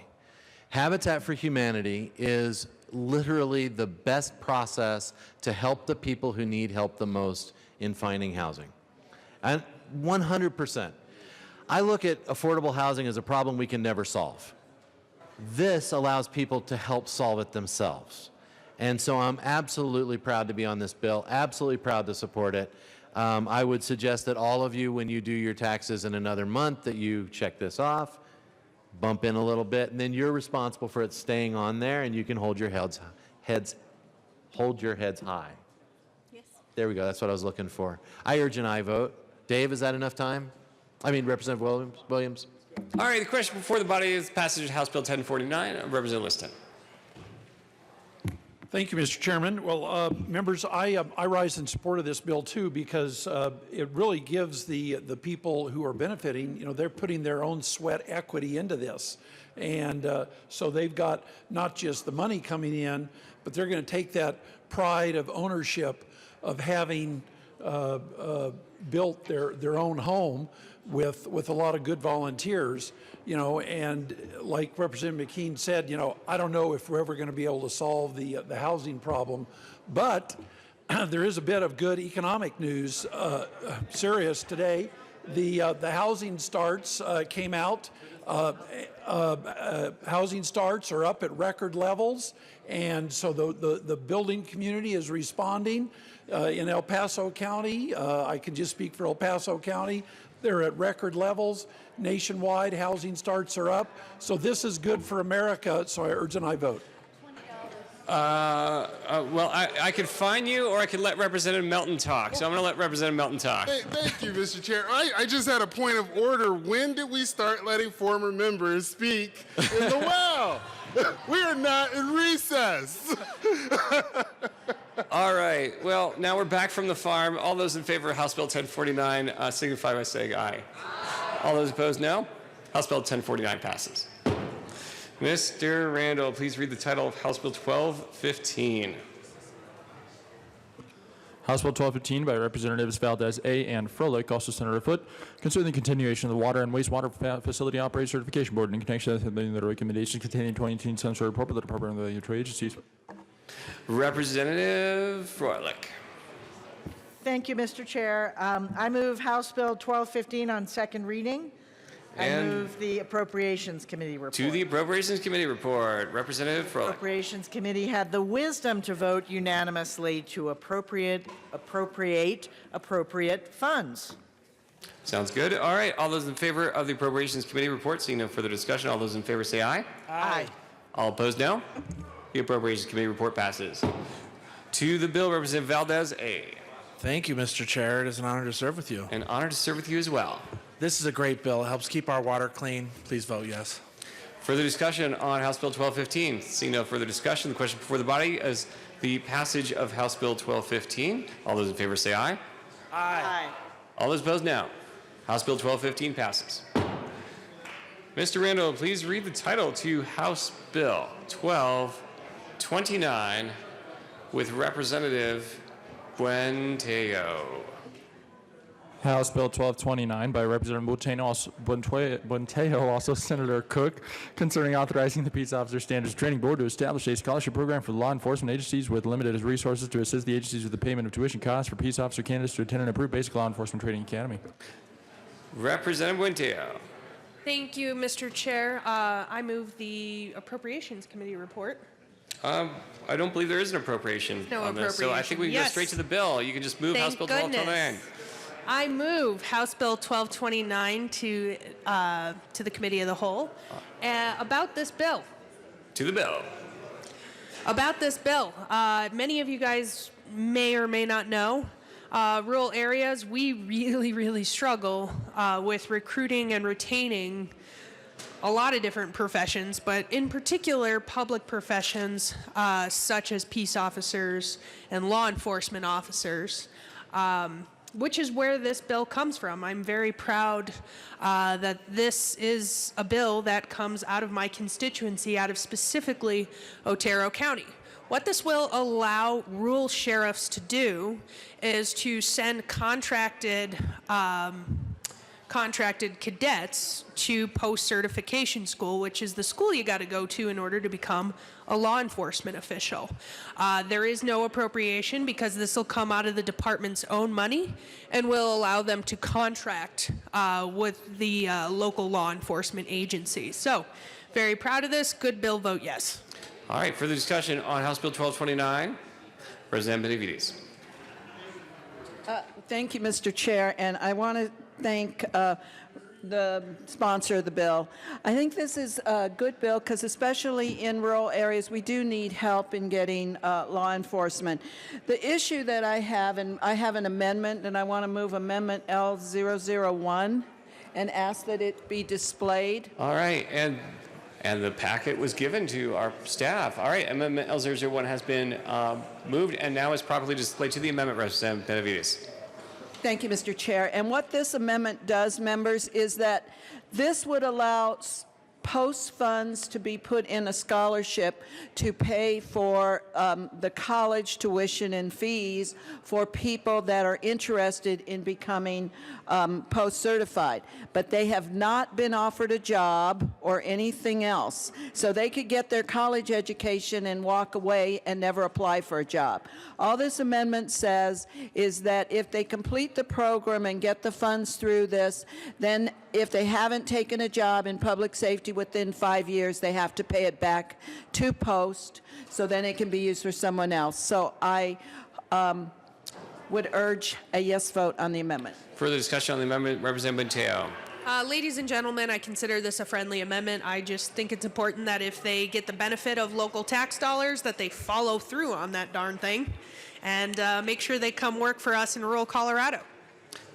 Habitat for Humanity is literally the best process to help the people who need help the most in finding housing. And 100%. I look at affordable housing as a problem we can never solve. This allows people to help solve it themselves. And so I'm absolutely proud to be on this bill, absolutely proud to support it. I would suggest that all of you, when you do your taxes in another month, that you check this off, bump in a little bit, and then you're responsible for it staying on there, and you can hold your heads high. Yes. There we go. That's what I was looking for. I urge an aye vote. Dave, is that enough time? I mean, Representative Williams. All right, the question before the body is passage of House Bill 1049. Representative Liston. Thank you, Mr. Chairman. Well, members, I rise in support of this bill too because it really gives the people who are benefiting, they're putting their own sweat equity into this. And so they've got not just the money coming in, but they're going to take that pride of ownership of having built their own home with a lot of good volunteers, and like Representative McKean said, I don't know if we're ever going to be able to solve the housing problem, but there is a bit of good economic news. Serious today, the housing starts came out. Housing starts are up at record levels, and so the building community is responding. In El Paso County, I can just speak for El Paso County, they're at record levels. Nationwide, housing starts are up. So this is good for America, so I urge an aye vote. Well, I could fine you, or I could let Representative Melton talk. So I'm going to let Representative Melton talk. Thank you, Mr. Chair. I just had a point of order. When did we start letting former members speak in the well? We are not in recess. All right. Well, now we're back from the farm. All those in favor of House Bill 1049 signify by saying aye. All those opposed, no. House Bill 1049 passes. Mr. Randall, please read the title of House Bill 1215. House Bill 1215 by Representatives Valdez A. and Froelich, also Senator Foote, concerning the continuation of the Water and Wastewater Facility Operator Certification Board in connection with the recommendations containing 2018 Senator report by the Department of the Regulatory Agencies. Representative Froelich. Thank you, Mr. Chair. I move House Bill 1215 on second reading. I And move the Appropriations Committee report. to the Appropriations Committee report, Representative Froelich. Appropriations Committee had the wisdom to vote unanimously to appropriate appropriate funds. Sounds good. All right. All those in favor of the Appropriations Committee report, seeing no further discussion, all those in favor say aye. Aye. All opposed, no. The Appropriations Committee report passes. To the bill, Representative Valdez A. Thank you, Mr. Chair. It is an honor to serve with you. An honor to serve with you as well. This is a great bill. It helps keep our water clean. Please vote yes. Further discussion on House Bill 1215. Seeing no further discussion, the question before the body is the passage of House Bill 1215. All those in favor say aye. Aye. All those opposed, no. House Bill 1215 passes. Mr. Randall, please read the title to House Bill 1229 with Representative Buentello. House Bill 1229 by Representative Buentello, also Senator Cook, concerning authorizing the Peace Officer Standards Training Board to establish a scholarship program for law enforcement agencies with limited resources to assist the agencies with the payment of tuition costs for peace officer candidates to attend an approved basic law enforcement training academy. Representative Buentello. Thank you, Mr. Chair. I move the Appropriations Committee report. I don't believe there is an appropriation No on this, so I think we can go appropriation. straight to the bill. You can just move House Bill 1229. I move House Bill 1229 to the Committee of the Whole. About this bill. To the bill. About this bill. Many of you guys may or may not know, rural areas, we really struggle with recruiting and retaining a lot of different professions, but in particular public professions such as peace officers and law enforcement officers. Which is where this bill comes from. I'm very proud that this is a bill that comes out of my constituency, out of specifically Otero County. What this will allow rural sheriffs to do is to send contracted cadets to post-certification school, which is the school you got to go to in order to become a law enforcement official. There is no appropriation because this will come out of the department's own money and will allow them to contract with the local law enforcement agencies. So, very proud of this. Good bill, vote yes. All right, further discussion on House Bill 1229. President Benavides. Thank you, Mr. Chair, and I want to thank the sponsor of the bill. I think this is a good bill because especially in rural areas, we do need help in getting law enforcement. The issue that I have, and I have an amendment, and I want to move Amendment L001 and ask that it be displayed. All right, and the packet was given to our staff. All right, Amendment L001 has been moved and now is properly displayed to the amendment, Representative Benavides. Thank you, Mr. Chair. And what this amendment does, members, is that this would allow post funds to be put in a scholarship to pay for the college tuition and fees for people that are interested in becoming post-certified. But they have not been offered a job or anything else. So they could get their college education and walk away and never apply for a job. All this amendment says is that if they complete the program and get the funds through this, then if they haven't taken a job in public safety within 5 years, they have to pay it back to post, so then it can be used for someone else. So I would urge a yes vote on the amendment. Further discussion on the amendment, Representative Buentello. Ladies and gentlemen, I consider this a friendly amendment. I just think it's important that if they get the benefit of local tax dollars, that they follow through on that darn thing and make sure they come work for us in rural Colorado.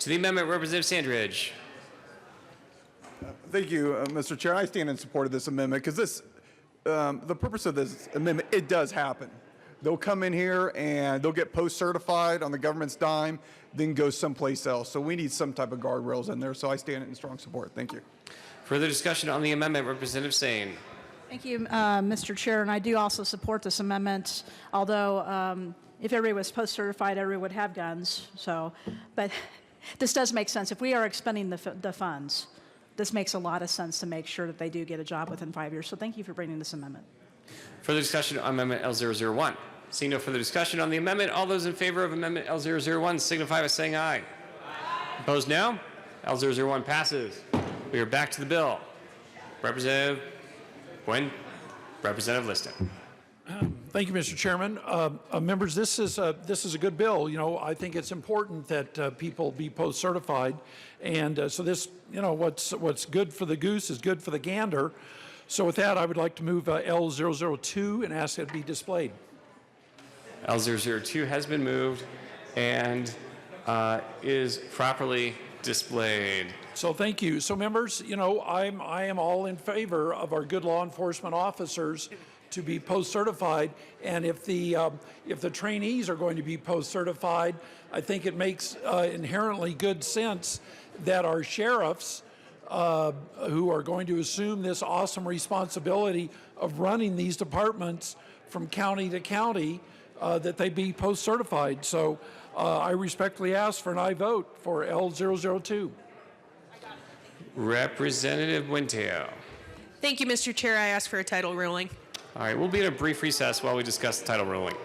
To the amendment, Representative Sandridge. Thank you, Mr. Chair. I stand in support of this amendment because this, the purpose of this amendment, it does happen. They'll come in here and they'll get post-certified on the government's dime, then go someplace else. So we need some type of guardrails in there. So I stand in strong support. Thank you. Further discussion on the amendment, Representative Sane. Thank you, Mr. Chair, and I do also support this amendment, although if everybody was post-certified, everybody would have guns. So, but this does make sense. If we are expending the funds, this makes a lot of sense to make sure that they do get a job within 5 years. So thank you for bringing this amendment. Further discussion on Amendment L001. Seeing no further discussion on the amendment, all those in favor of Amendment L001 signify by saying aye. Aye. Opposed, no. L001 passes. We are back to the bill. Representative Liston. Thank you, Mr. Chairman. Members, this is a good bill. You know, I think it's important that people be post-certified, and so this, you know, what's good for the goose is good for the gander. So with that, I would like to move L002 and ask that it be displayed. L002 has been moved and is properly displayed. So thank you. So members, you know, I am all in favor of our good law enforcement officers to be post-certified, and if the trainees are going to be post-certified, I think it makes inherently good sense that our sheriffs, who are going to assume this awesome responsibility of running these departments from county to county, that they be post-certified. So I respectfully ask for an aye vote for L002. Representative Buentello. Thank you, Mr. Chair. I ask for a title ruling. All right, we'll be at a brief recess while we discuss the title ruling.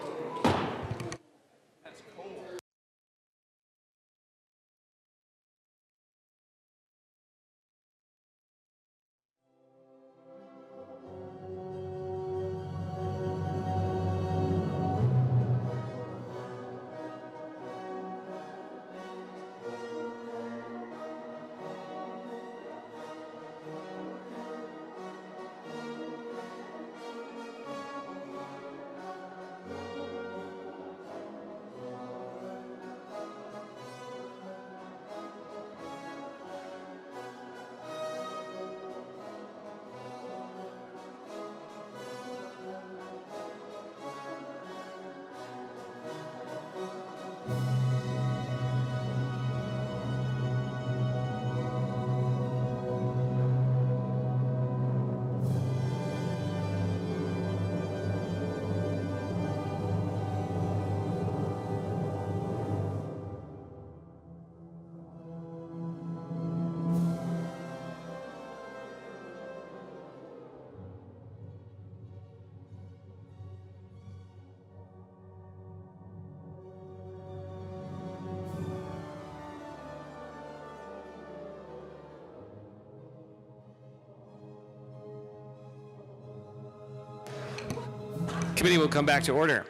Committee will come back to order.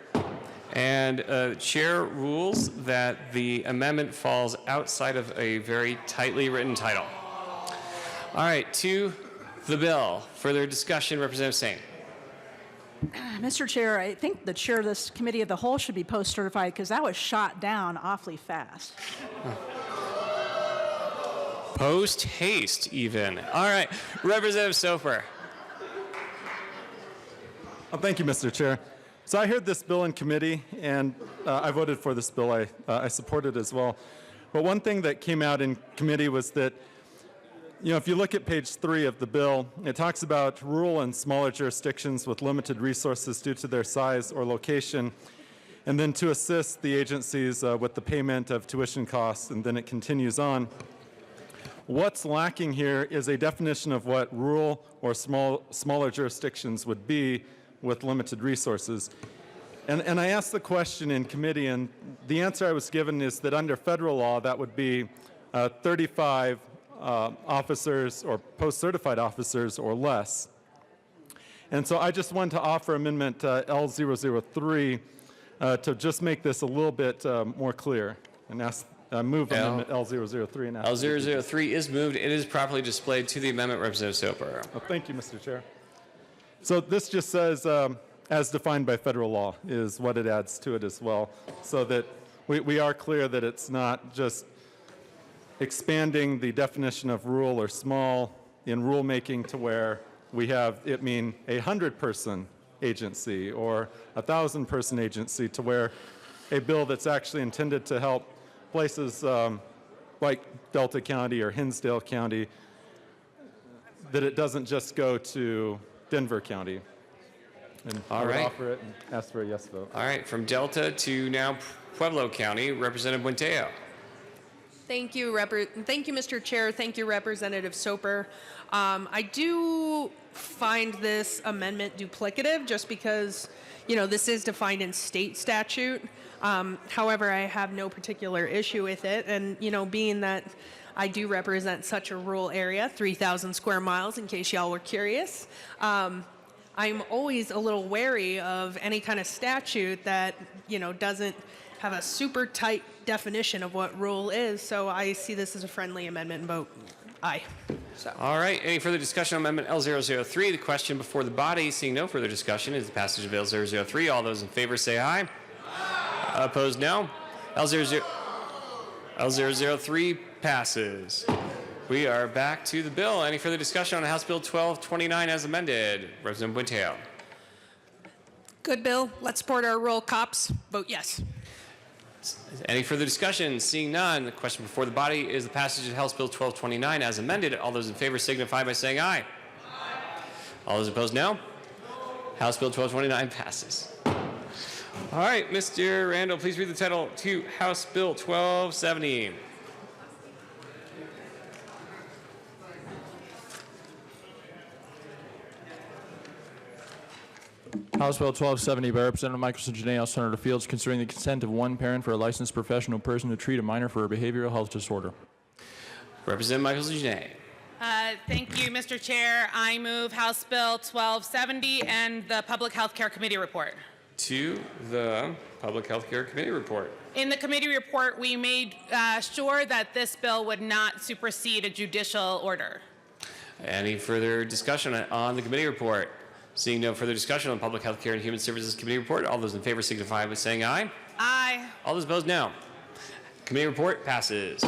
And Chair rules that the amendment falls outside of a very tightly written title. All right, to the bill. Further discussion, Representative Sane. Mr. Chair, I think the chair of this committee of the whole should be post-certified because that was shot down awfully fast. Post haste, even. All right, Representative Soper. Oh, thank you, Mr. Chair. So I heard this bill in committee, and I voted for this bill. I support it as well. But one thing that came out in committee was that, you know, if you look at page 3 of the bill, it talks about rural and smaller jurisdictions with limited resources due to their size or location, and then to assist the agencies with the payment of tuition costs, and then it continues on. What's lacking here is a definition of what rural or smaller jurisdictions would be with limited resources. And I asked the question in committee, and the answer I was given is that under federal law, that would be 35 officers or post-certified officers or less. And so I just wanted to offer Amendment L003 to just make this a little bit more clear and move Amendment L003. And L003 is moved. It is properly displayed to the amendment, Representative Soper. Well, thank you, Mr. Chair. So this just says, as defined by federal law, is what it adds to it as well, so that we are clear that it's not just expanding the definition of rural or small in rulemaking to where we have it mean a 100-person agency or a 1,000-person agency, to where a bill that's actually intended to help places like Delta County or Hinsdale County, that it doesn't just go to Denver County. And I would offer it and ask for a yes vote. All right, from Delta to now Pueblo County, Representative Buentello. Thank you, Mr. Chair. Thank you, Representative Soper. I do find this amendment duplicative just because, this is defined in state statute. However, I have no particular issue with it. And, being that I do represent such a rural area, 3,000 square miles, in case y'all were curious, I'm always a little wary of any kind of statute that, doesn't have a super tight definition of what rural is. So I see this as a friendly amendment and vote aye. All right, any further discussion on Amendment L003? The question before the body, seeing no further discussion, is the passage of L003. All those in favor say aye. Opposed, no. L003 passes. We are back to the bill. Any further discussion on House Bill 1229 as amended? Representative Buentello. Good bill. Let's support our rural cops. Vote yes. Any further discussion? Seeing none, the question before the body is the passage of House Bill 1229 as amended. All those in favor signify by saying aye. All those opposed, no. House Bill 1229 passes. All right, Mr. Randall, please read the title to House Bill 1270. House Bill 1270 by Representative Michelson Janae, House Senator Fields, considering the consent of one parent for a licensed professional person to treat a minor for a behavioral health disorder. Representative Michelson Janae. Thank you, Mr. Chair. I move House Bill 1270 and the Public Health Care Committee report. To the Public Health Care Committee report. In the committee report, we made sure that this bill would not supersede a judicial order. Any further discussion on the committee report? Seeing no further discussion on Public Health Care and Human Services Committee report, all those in favor signify by saying aye. Aye. All those opposed, no. Committee report passes.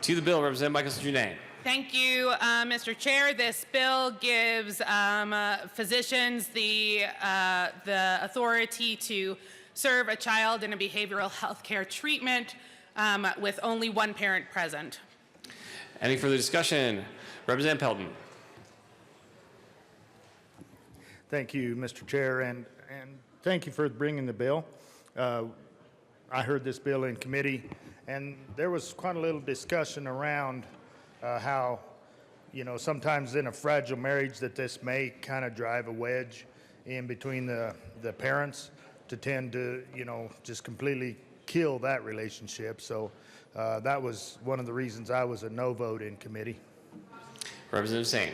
To the bill, Representative Michelson Janae. Thank you, Mr. Chair. This bill gives physicians the authority to serve a child in a behavioral health care treatment with only one parent present. Any further discussion? Representative Pelton. Thank you, Mr. Chair, and thank you for bringing the bill. I heard this bill in committee, and there was quite a little discussion around how, sometimes in a fragile marriage that this may kind of drive a wedge in between the parents to tend to, just completely kill that relationship. So that was one of the reasons I was a no vote in committee. Representative Singh.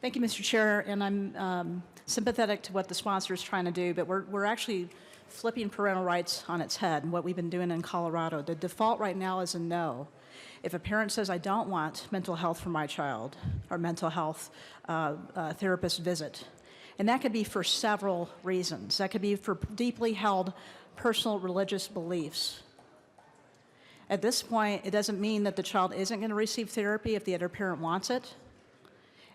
Thank you, Mr. Chair, and I'm sympathetic to what the sponsor is trying to do, but we're actually flipping parental rights on its head, what we've been doing in Colorado. The default right now is a no. If a parent says, I don't want mental health for my child, or mental health therapist visit, and that could be for several reasons. That could be for deeply held personal religious beliefs. At this point, it doesn't mean that the child isn't going to receive therapy if the other parent wants it.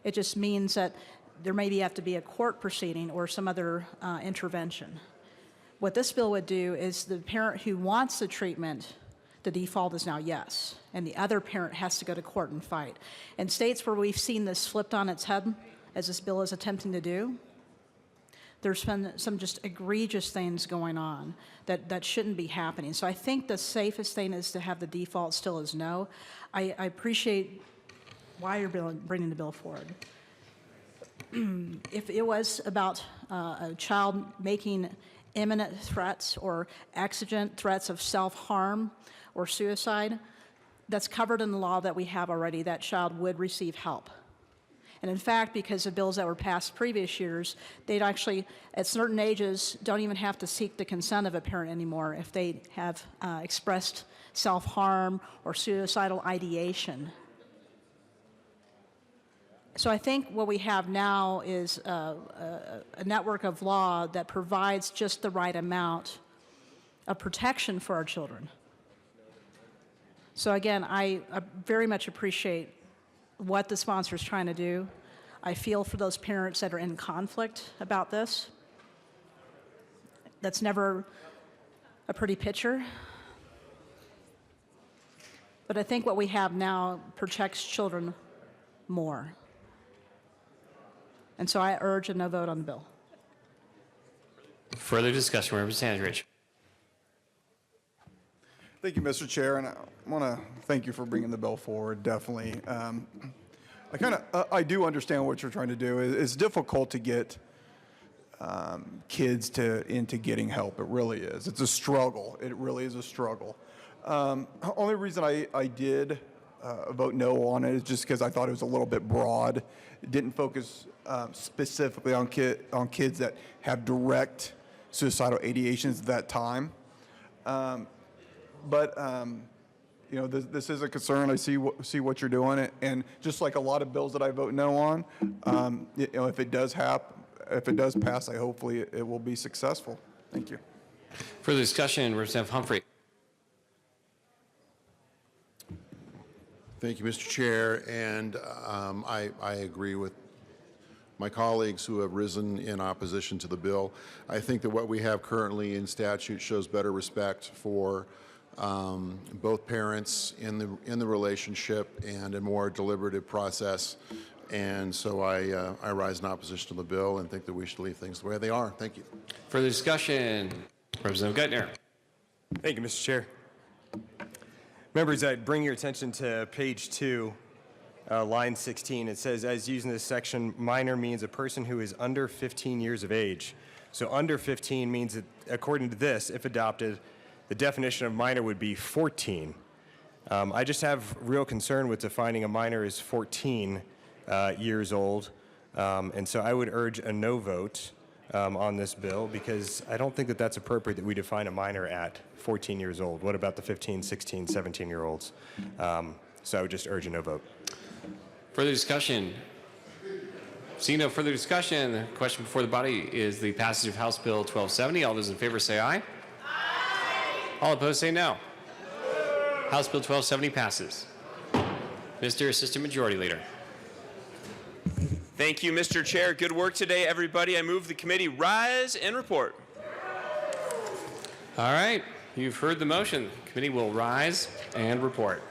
It just means that there maybe have to be a court proceeding or some other intervention. What this bill would do is the parent who wants the treatment, the default is now yes, and the other parent has to go to court and fight. In states where we've seen this flipped on its head, as this bill is attempting to do, there's been some just egregious things going on that shouldn't be happening. So I think the safest thing is to have the default still as no. I appreciate why you're bringing the bill forward. If it was about a child making imminent threats or exigent threats of self-harm or suicide, that's covered in the law that we have already. That child would receive help. And in fact, because of bills that were passed previous years, they'd actually, at certain ages, don't even have to seek the consent of a parent anymore if they have expressed self-harm or suicidal ideation. So I think what we have now is a network of law that provides just the right amount of protection for our children. So again, I very much appreciate what the sponsor is trying to do. I feel for those parents that are in conflict about this. That's never a pretty picture. But I think what we have now protects children more. And so I urge a no vote on the bill. Further discussion, Representative Sandridge. Thank you, Mr. Chair, and I want to thank you for bringing the bill forward, definitely. I do understand what you're trying to do. It's difficult to get kids into getting help. It really is. It's a struggle. It really is a struggle. Only reason I did vote no on it is just because I thought it was a little bit broad. It didn't focus specifically on kids that have direct suicidal ideations at that time. You know, this is a concern. I see what you're doing, and just like a lot of bills that I vote no on, you know, if it does pass, hopefully it will be successful. Thank you. Further discussion, Representative Humphrey. Thank you, Mr. Chair, and I agree with my colleagues who have risen in opposition to the bill. I think that what we have currently in statute shows better respect for both parents in the relationship and a more deliberative process. And so I rise in opposition to the bill and think that we should leave things the way they are. Thank you. Further discussion, Representative Gutner. Thank you, Mr. Chair. Members, I bring your attention to page 2, line 16. It says, as used in this section, minor means a person who is under 15 years of age. So under 15 means that, according to this, if adopted, the definition of minor would be 14. I just have real concern with defining a minor as 14 years old. And so I would urge a no vote on this bill because I don't think that that's appropriate that we define a minor at 14 years old. What about the 15, 16, 17-year-olds? So I would just urge a no vote. Further discussion? Seeing no further discussion, the question before the body is the passage of House Bill 1270. All those in favor say aye. All opposed say no. House Bill 1270 passes. Mr. Assistant Majority Leader. Thank you, Mr. Chair. Good work today, everybody. I move the committee rise and report. All right, you've heard the motion. The committee will rise and report.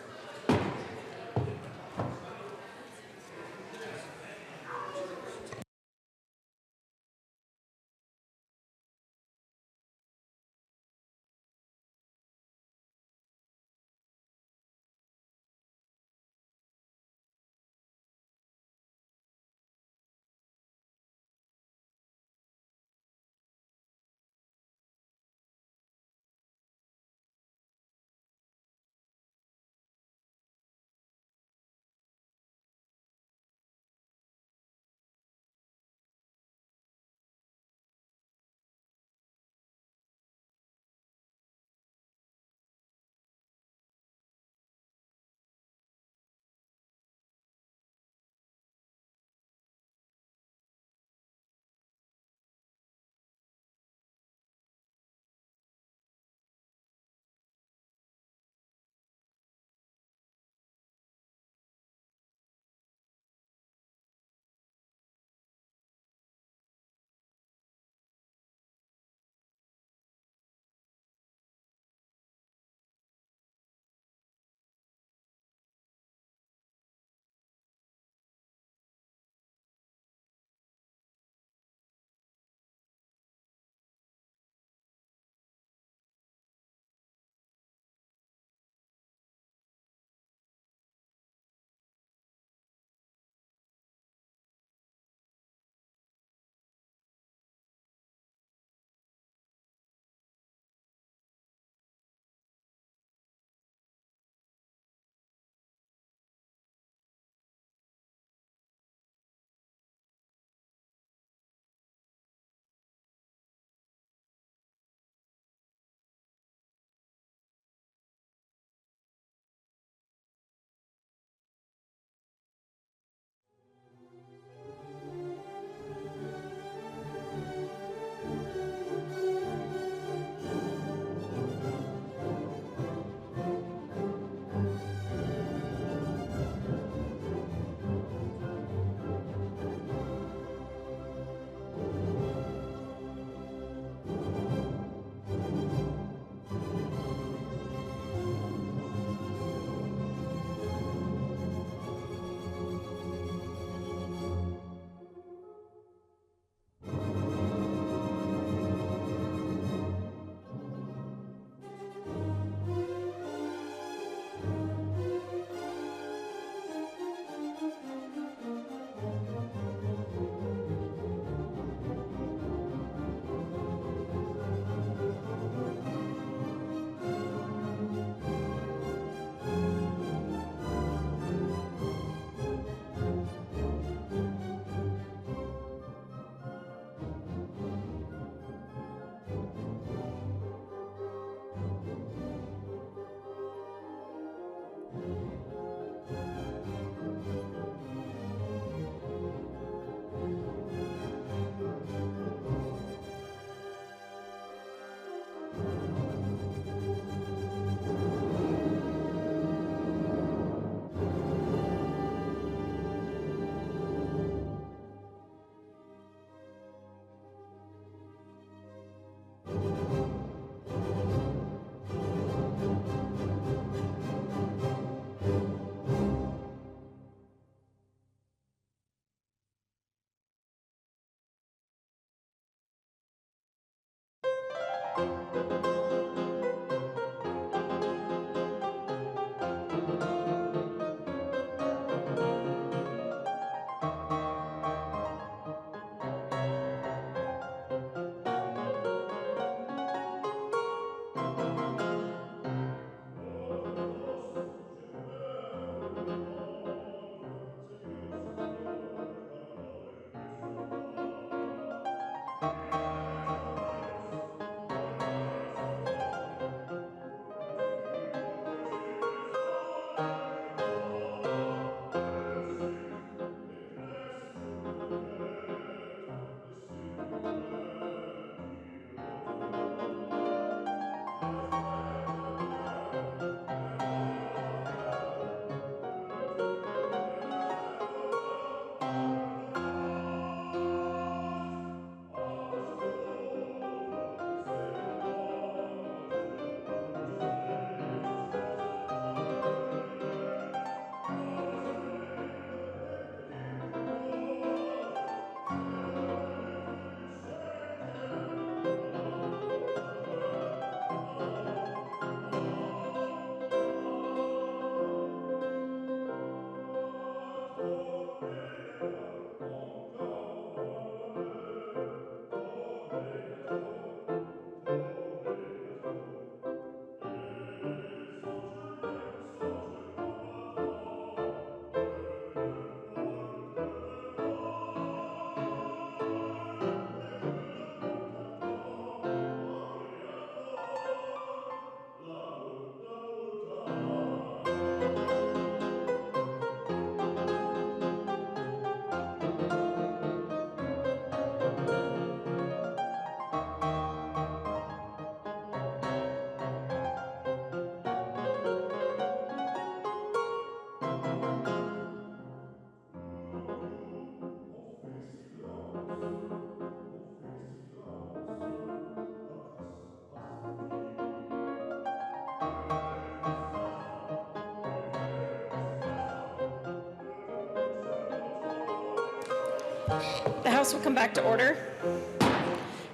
The House will come back to order.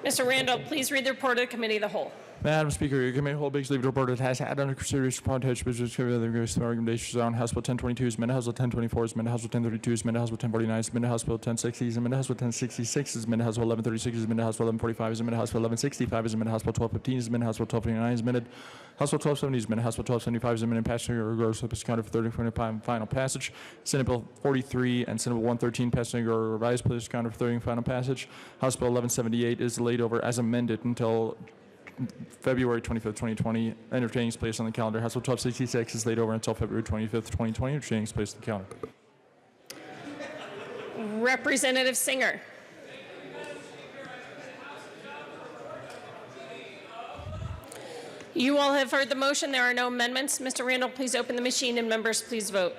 Mr. Randall, please read the report of the Committee of the Whole. Madam Speaker, your committee whole big sleeve report has had under consideration upon touch business the recommendations on House Bill 1022, amended House Bill 1024, amended House Bill 1032, amended House Bill 1049, amended House Bill 1060, amended House Bill 1066, amended House Bill 1136, amended House Bill 1145, amended House Bill 1165, amended House Bill 1215, amended House Bill 1229, amended House Bill 1270, amended House Bill 1275, amended passage or reversed counted for third and final passage. Senate Bill 43 and Senate Bill 113 passing or revised place counted for third and final passage. House Bill 1178 is laid over as amended until February 25th, 2020. Entertaining is placed on the calendar. House Bill 1266 is laid over until February 25th, 2020. Entertaining is placed on the calendar. Representative Singer. You all have heard the motion. There are no amendments. Mr. Randall, please open the machine and members please vote.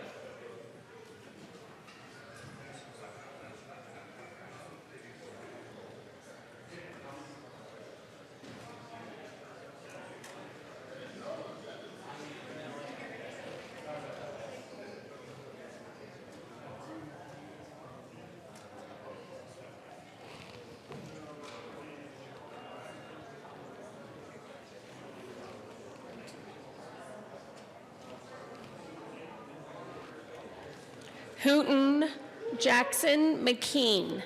Hooten, Jackson, McKean.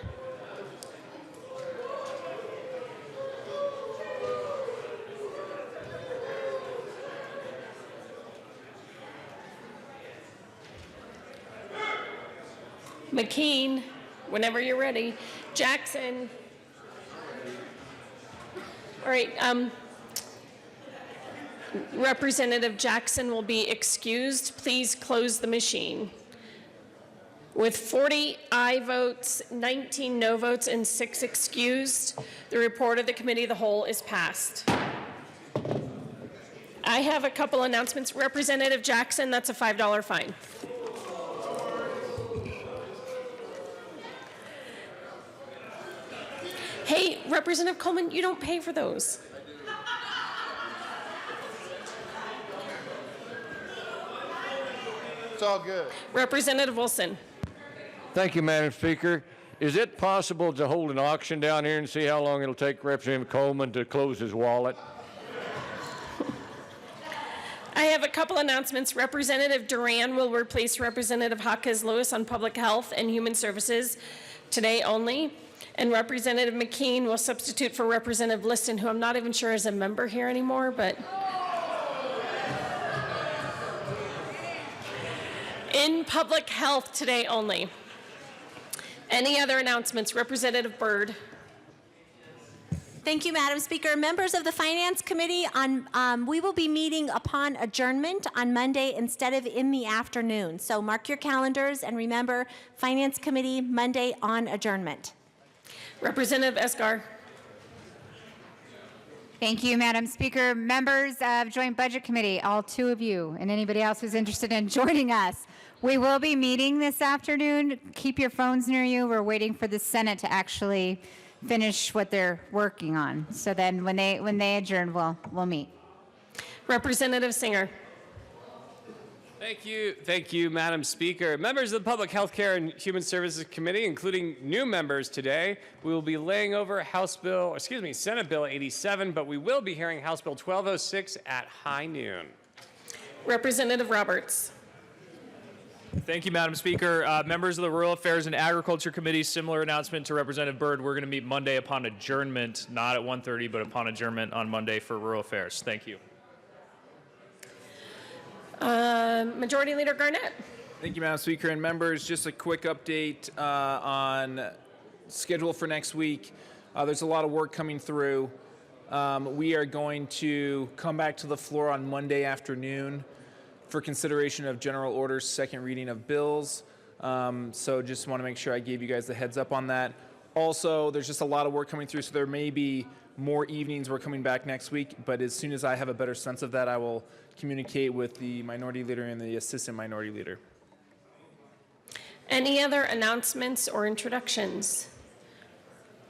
McKean, whenever you're ready. Jackson. All right, Representative Jackson will be excused. Please close the machine. With 40 aye votes, 19 no votes, and 6 excused, the report of the Committee of the Whole is passed. I have a couple announcements. Representative Jackson, that's a $5 fine. Hey, Representative Coleman, you don't pay for those. It's all good. Representative Wilson. Thank you, Madam Speaker. Is it possible to hold an auction down here and see how long it'll take Representative Coleman to close his wallet? I have a couple announcements. Representative Duran will replace Representative Hawkes Lewis on Public Health and Human Services today only. And Representative McKean will substitute for Representative Liston, who I'm not even sure is a member here anymore, but. In Public Health today only. Any other announcements? Representative Byrd. Thank you, Madam Speaker. Members of the Finance Committee, we will be meeting upon adjournment on Monday instead of in the afternoon. So mark your calendars and remember, Finance Committee, Monday on adjournment. Representative Esgar. Thank you, Madam Speaker. Members of Joint Budget Committee, all two of you, and anybody else who's interested in joining us. We will be meeting this afternoon. Keep your phones near you. We're waiting for the Senate to actually finish what they're working on. So then when they adjourn, we'll meet. Representative Singer. Thank you, Madam Speaker. Members of the Public Health Care and Human Services Committee, including new members today, we will be laying over Senate Bill 87, but we will be hearing House Bill 1206 at high noon. Representative Roberts. Thank you, Madam Speaker. Members of the Rural Affairs and Agriculture Committee, similar announcement to Representative Byrd. We're going to meet Monday upon adjournment, not at 1:30, but upon adjournment on Monday for Rural Affairs. Thank you. Majority Leader Garnett. Thank you, Madam Speaker and members. Just a quick update on schedule for next week. There's a lot of work coming through. We are going to come back to the floor on Monday afternoon for consideration of general orders, second reading of bills. So just want to make sure I gave you guys the heads up on that. Also, there's just a lot of work coming through, so there may be more evenings we're coming back next week, but as soon as I have a better sense of that, I will communicate with the Minority Leader and the Assistant Minority Leader. Any other announcements or introductions?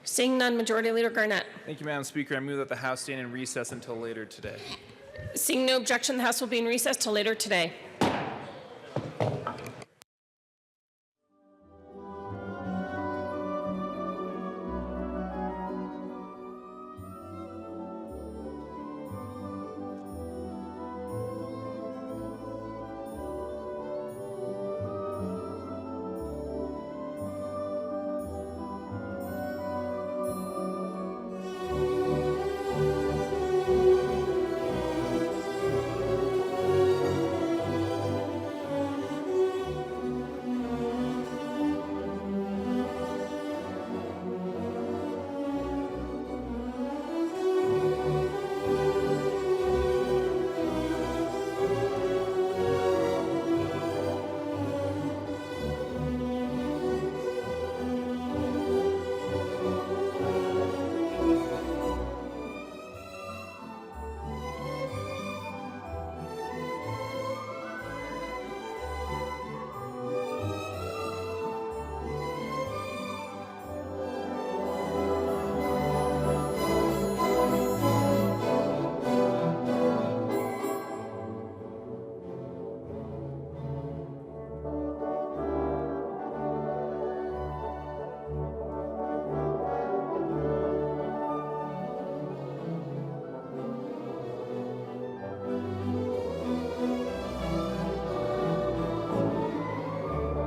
Seeing none, Majority Leader Garnett. Thank you, Madam Speaker. I move that the House stand in recess until later today. Seeing no objection, the House will be in recess till later today.